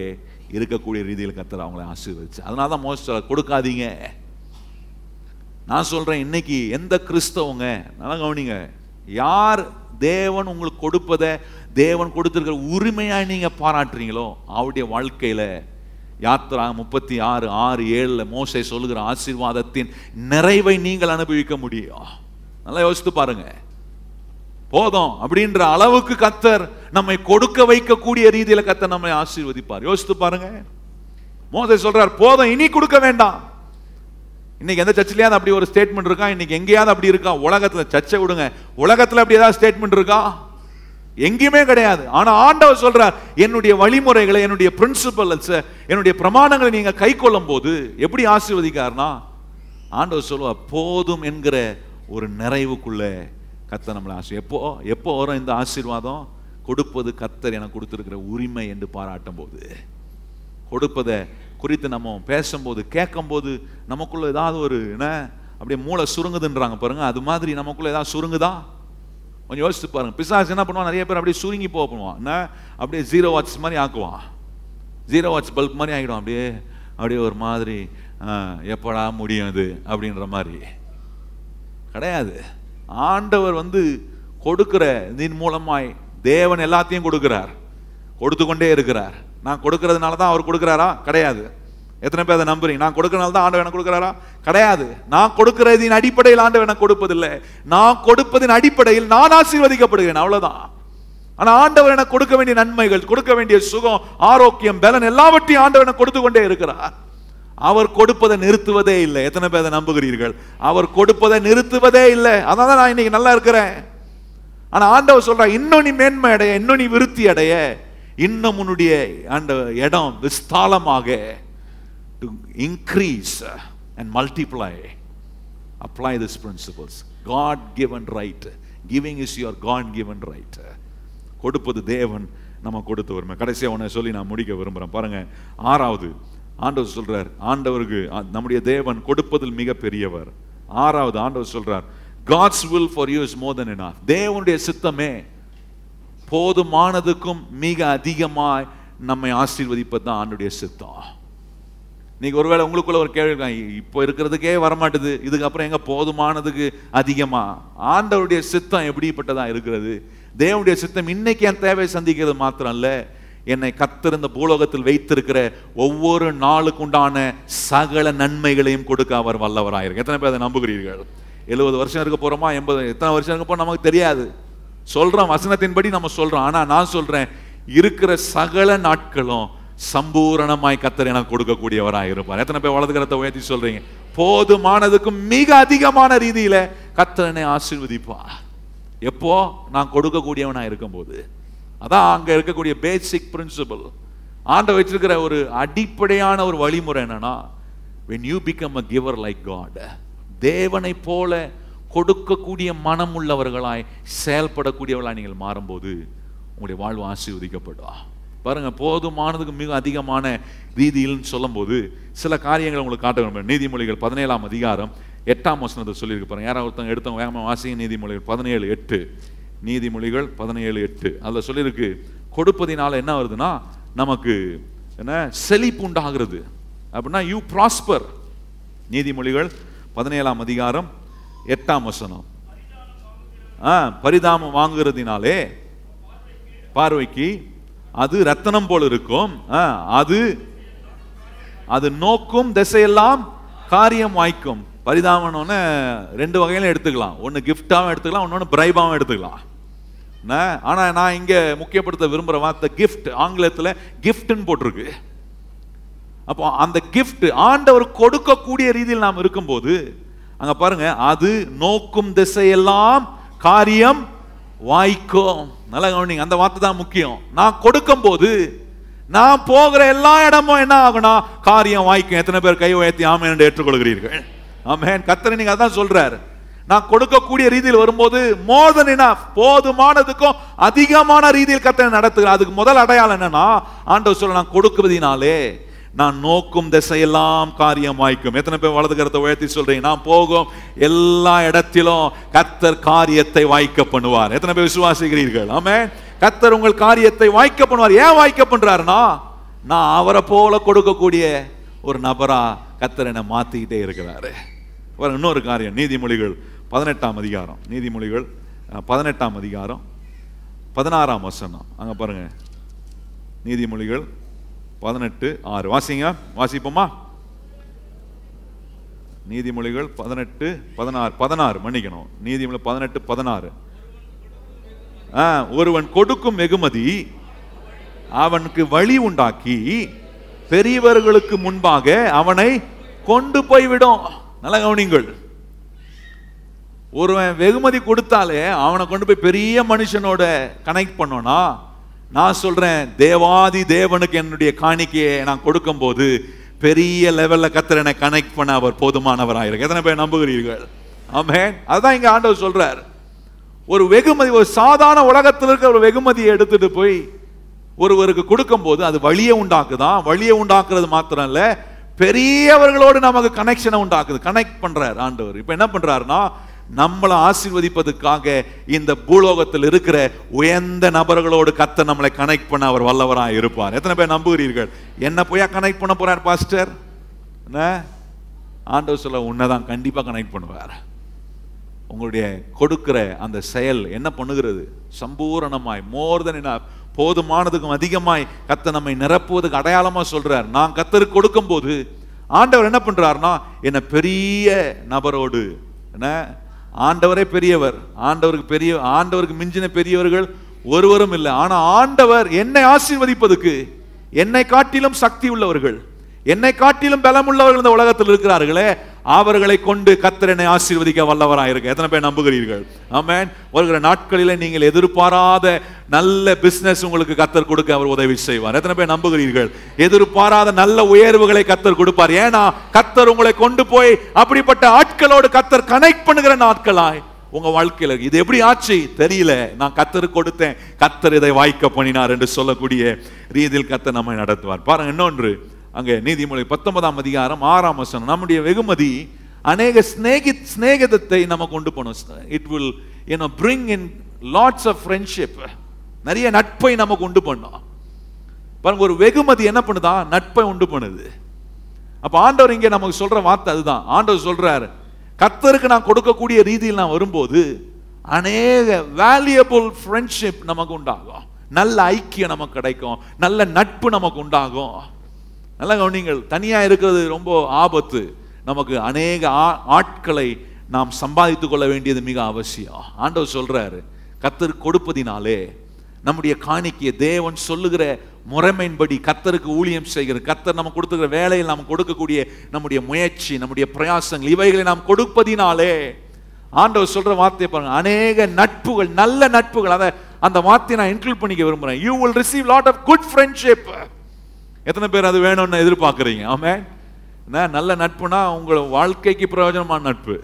இருக்கக்கூடிய ரீதியில் கர்த்தர் அவங்களை ஆசீர்வதிச்சு. அதனாலதான் மோசே கொடுக்காதீங்க. நான் சொல்றேன், இன்னைக்கு எந்த கிறிஸ்தவங்க, நல்லா கவனிங்க, யார் தேவன் உங்களுக்கு கொடுப்பதை, தேவன் கொடுத்திருக்கிற உரிமையாய் நீங்க பாராட்டுறீங்களோ அவருடைய வாழ்க்கையில யாத்ரா 36:6-7 மோசே சொல்லுகிற ஆசீர்வாதத்தின் நிறைவை நீங்கள் அனுபவிக்க முடியும். நல்லா யோசித்து பாருங்க. போதும் அப்படின்ற அளவுக்கு கர்த்தர் நம்மை கொடுக்க வைக்கக்கூடிய ரீதியில கர்த்தர் நம்மை ஆசீர்வதிப்பார். யோசித்து பாருங்க. மோசே சொல்றார், போதும், இனி கொடுக்க வேண்டாம். இன்னைக்கு எந்த சர்ச்சிலையாவது அப்படி ஒரு ஸ்டேட்மெண்ட் இருக்கா? இன்னைக்கு எங்கேயாவது அப்படி இருக்கா? உலகத்துல, சர்ச்சை விடுங்க, உலகத்துல அப்படி ஏதாவது ஸ்டேட்மெண்ட் இருக்கா? எங்கேயுமே கிடையாது. ஆனா ஆண்டவர் சொல்றார், என்னுடைய வழிமுறைகளை, என்னுடைய பிரின்சிபல்ஸ், என்னுடைய பிரமாணங்களை நீங்க கை கொள்ளும் போது எப்படி ஆசீர்வதிக்காருன்னா, ஆண்டவர் சொல்லுவார், போதும் என்கிற ஒரு நிறைவுக்குள்ள கர்த்தர் நம்மளை எப்போ வரும் இந்த ஆசீர்வாதம்? கொடுப்பது கர்த்தர் எனக்கு கொடுத்திருக்கிற உரிமை என்று பாராட்டும் போது, கொடுப்பதை குறித்து நம்ம பேசும்போது, கேட்கும் போது நமக்குள்ள ஏதாவது ஒரு என்ன அப்படியே மூளை சுருங்குதுன்றாங்க பாருங்க, அது மாதிரி நமக்குள்ள ஏதாவது சுருங்குதா? கொஞ்சம் யோசிச்சு பாருங்க. பிசாசு என்ன பண்ணுவான், நிறைய பேர் அப்படியே சுருங்கி போவான், என்ன அப்படியே 0 வாட்ஸ் மாதிரி ஆக்குவான், 0 வாட்ஸ் பல்ப் மாதிரி ஆகிடும், அப்படியே ஒரு மாதிரி எப்படா முடியும் அது அப்படின்ற மாதிரி. கிடையாது. ஆண்டவர் கொடுக்கிற இதன் மூலமாய் தேவன் எல்லாத்தையும் கொடுக்கிறார், கொடுத்து கொண்டே இருக்கிறார். நான் கொடுக்கறதுனால தான் அவர் கொடுக்கிறாரா? கிடையாது. எத்தனை பேர் அதை நம்புறீங்க? நான் கொடுக்கறதுனால தான் ஆண்டவர் எனக்கு கொடுக்கிறாரா? கிடையாது. நான் கொடுக்கிறதின் அடிப்படையில் ஆண்டவர் எனக்கு கொடுப்பதில்லை, நான் கொடுப்பதின் அடிப்படையில் நான் ஆசீர்வதிக்கப்படுகிறேன், அவ்வளவுதான். ஆனா ஆண்டவர் எனக்கு கொடுக்க வேண்டிய நன்மைகள், கொடுக்க வேண்டிய சுகம், ஆரோக்கியம், பலன் எல்லாவற்றையும் ஆண்டவர் எனக்கு கொடுத்து கொண்டே இருக்கிறார். அவர் கொடுப்பதை நிறுத்துவதே இல்லை. எத்தனை பேர் அதை நம்புகிறீர்கள்? அவர் கொடுப்பதை நிறுத்துவதே இல்லை. அதனால நான் இன்னைக்கு நல்லா இருக்கிறேன். ஆனா ஆண்டவர் சொல்ற, இன்னும் நீ மேன்மை அடைய, இன்னும் நீ விருத்தி அடைய, இன்னும் உன்னுடைய அந்த இடம் விஸ்தாலமாக, to increase and multiply, apply these principles. God given right. Giving is your God given right. கொடுப்பது தேவன் நம்ம கொடுத்து வருமே. கடைசியா ஒன்றை சொல்லி நான் முடிக்க விரும்புறேன். பாருங்க, 6வது ஆண்டவர் சொல்றார், ஆண்டவருக்கு நம்முடைய தேவன் கொடுப்பதில் மிக பெரியவர். 6வது ஆண்டவர் சொல்றார், God's will for you is more than enough. தேவனுடைய சித்தமே போதுமானதுக்கும் மிக அதிகமாய் நம்மை ஆசீர்வதிப்பது தான் ஆண்டவருடைய சித்தம். நீங்க ஒருவேளை உங்களுக்குள்ள ஒரு கேள்வி இருக்காங்க, இப்போ இருக்கிறதுக்கே வரமாட்டுது, இதுக்கப்புறம் எங்க போதுமானதுக்கு அதிகமா? ஆண்டவருடைய சித்தம் எப்படிப்பட்டதா இருக்கிறது? தேவனுடைய சித்தம் இன்னைக்கு என் தேவை சந்திக்கிறது மாத்திரம் அல்ல, என்னை கர்த்தர் இந்த பூலோகத்தில் வைத்திருக்கிற ஒவ்வொரு நாளுக்கு உண்டான சகல நன்மைகளையும் கொடுக்க அவர் வல்லவராயிருக்கு. எத்தனை பேர் அதை நம்புகிறீர்கள்? 70 வருஷம் இருக்க போறோமா, 80 எத்தனை வருஷம் இருக்க போறோம் நமக்கு தெரியாது. சொல்றோம், வசனத்தின்படி நம்ம சொல்றோம். ஆனா நான் சொல்றேன், இருக்கிற சகல நாட்களும் சம்பூரணமாய் கர்த்தர் எனக்கு கொடுக்கக்கூடியவராக இருப்பார். எத்தனை பேர் வலது கரத்தை உயர்த்தி சொல்றீங்க? போதுமானதுக்கும் மிக அதிகமான ரீதியில கர்த்தர் என்னை ஆசீர்வதிப்பார். எப்போ? நான் கொடுக்கக்கூடியவனா இருக்கும்போது. அதான் அங்க இருக்கக்கூடிய பேசிக் பிரின்சிபல். ஆண்டவர் வச்சிருக்கிற ஒரு அடிப்படையான ஒரு வழிமுறை என்னன்னா, when you become a giver like God, தேவனை போல கொடுக்கக்கூடிய மனம் உள்ளவர்களாய் செயல்படக்கூடியவர்களாய் நீங்கள் மாறும்போது உங்களுடைய வாழ்வு ஆசீர்வதிக்கப்படும். பாருங்க, போதுமானதுக்கு மிக அதிகமான ரீதியில் சொல்லும் போது சில காரியங்களை உங்களுக்கு காட்ட வேண்டும். நீதிமொழிகள் 17ஆம் அதிகாரம் 8ஆம் வசனத்தை சொல்லியிருக்கு பாருங்க. யாராவது ஒருத்தவங்க எடுத்தவங்க வேகமா வாசிங்க. நீதிமொழிகள் 17:8. நீதிமொழிகள் 17:8 அதுல சொல்லியிருக்கு, கொடுப்பதினால என்ன வருதுன்னா நமக்கு என்ன செழிப்பு உண்டாகிறது அப்படின்னா, யூ ப்ராஸ்பர். நீதிமொழிகள் 17ஆம் அதிகாரம் 8ஆம் வசனம். பரிதாபம் வாங்குறதினாலே பார்வைக்கு அது ரத்தனம் போல இருக்கும், அது நோக்கும் திசையெல்லாம் காரியம் வாய்க்கும். பரிதாபம்னு 2 வகையில எடுத்துக்கலாம். ஒன்னு கிஃப்டாவும் எடுத்துக்கலாம், இன்னொன்னு பிரைபாவும் எடுத்துக்கலாம். ஆனா நான் இங்க முக்கியப்படுத்த விரும்புற வார்த்தை கிஃப்ட். ஆங்கிலத்துல கிஃப்ட்னு போட்டிருக்கு. அப்போ அந்த கிஃப்ட் ஆண்டவர் கொடுக்கக்கூடிய ரீதியில் நாம் இருக்கும்போது அங்க பாருங்க, அது நோக்கும் திசையெல்லாம் காரியம் வாய்க்கும். நல்லா கவனிங்க, அந்த வார்த்தை தான் முக்கியம். நான் கொடுக்கும் போது நான் போகிற எல்லா இடமும் என்ன ஆகும்னா காரியம் வாய்க்கும். எத்தனை பேர் கை உயர்த்தி ஆமென் என்று ஏற்றுக்கொள்கிறீர்கள்? ஆமென். கர்த்தர் நீங்க அதான் சொல்றாரு. நான் கொடுக்கக்கூடிய ரீதியில் வரும்போது more than enough, போதுமானதுக்கும் அதிகமான ரீதியில் கர்த்தர் நடத்துகிறார். அதுக்கு முதல் அடையாளம் என்னன்னா, ஆண்டவர் சொல்ல, நான் கொடுக்குவதினாலே நான் நோக்கும் திசையெல்லாம் காரியம் வாய்க்கும். எத்தனை பேர் வலது கரத்தை உயர்த்தி சொல்றீங்க? நான் போகும் எல்லா இடத்திலும் கர்த்தர் காரியத்தை வாய்க்க பண்ணுவார். எத்தனை பேர் விசுவாசிக்கிறீர்கள்? ஆமென். கர்த்தர் உங்கள் காரியத்தை வாய்க்க பண்ணுவார். ஏன் வாய்க்க பண்றாருன்னா, நான் அவரை போல கொடுக்கக்கூடிய ஒரு நபரா கர்த்தர் என்னை மாத்திக்கிட்டே இருக்கிறாரு. இன்னொரு காரியம், நீதிமொழிகள் 18ஆம் அதிகாரம். நீதிமொழிகள் 18ஆம் அதிகாரம் 16ஆம் வசனம். அங்க பாருங்க, நீதிமொழிகள் 18:6 வாசிங்க. வாசிப்போமா? நீதிமொழிகள் 18:16 மன்னிக்கணும். நீதிமொழி 18:16. ஒருவன் கொடுக்கும் வெகுமதி அவனுக்கு வழி உண்டாக்கி பெரியவர்களுக்கு முன்பாக அவனை கொண்டு போய்விடும். நல்ல கவனிங்கள். ஒருவன் வெகுமதி கொடுத்தாலே அவனை கொண்டு போய் பெரிய மனுஷனோட கனெக்ட் பண்ணோம்னா, நான் சொல்றேன், தேவாதி தேவனுக்கு என்னுடைய காணிக்கையை நான் கொடுக்கும் போது பெரிய லெவல்ல கர்த்தர் என்னை கனெக்ட் பண்ண அவர் போதுமானவராயிருக்கு. எத்தனை பேர் நம்புகிறீர்கள்? ஆமென். அதுதான் இங்க ஆண்டவர் சொல்றார். ஒரு வெகுமதி, ஒரு சாதாரண உலகத்தில் இருக்க ஒரு வெகுமதியை எடுத்துட்டு போய் ஒருவருக்கு கொடுக்கும் போது அது வழியை உண்டாக்குதான். வழியை உண்டாக்குறது மாத்திரம் இல்ல, பெரியவர்களோடு நமக்கு கனெக்ஷனை உண்டாக்குது, கனெக்ட் பண்றார் ஆண்டவர். இப்ப என்ன பண்றாருன்னா, நம்மளை ஆசீர்வதிப்பதற்காக இந்த பூலோகத்தில் இருக்கிற உயர்ந்த நபர்களோடு கர்த்தர் நம்மளை கனெக்ட் பண்ண அவர் வல்லவராக இருப்பார். எத்தனை பேர் நம்புகிறீர்கள்? என்ன போய் கனெக்ட் பண்ண போறார் பாஸ்டர்? ஆண்டவர் சொல்ல, உன்னைதான் கண்டிப்பா கனெக்ட் பண்ணுவார். உங்களுடைய கொடுக்கிற அந்த செயல் என்ன பண்ணுகிறது? சம்பூரணமாய், மோர் தென் எனஃப், போதுமானதுக்கும் அதிகமாய் கர்த்தர் நம்மை நிரப்புவதுக்கு அடையாளமா சொல்றார். நான் கர்த்தருக்கு கொடுக்கும் போது ஆண்டவர் என்ன பண்றாருன்னா, என்ன பெரிய நபரோடு, என்ன ஆண்டவரே பெரியவர், ஆண்டவருக்கு மிஞ்சின பெரியவர்கள் ஒருவரும் இல்லை. ஆனா ஆண்டவர் என்னை ஆசீர்வதிப்பதற்கு என்னை காட்டிலும் சக்தி உள்ளவர்கள், என்னை காட்டிலும் பலம் உள்ளவர்கள் இந்த உலகத்தில் இருக்கிறார்களே, அவர்களை கொண்டு கர்த்தர் என்னை ஆசீர்வதிக்க வல்லவராயிருக்க. எத்தனை பேர் நம்புகிறீர்கள்? ஆமென். வருகிற நாட்களிலே நீங்கள் எதிர்பாராத நல்ல பிசினஸ் உங்களுக்கு கர்த்தர் கொடுக்க அவர் உதவி செய்வார். எத்தனை பேர் நம்புகிறீர்கள்? எதிர்பாராத நல்ல உயர்வுகளை கர்த்தர் கொடுப்பார். ஏன்னா கர்த்தர் உங்களை கொண்டு போய் அப்படிப்பட்ட ஆட்களோடு கர்த்தர் கனெக்ட் பண்ணுகிற நாட்களாய் உங்க வாழ்க்கையில. இது எப்படி ஆச்சு தெரியல, நான் கர்த்தருக்கு கொடுத்தேன், கர்த்தர் இதை வாய்க்க பண்ணினார் என்று சொல்லக்கூடிய ரீதியில் கர்த்தர் நம்மை நடத்துவார். பாருங்க, இன்னொன்று அங்கே நீதிமொழி 19ஆம் அதிகாரம் 6ஆம் வசனம். நம்முடைய வெகுமதி அநேக சிநேகிதத்தை நம்ம கொண்டு போனோம். It will bring in lots of friendship. நிறைய நட்பை நம்ம கொண்டு பண்ணோம். பாருங்க, ஒரு வெகுமதி என்ன பண்ணுதா? நட்பை உண்டு பண்ணுது. அப்ப ஆண்டவர் இங்கே நமக்கு சொல்ற வார்த்தை அதுதான். ஆண்டவர் சொல்றாரு, கர்த்தருக்கு நான் கொடுக்கக்கூடிய ரீதியில் நான் வரும்போது அநேக வேல்யூபிள் ஃப்ரெண்ட்ஷிப் நமக்கு உண்டாகும், நல்ல ஐக்கியம் நமக்கு கிடைக்கும், நல்ல நட்பு நமக்கு உண்டாகும். நல்ல கவனிங்கள், தனியா இருக்கிறது ரொம்ப ஆபத்து. நமக்கு அநேக ஆட்களை நாம் சம்பாதித்துக் கொள்ள வேண்டியது மிக அவசியம். ஆண்டவர் சொல்றாரு, கர்த்தருக்கு கொடுப்பதினாலே நம்முடைய காணிக்கையை தேவன் சொல்லுகிற முறைமையின்படி கர்த்தருக்கு ஊழியம் செய்கிற, கர்த்தர் நம்ம கொடுத்துக்கிற வேலையில் நாம் கொடுக்கக்கூடிய நம்முடைய முயற்சி, நம்முடைய பிரயாசங்கள், இவைகளை நாம் கொடுப்பதினாலே, ஆண்டவர் சொல்ற வார்த்தையை பாருங்க, அநேக நட்புகள், நல்ல நட்புகள். அந்த வார்த்தையை நான் இன்க்ளூட் பண்ணிக்க விரும்புறேன். You will receive lot of good friendship. எத்தனை பேர் அது வேணும்னு எதிர்பார்க்குறீங்க? ஆமென். நல்ல நட்புனா உங்கள் வாழ்க்கைக்கு பிரயோஜனமான நட்பு.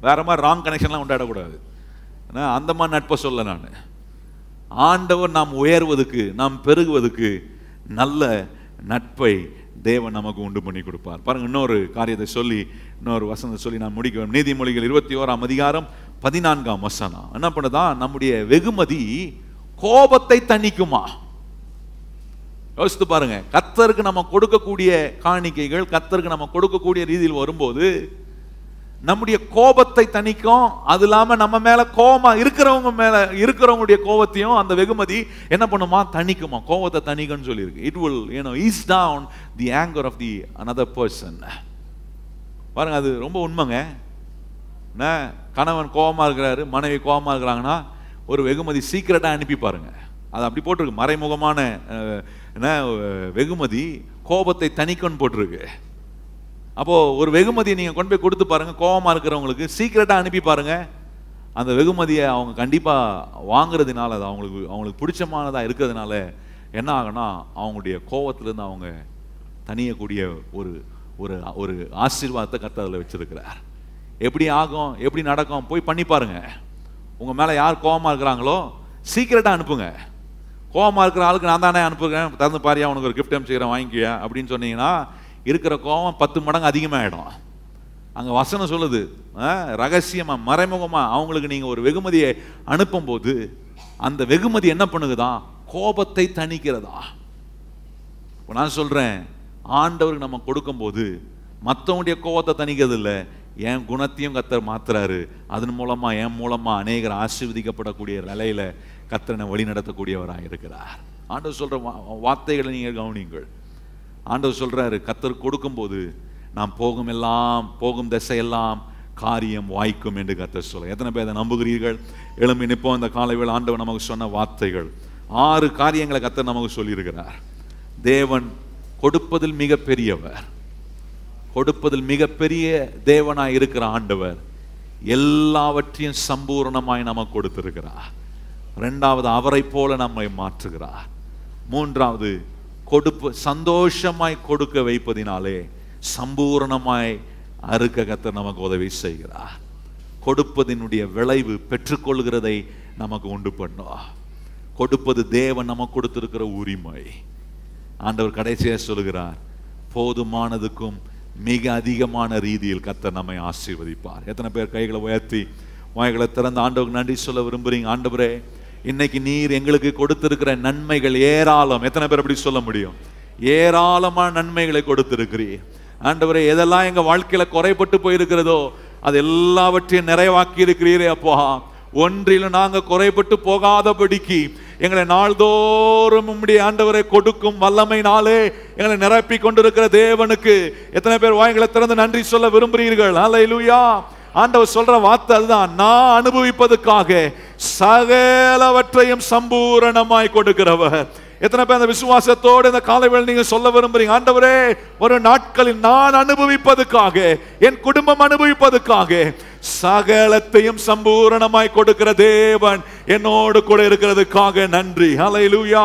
வேற மாதிரி ராங் கனெக்ஷன்லாம் உண்டாடக்கூடாது. அந்த மாதிரி நட்பை சொல்ல நான். ஆண்டவர் நாம் உயர்வதற்கு, நாம் பெருகுவதற்கு நல்ல நட்பை தேவன் நமக்கு உண்டு பண்ணி கொடுப்பார். பாருங்க, இன்னொரு காரியத்தை சொல்லி, இன்னொரு வசனத்தை சொல்லி நான் முடிக்கிறேன். நீதிமொழிகள் 21ஆம் அதிகாரம் 14ஆம் வசனம் என்ன பண்ணுதா? நம்முடைய வெகுமதி கோபத்தை தணிக்குமா? யோசித்து பாருங்க. கர்த்தருக்கு நம்ம கொடுக்கக்கூடிய காணிக்கைகள், கர்த்தருக்கு நம்ம கொடுக்கக்கூடிய ரீதியில் வரும்போது நம்முடைய கோபத்தை தணிக்கும். அது இல்லாம நம்ம மேல கோபமா இருக்கிறவங்களுடைய கோபத்தையும் அந்த வெகுமதி என்ன பண்ணுமா? தணிக்குமா. கோபத்தை தணிக்கும்னு சொல்லியிருக்கு. It will ease down the anger of the another person. பாருங்க, அது ரொம்ப உண்மைங்க. கணவன் கோபமா இருக்கிறாரு, மனைவி கோபமா இருக்கிறாங்கன்னா ஒரு வெகுமதி சீக்கிரட்டா அனுப்பி பாருங்க. அது அப்படி போட்டிருக்கு, மறைமுகமான வெகுமதி கோபத்தை தணிக்கும்னு போட்டிருக்கு. அப்போ ஒரு வெகுமதியை நீங்க கொண்டு போய் கொடுத்து பாருங்க, கோபமா இருக்கிறவங்களுக்கு சீக்கிரட்டா அனுப்பி பாருங்க. அந்த வெகுமதியை அவங்க கண்டிப்பா வாங்குறதுனால, அது அவங்களுக்கு பிடிச்சமானதா இருக்கிறதுனால என்ன ஆகும்னா, அவங்களுடைய கோபத்திலிருந்து அவங்க தனியக்கூடிய ஒரு ஒரு ஒரு ஆசீர்வாதத்தை கர்த்தர் அதில் வச்சிருக்கிறார். எப்படி ஆகும், எப்படி நடக்கும், போய் பண்ணி பாருங்க. உங்க மேல யார் கோபமா இருக்கிறாங்களோ சீக்கிரட்டா அனுப்புங்க. கோபமா இருக்கிற ஆளுக்கு நான் தானே அனுப்புகிறேன், திறந்து பாரியா, உனக்கு ஒரு கிஃப்ட் அனுப்பிச்சுக்கிறேன், வாங்கிக்கியா அப்படின்னு சொன்னீங்கன்னா இருக்கிற கோபம் 10 மடங்கு அதிகமாகிடும். அங்கே வசனம் சொல்லுது, ரகசியமா மறைமுகமா அவங்களுக்கு நீங்க ஒரு வெகுமதியை அனுப்பும் போது அந்த வெகுமதி என்ன பண்ணுதுதான்? கோபத்தை தணிக்கிறதா. இப்போ நான் சொல்றேன், ஆண்டவருக்கு நம்ம கொடுக்கும் போது மற்றவங்களுடைய கோபத்தை தணிக்கிறது இல்லை, என் குணத்தையும் கர்த்தர் மாத்துறாரு. அதன் மூலமா என் மூலமா அநேகர் ஆசீர்வதிக்கப்படக்கூடிய நிலையில கர்த்தரை வழி நடத்தக்கூடியவராக இருக்கிறார். ஆண்டவர் சொல்ற வார்த்தைகளை நீங்க கவனிங்கள். ஆண்டவர் சொல்றாரு, கர்த்தர் கொடுக்கும்போது நாம் போகும் திசையெல்லாம் காரியம் வாய்க்கும் என்று கர்த்தர் சொல்ல. எத்தனை பேர் அதை நம்புகிறீர்கள்? எழும்பி நிற்போம். இந்த காலைவேளை ஆண்டவர் நமக்கு சொன்ன வார்த்தைகள் 6 காரியங்களை கர்த்தர் நமக்கு சொல்லியிருக்கிறார். தேவன் கொடுப்பதில் மிக பெரியவர், கொடுப்பதில் மிகப்பெரிய தேவனாய் இருக்கிற ஆண்டவர் எல்லாவற்றையும் சம்பூர்ணமாய் நமக்கு கொடுத்திருக்கிறார். இரண்டாவது, அவரை போல நம்மை மாற்றுகிறார். மூன்றாவது, சந்தோஷமாய் கொடுக்க வைப்பதினாலே சம்பூர்ணமாய் அறுக்க கர்த்தர் நமக்கு உதவி செய்கிறார். கொடுப்பதினுடைய விளைவு பெற்றுக்கொள்கிறதை நமக்கு உண்டு பண்ணும். கொடுப்பது தேவன் நமக்கு கொடுத்திருக்கிற உரிமை. ஆண்டவர் கடைசியாக சொல்கிறார், போதுமானதுக்கும் மிக அதிகமான ரீதியில் கர்த்தர் நம்மை ஆசீர்வதிப்பார். எத்தனை பேர் கைகளை உயர்த்தி வாய்களை திறந்து ஆண்டவருக்கு நன்றி சொல்ல விரும்புறீங்க? ஆண்டவரே, இன்னைக்கு நீர் எங்களுக்கு கொடுத்திருக்கிற நன்மைகள் ஏராளம். எத்தனை பேர் அப்படி சொல்ல முடியும்? ஏராளமான நன்மைகளை கொடுத்திருக்கிறீர் ஆண்டவரே. எதெல்லாம் எங்க வாழ்க்கையில குறைபட்டு போயிருக்கிறதோ அது எல்லாவற்றையும் நிறைவாக்கி இருக்கிறீரே அப்பா. ஒன்றிலும் நாங்க குறைபட்டு போகாதபடிக்கு எங்களை நாள்தோறும் உம்முடைய ஆண்டவரை கொடுக்கும் வல்லமையினாலே எங்களை நிரப்பி கொண்டிருக்கிற தேவனுக்கு எத்தனை பேர் வாய்களை திறந்து நன்றி சொல்ல விரும்புகிறீர்கள்? அல்லேலூயா. ஆண்டவர் சொல்ற வார்த்தை அதுதான், நான் அனுபவிப்பதற்காக சகலவற்றையும் சம்பூரணமாய் கொடுக்கிறவர். எத்தனை பேர் அந்த விசுவாசத்தோடு இந்த காலைவேளை நீங்க சொல்ல விரும்புறீங்க? ஆண்டவரே, ஒரு நாட்களில் நான் அனுபவிப்பதற்காக, என் குடும்பம் அனுபவிப்பதற்காக சகலத்தையும் சம்பூரணமாய் கொடுக்கிற தேவன் என்னோடு கூட இருக்கிறதுக்காக நன்றி. ஹல்லேலூயா.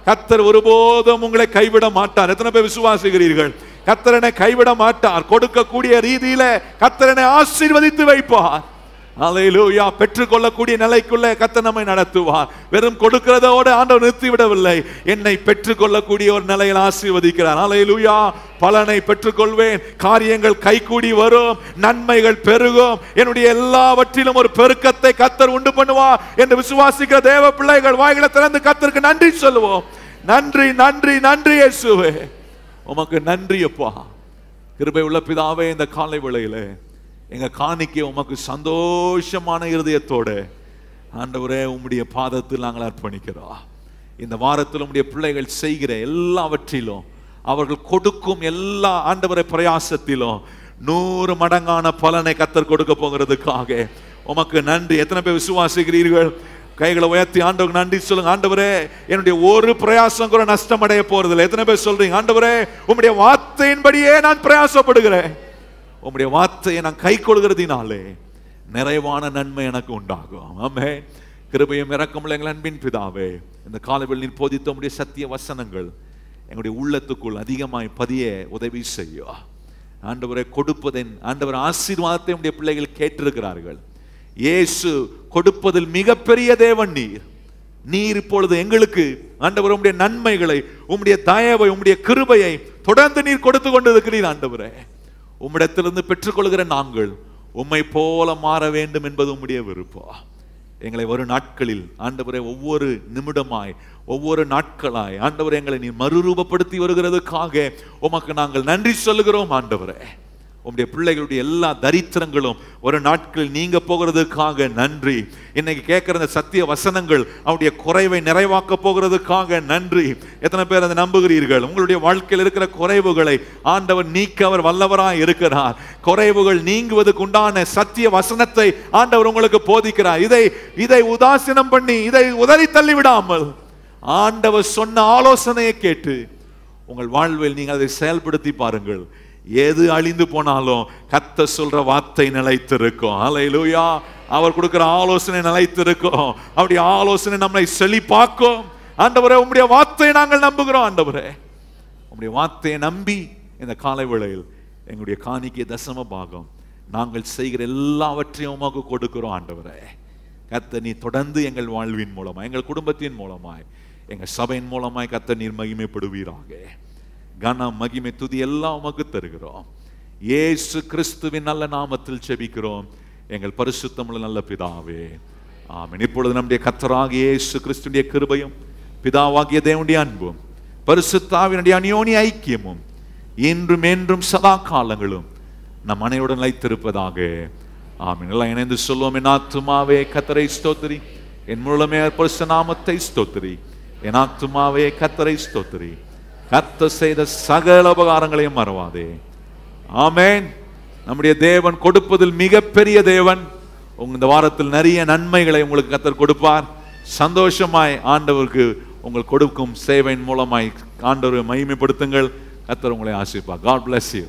கர்த்தர் ஒருபோதும் உங்களை கைவிட மாட்டார். எத்தனை பேர் விசுவாசிக்கிறீர்கள்? கர்த்தர் என்னை கைவிட மாட்டார். கொடுக்கக்கூடிய ரீதியில கர்த்தர் என்னை ஆசீர்வதித்து வைப்பார். ஹல்லேலூயா. பெற்றுக்கொள்ளக்கூடிய நிலைக்குள்ளே கர்த்தர் நம்மை நடத்துவார். வெறும் கொடுக்கிறதோடு ஆண்டவர் நிறுத்தி விடவில்லை, என்னை பெற்றுக்கொள்ளக்கூடிய ஒரு நிலையில் ஆசீர்வதிக்கிறார். ஹல்லேலூயா. பலனை பெற்றுக்கொள்வேன், காரியங்கள் கைகூடி வரும், நன்மைகள் பெருகும், என்னுடைய எல்லாவற்றிலும் ஒரு பெருக்கத்தை கர்த்தர் உண்டு பண்ணுவார் என்று விசுவாசிக்கிற தேவ பிள்ளைகள் வாய்களை திறந்து கர்த்தருக்கு நன்றி சொல்லுவோம். நன்றி, நன்றி, நன்றி இயேசுவே, உமக்கு நன்றி அப்பா. கிருபை உள்ள பிதாவே, இந்த காலை வேளையில எங்க காணிக்கை உமக்கு சந்தோஷமான இருதயத்தோட ஆண்டவரே உம்முடைய பாதத்தில் நாங்கள் அர்ப்பணிக்கிறோம். இந்த வாரத்தில் உம்முடைய பிள்ளைகள் செய்கிற எல்லாவற்றிலும், அவர்கள் கொடுக்கும் எல்லா ஆண்டவரை பிரயாசத்திலும் 100 மடங்கான பலனை கர்த்தர் கொடுக்க போகிறதுக்காக உமக்கு நன்றி. எத்தனை பேர் விசுவாசிக்கிறீர்கள்? கைகளை உயர்த்தி ஆண்டவருக்கு நன்றி சொல்லுங்க. ஆண்டவரே, என்னுடைய ஒரு பிரயாசம் கூட நஷ்டம் அடைய போறதில்லை. எத்தனை பேர் சொல்றீங்க? ஆண்டவரே, உம்முடைய வார்த்தையின்படியே நான் பிரயாசப்படுகிறேன், உம்முடைய வார்த்தையை நான் கை கொள்கிறதினாலே நிறைவான நன்மை எனக்கு உண்டாகும். ஆமென். கிருபையும் இரக்கமுள்ள எங்கள் அன்பின் பிதாவே, இந்த காலையில் நீர் போதித்த உம்முடைய சத்திய வசனங்கள் எங்களுடைய உள்ளத்துக்குள் அதிகமாய் பதிய உதவி செய்யும். ஆண்டவரை கொடுப்பதன் ஆண்டவர் ஆசீர்வாதத்தை உம்முடைய பிள்ளைகள் கேட்டிருக்கிறார்கள். இயேசு கொடுப்பதில் மிகப்பெரிய தேவன் நீர். நீர் இப்பொழுது எங்களுக்கு ஆண்டவர் உம்முடைய நன்மைகளை, உம்முடைய தயவை, உம்முடைய கிருபையை தொடர்ந்து நீர் கொடுத்து கொண்டு இருக்கிறீர். ஆண்டவரே, உம்மிடத்திலிருந்து பெற்றுக்கொள்கிற நாங்கள் உம்மை போல மாற வேண்டும் என்பது உம்முடைய விருப்பம். எங்களை ஒரு நாட்களில் ஆண்டவரே ஒவ்வொரு நிமிடமாய், ஒவ்வொரு நாட்களாய் ஆண்டவரே எங்களை நீ மறுரூபப்படுத்தி வருகிறதுக்காக உமக்கு நாங்கள் நன்றி சொல்லுகிறோம். ஆண்டவரே, உம்முடைய பிள்ளைகளுடைய எல்லா தரித்திரங்களும் ஒரு நாட்களில் நீங்க போகிறதுக்காக நன்றி. இன்னைக்கு கேட்கிற இந்த சத்திய வசனங்கள் அவருடைய குறைவை நிறைவாக்க போகிறதுக்காக நன்றி. எத்தனை பேர் அதை நம்புகிறீர்கள்? உங்களுடைய வாழ்க்கையில் இருக்கிற குறைவுகளை ஆண்டவர் நீக்க அவர் வல்லவராய் இருக்கிறார். குறைவுகள் நீங்குவதற்கு உண்டான சத்திய வசனத்தை ஆண்டவர் உங்களுக்கு போதிக்கிறார். இதை உதாசீனம் பண்ணி, இதை உதறி தள்ளி விடாமல் ஆண்டவர் சொன்ன ஆலோசனையை கேட்டு உங்கள் வாழ்வில் நீங்கள் அதை செயல்படுத்தி பாருங்கள். எது அழிந்து போனாலும் கர்த்தர் சொல்ற வார்த்தை நிலைத்திருக்கும். ஹல்லேலூயா. அவர் கொடுக்கிற ஆலோசனை நிலைத்திருக்கும். அவருடைய ஆலோசனை நம்மை செழிப்பாக்கும். ஆண்டவரே, உம்முடைய வார்த்தையை நாங்கள் நம்புகிறோம். ஆண்டவரே, உம்முடைய வார்த்தையை நம்பி இந்த காலை வேளையில் எங்களுடைய காணிக்கை தசம பாகம் நாங்கள் செய்கிற எல்லாவற்றையும் உமக்கு கொடுக்கிறோம். ஆண்டவரே, கர்த்தர் நீ தொடர்ந்து எங்கள் வாழ்வின் மூலமாய், எங்கள் குடும்பத்தின் மூலமாய், எங்கள் சபையின் மூலமாய் கர்த்தர் நீர் மகிமைப்படுவீராக. கனம், மகிமை, துதி எல்லாம் உமக்கு தருகிறோம். இயேசு கிறிஸ்துவின் நல்ல நாமத்தில் ஜெபிக்கிறோம் எங்கள் பரிசுத்தமுள்ள நல்ல பிதாவே, ஆமென். இப்பொழுது நம்முடைய கர்த்தராகிய இயேசு கிறிஸ்துவின் கிருபையும் பிதாவாகிய தேவனுடைய அன்பும் பரிசுத்த ஆவியினுடைய அந்யோன்ய ஐக்கியமும் இன்றும் என்றும் சதா காலங்களும் நம் அனைவருடன் நிலைத்திருப்பதாக. ஆமென். எல்லாம் இணைந்து சொல்லுவோம். என் ஆத்துமாவே கர்த்தரை ஸ்தோத்திரி, என் முழுமே பரிசுத்த நாமத்தை ஸ்தோத்திரி. என் ஆத்துமாவே கர்த்தரை ஸ்தோத்திரி, கர்த்தர் செய்த சகல உபகாரங்களையும் மறவாதே. ஆமென். நம்முடைய தேவன் கொடுப்பதில் மிகப்பெரிய தேவன். இந்த வாரத்தில் நிறைய நன்மைகளை உங்களுக்கு கர்த்தர் கொடுப்பார். சந்தோஷமாய் ஆண்டவருக்கு உங்கள் கொடுக்கும் சேவையின் மூலமாய் ஆண்டவரை மகிமைப்படுத்துங்கள். கர்த்தர் உங்களை ஆசீர்வதிப்பார். God bless you.